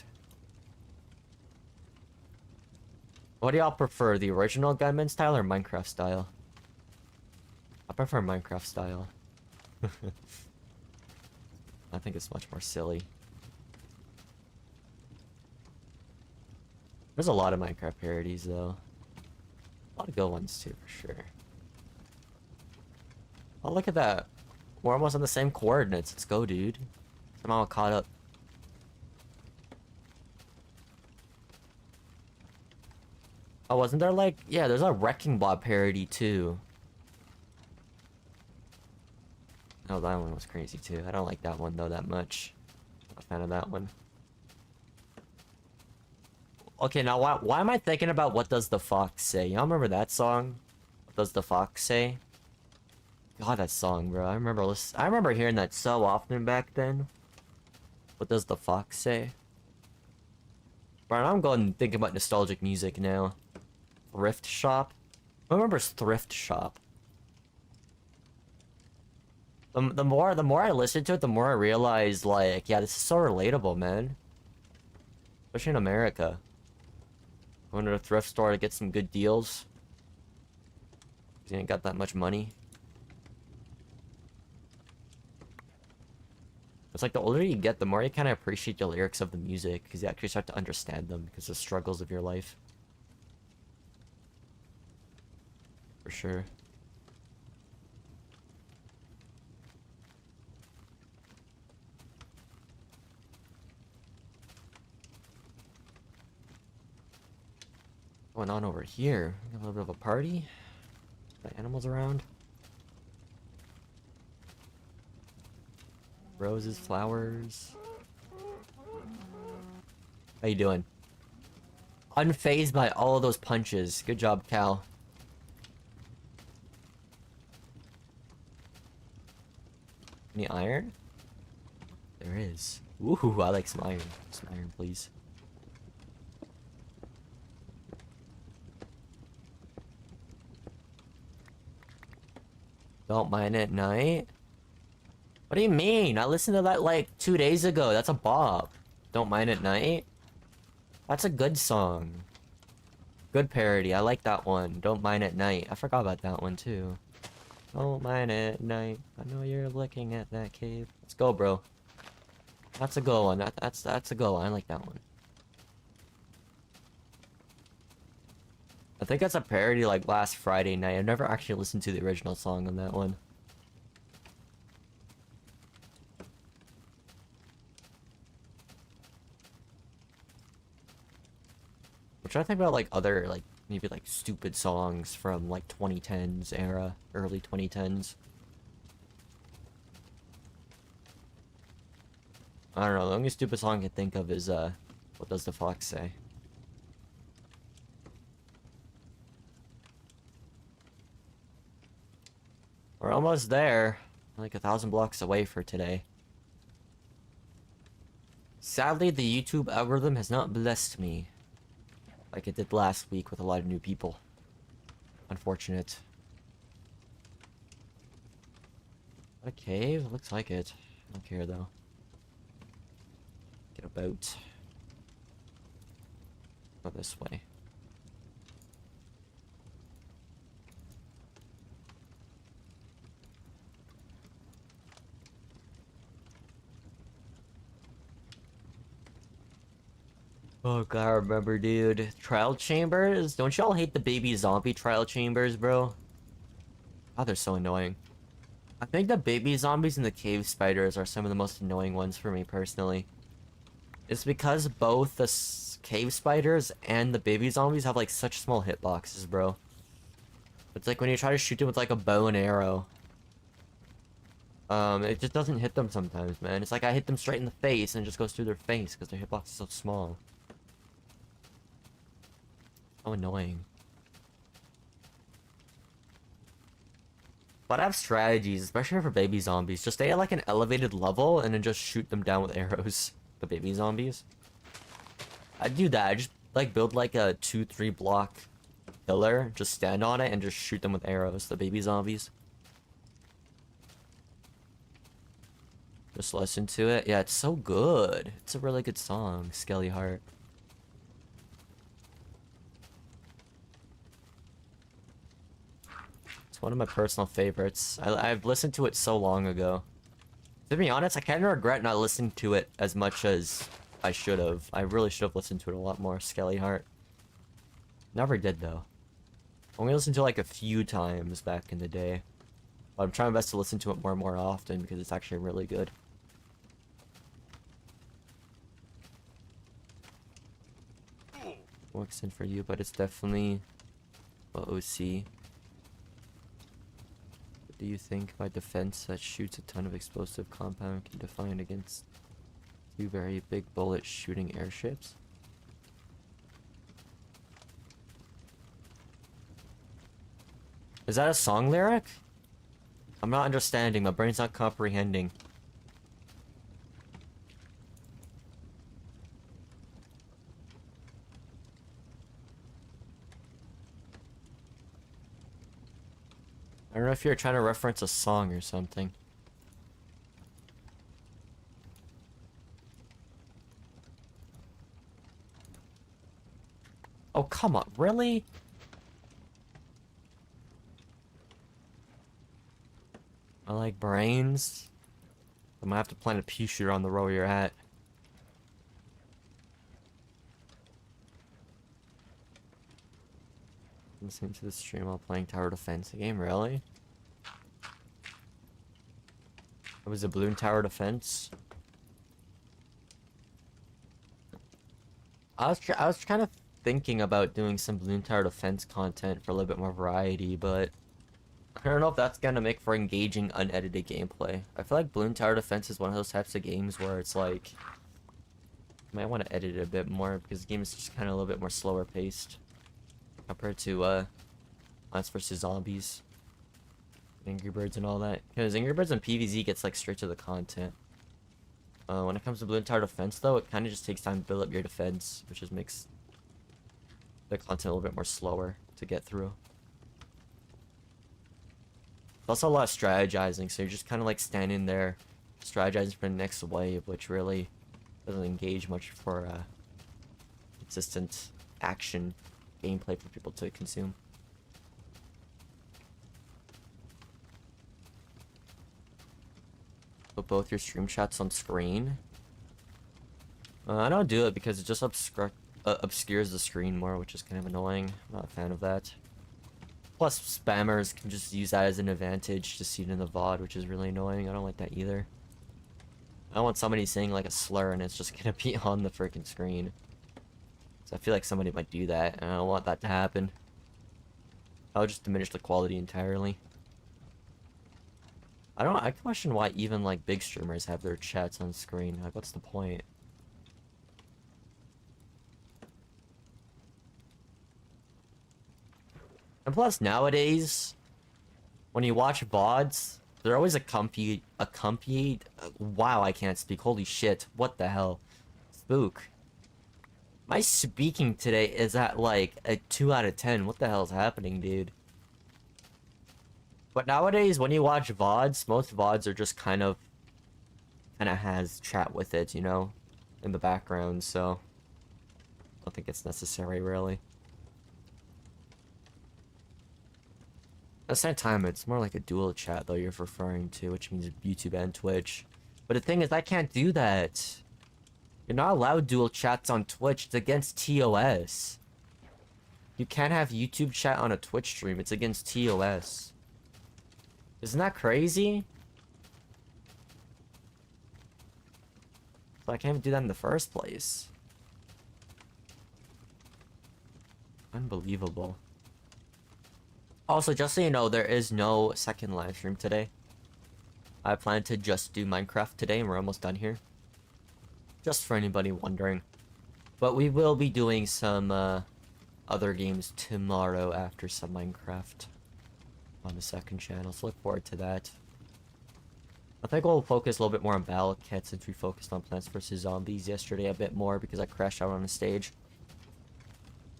What do y'all prefer, the original Gunman style or Minecraft style? I prefer Minecraft style. I think it's much more silly. There's a lot of Minecraft parodies, though. A lot of good ones, too, for sure. Oh, look at that. We're almost on the same coordinates. Let's go, dude. Somehow caught up. Oh, wasn't there like... Yeah, there's a Wrecking Ball parody, too. Oh, that one was crazy, too. I don't like that one, though, that much. Not a fan of that one. Okay, now why am I thinking about What Does the Fox Say? Y'all remember that song? What Does the Fox Say? God, that song, bro. I remember hearing that so often back then. What Does the Fox Say? Bro, I'm going thinking about nostalgic music now. Thrift Shop? Who remembers Thrift Shop? The more I listened to it, the more I realized, like, yeah, this is so relatable, man. Especially in America. Going to a thrift store to get some good deals. You ain't got that much money. It's like the older you get, the more you kind of appreciate the lyrics of the music, because you actually start to understand them because of the struggles of your life. For sure. What's going on over here? A little bit of a party? Got animals around? Roses, flowers. How you doing? Unfazed by all of those punches. Good job, Cal. Any iron? There is. Ooh, I like some iron. Some iron, please. Don't mind at night? What do you mean? I listened to that like 2 days ago. That's a bop. Don't mind at night? That's a good song. Good parody. I like that one. Don't Mind at Night. I forgot about that one too. Don't mind at night. I know you're looking at that cave. Let's go, bro. That's a good one. That's a good one. I like that one. I think that's a parody like last Friday night. I've never actually listened to the original song on that one. I'm trying to think about like other like maybe like stupid songs from like 2010s era, early 2010s. I don't know, the only stupid song I can think of is What Does the Fox Say? We're almost there. Like 1,000 blocks away for today. Sadly, the YouTube algorithm has not blessed me like it did last week with a lot of new people. Unfortunate. A cave? Looks like it. I don't care though. Get a boat. Go this way. Oh god, I remember, dude. Trial chambers? Don't y'all hate the baby zombie trial chambers, bro? Oh, they're so annoying. I think the baby zombies and the cave spiders are some of the most annoying ones for me personally. It's because both the cave spiders and the baby zombies have like such small hitboxes, bro. It's like when you try to shoot them with like a bow and arrow. It just doesn't hit them sometimes, man. It's like I hit them straight in the face and it just goes through their face because their hitbox is so small. So annoying. But I have strategies, especially for baby zombies. Just stay at like an elevated level and then just shoot them down with arrows. The baby zombies. I'd do that. I'd just like build like a 2-3 block pillar, just stand on it and just shoot them with arrows. The baby zombies. Just listen to it. Yeah, it's so good. It's a really good song, Skelly Heart. It's one of my personal favorites. I've listened to it so long ago. To be honest, I kind of regret not listening to it as much as I should have. I really should have listened to it a lot more, Skelly Heart. Never did, though. Only listened to it like a few times back in the day. But I'm trying my best to listen to it more and more often because it's actually really good. Works in for you, but it's definitely OC. Do you think my defense that shoots a ton of explosive compound can defend against two very big bullet shooting airships? Is that a song lyric? I'm not understanding. My brain's not comprehending. I don't know if you're trying to reference a song or something. Oh, come on. Really? I like brains. I'm gonna have to plant a pea shooter on the row you're at. Listening to the stream while playing tower defense game, really? It was a balloon tower defense. I was kind of thinking about doing some balloon tower defense content for a little bit more variety, but I don't know if that's gonna make for engaging unedited gameplay. I feel like balloon tower defense is one of those types of games where it's like I might want to edit it a bit more because the game is just kind of a little bit more slower paced compared to Plants vs Zombies, Angry Birds and all that. Because Angry Birds and PvZ gets like straight to the content. When it comes to balloon tower defense though, it kind of just takes time to build up your defense, which just makes the content a little bit more slower to get through. It's also a lot of strategizing, so you're just kind of like standing there strategizing for the next wave, which really doesn't engage much for consistent action. gameplay for people to consume. Put both your stream chats on screen. I don't do it because it just obscures the screen more, which is kind of annoying. I'm not a fan of that. Plus, spammers can just use that as an advantage to see it in the VOD, which is really annoying. I don't like that either. I don't want somebody saying like a slur and it's just gonna be on the freaking screen. So I feel like somebody might do that, and I don't want that to happen. I'll just diminish the quality entirely. I question why even like big streamers have their chats on screen. Like, what's the point? And plus, nowadays, when you watch VODs, they're always accompanied. Wow, I can't speak. Holy shit! What the hell? Spook. My speaking today is at like a 2 out of 10. What the hell is happening, dude? But nowadays, when you watch VODs, most VODs are just kind of has chat with it, you know, in the background. So I don't think it's necessary, really. At the same time, it's more like a dual chat, though, you're referring to, which means YouTube and Twitch. But the thing is, I can't do that. You're not allowed dual chats on Twitch. It's against TOS. You can't have YouTube chat on a Twitch stream. It's against TOS. Isn't that crazy? So I can't even do that in the first place. Unbelievable. Also, just so you know, there is no second live stream today. I plan to just do Minecraft today, and we're almost done here. Just for anybody wondering. But we will be doing some other games tomorrow after some Minecraft on the second channel, so look forward to that. I think we'll focus a little bit more on Battle Kit since we focused on Plants vs. Zombies yesterday a bit more because I crashed out on a stage.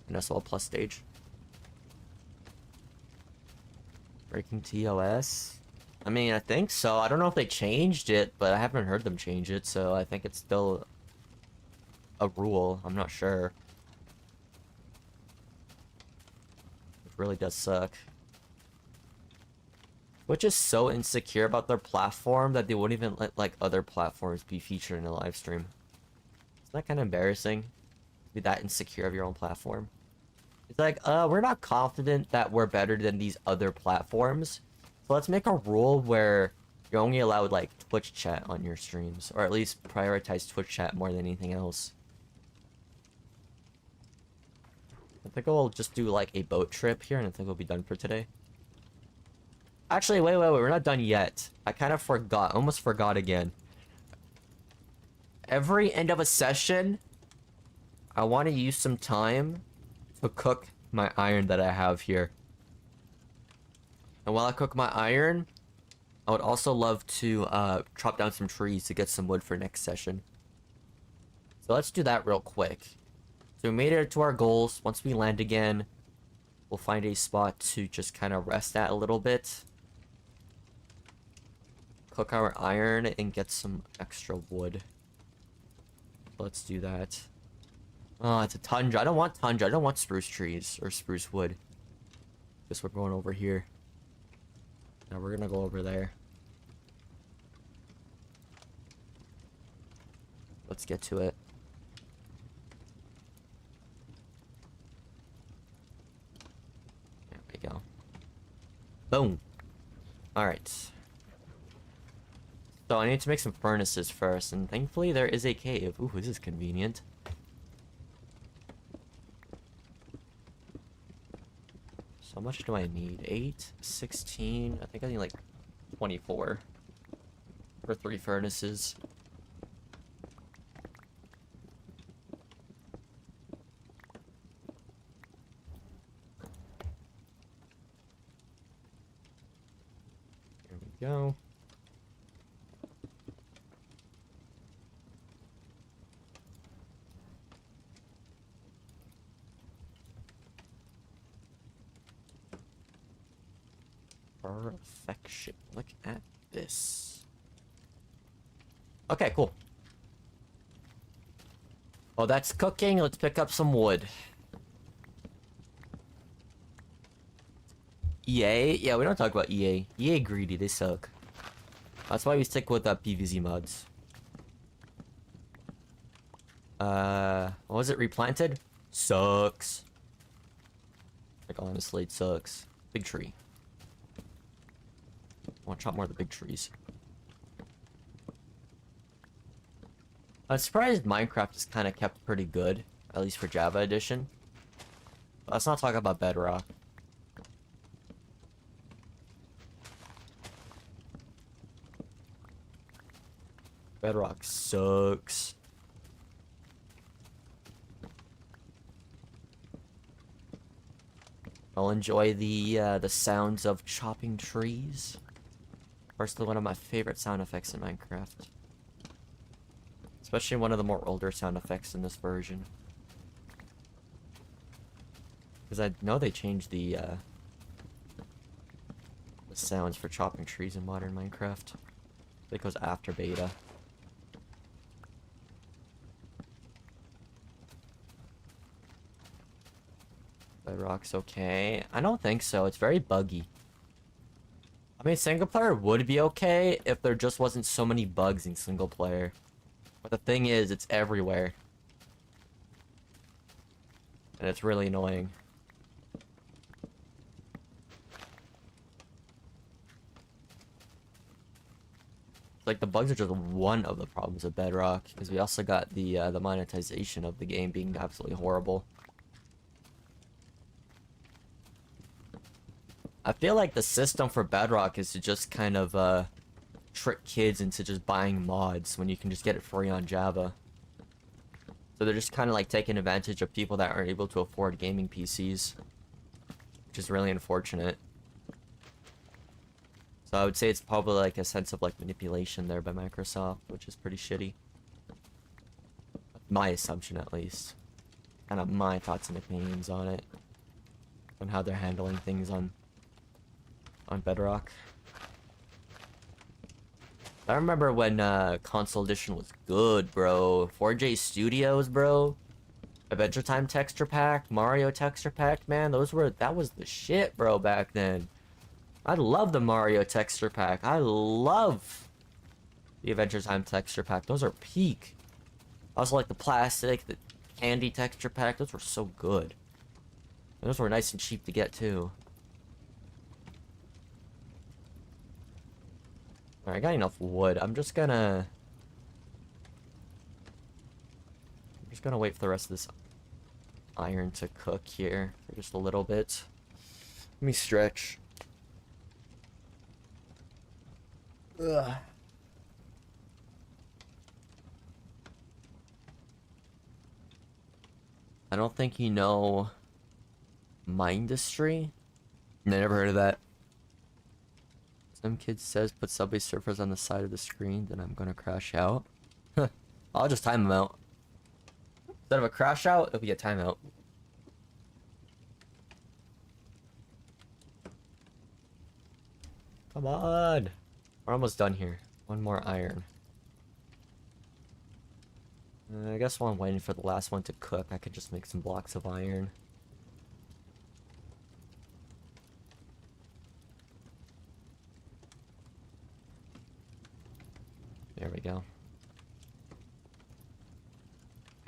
An SL Plus stage. Breaking TOS? I mean, I think so. I don't know if they changed it, but I haven't heard them change it, so I think it's still a rule. I'm not sure. It really does suck. Which is so insecure about their platform that they won't even let like other platforms be featured in a live stream. Isn't that kind of embarrassing? To be that insecure of your own platform. It's like, we're not confident that we're better than these other platforms. So let's make a rule where you're only allowed like Twitch chat on your streams, or at least prioritize Twitch chat more than anything else. I think we'll just do like a boat trip here, and I think we'll be done for today. Actually, wait, we're not done yet. I kind of forgot, almost forgot again. Every end of a session, I want to use some time to cook my iron that I have here. And while I cook my iron, I would also love to chop down some trees to get some wood for next session. So let's do that real quick. So we made it to our goals. Once we land again, we'll find a spot to just kind of rest at a little bit. Cook our iron and get some extra wood. Let's do that. Oh, it's a tundra. I don't want tundra. I don't want spruce trees or spruce wood. Guess we're going over here. Now we're gonna go over there. Let's get to it. There we go. Boom. Alright. So I need to make some furnaces first, and thankfully there is a cave. Ooh, this is convenient. So how much do I need? 8, 16, I think I need like 24 for 3 furnaces. There we go. Perfection. Look at this. Okay, cool. Oh, that's cooking. Let's pick up some wood. EA? Yeah, we don't talk about EA. EA greedy, they suck. That's why we stick with PVZ mods. What was it? Replanted? Sucks. Like, honestly, it sucks. Big tree. I want to chop more of the big trees. I'm surprised Minecraft is kind of kept pretty good, at least for Java Edition. But let's not talk about Bedrock. Bedrock sucks. I'll enjoy the sounds of chopping trees. Personally, one of my favorite sound effects in Minecraft. Especially one of the more older sound effects in this version. Because I know they changed the sounds for chopping trees in modern Minecraft. It goes after beta. Bedrock's okay. I don't think so. It's very buggy. I mean, single player would be okay if there just wasn't so many bugs in single player. But the thing is, it's everywhere. And it's really annoying. Like, the bugs are just one of the problems of Bedrock, because we also got the monetization of the game being absolutely horrible. I feel like the system for Bedrock is to just kind of trick kids into just buying mods when you can just get it free on Java. So they're just kind of like taking advantage of people that aren't able to afford gaming PCs, which is really unfortunate. So I would say it's probably like a sense of like manipulation there by Microsoft, which is pretty shitty. My assumption, at least. Kind of my thoughts and opinions on it, on how they're handling things on Bedrock. I remember when console edition was good, bro. 4J Studios, bro. Adventure Time texture pack, Mario texture pack, man, that was the shit, bro, back then. I love the Mario texture pack. I love the Adventure Time texture pack. Those are peak. I also like the plastic, the candy texture pack. Those were so good. And those were nice and cheap to get too. Alright, I got enough wood. I'm just gonna wait for the rest of this iron to cook here for just a little bit. Let me stretch. Ugh. I don't think you know Mindustry? I never heard of that. Some kid says put Subway Surfers on the side of the screen, then I'm gonna crash out. I'll just time them out. Instead of a crash out, it'll be a timeout. Come on! We're almost done here. One more iron. I guess while I'm waiting for the last one to cook, I could just make some blocks of iron. There we go.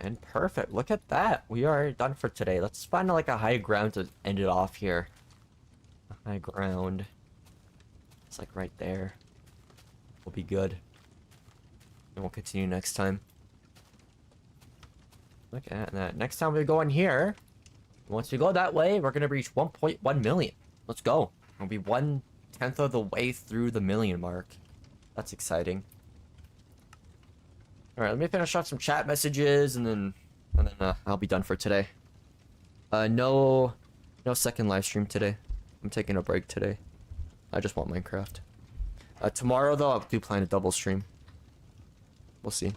And perfect. Look at that. We are done for today. Let's find like a high ground to end it off here. A high ground. It's like right there. We'll be good. And we'll continue next time. Look at that. Next time we go in here, once we go that way, we're going to reach 1.1 million. Let's go. We'll be 1/10 of the way through the million mark. That's exciting. Alright, let me finish off some chat messages and then I'll be done for today. No second live stream today. I'm taking a break today. I just want Minecraft. Tomorrow though, I do plan a double stream. We'll see.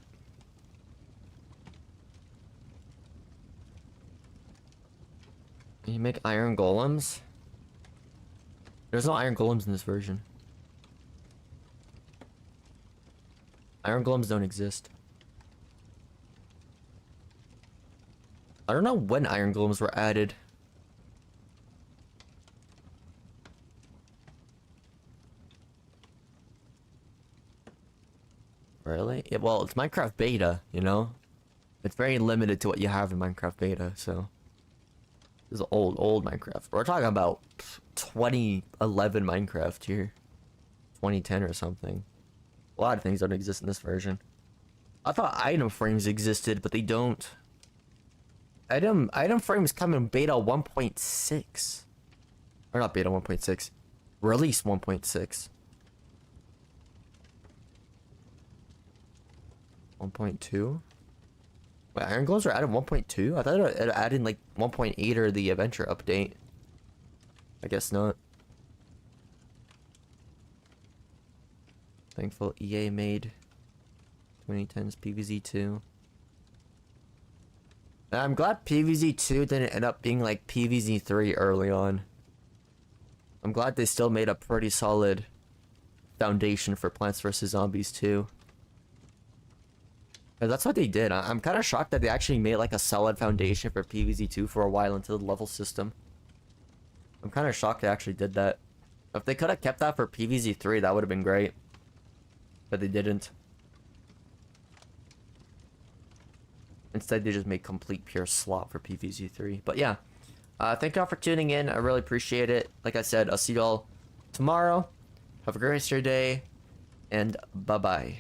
Can you make iron golems? There's no iron golems in this version. Iron golems don't exist. I don't know when iron golems were added. Really? Yeah, well, it's Minecraft beta, you know? It's very limited to what you have in Minecraft beta, so... This is old Minecraft. We're talking about 2011 Minecraft here. 2010 or something. A lot of things don't exist in this version. I thought item frames existed, but they don't. Item frames come in beta 1.6. Or not beta 1.6. Release 1.6. 1.2? Wait, iron gloves are added 1.2? I thought it added like 1.8 or the adventure update. I guess not. Thankful EA made 2010's PvZ2. I'm glad PvZ2 didn't end up being like PvZ3 early on. I'm glad they still made a pretty solid foundation for Plants vs. Zombies 2. That's what they did. I'm kind of shocked that they actually made like a solid foundation for PvZ2 for a while into the level system. I'm kind of shocked they actually did that. If they could have kept that for PvZ3, that would have been great. But they didn't. Instead, they just made complete pure slop for PvZ3. But yeah, thank y'all for tuning in. I really appreciate it. Like I said, I'll see y'all tomorrow. Have a great rest of your day, and bye-bye.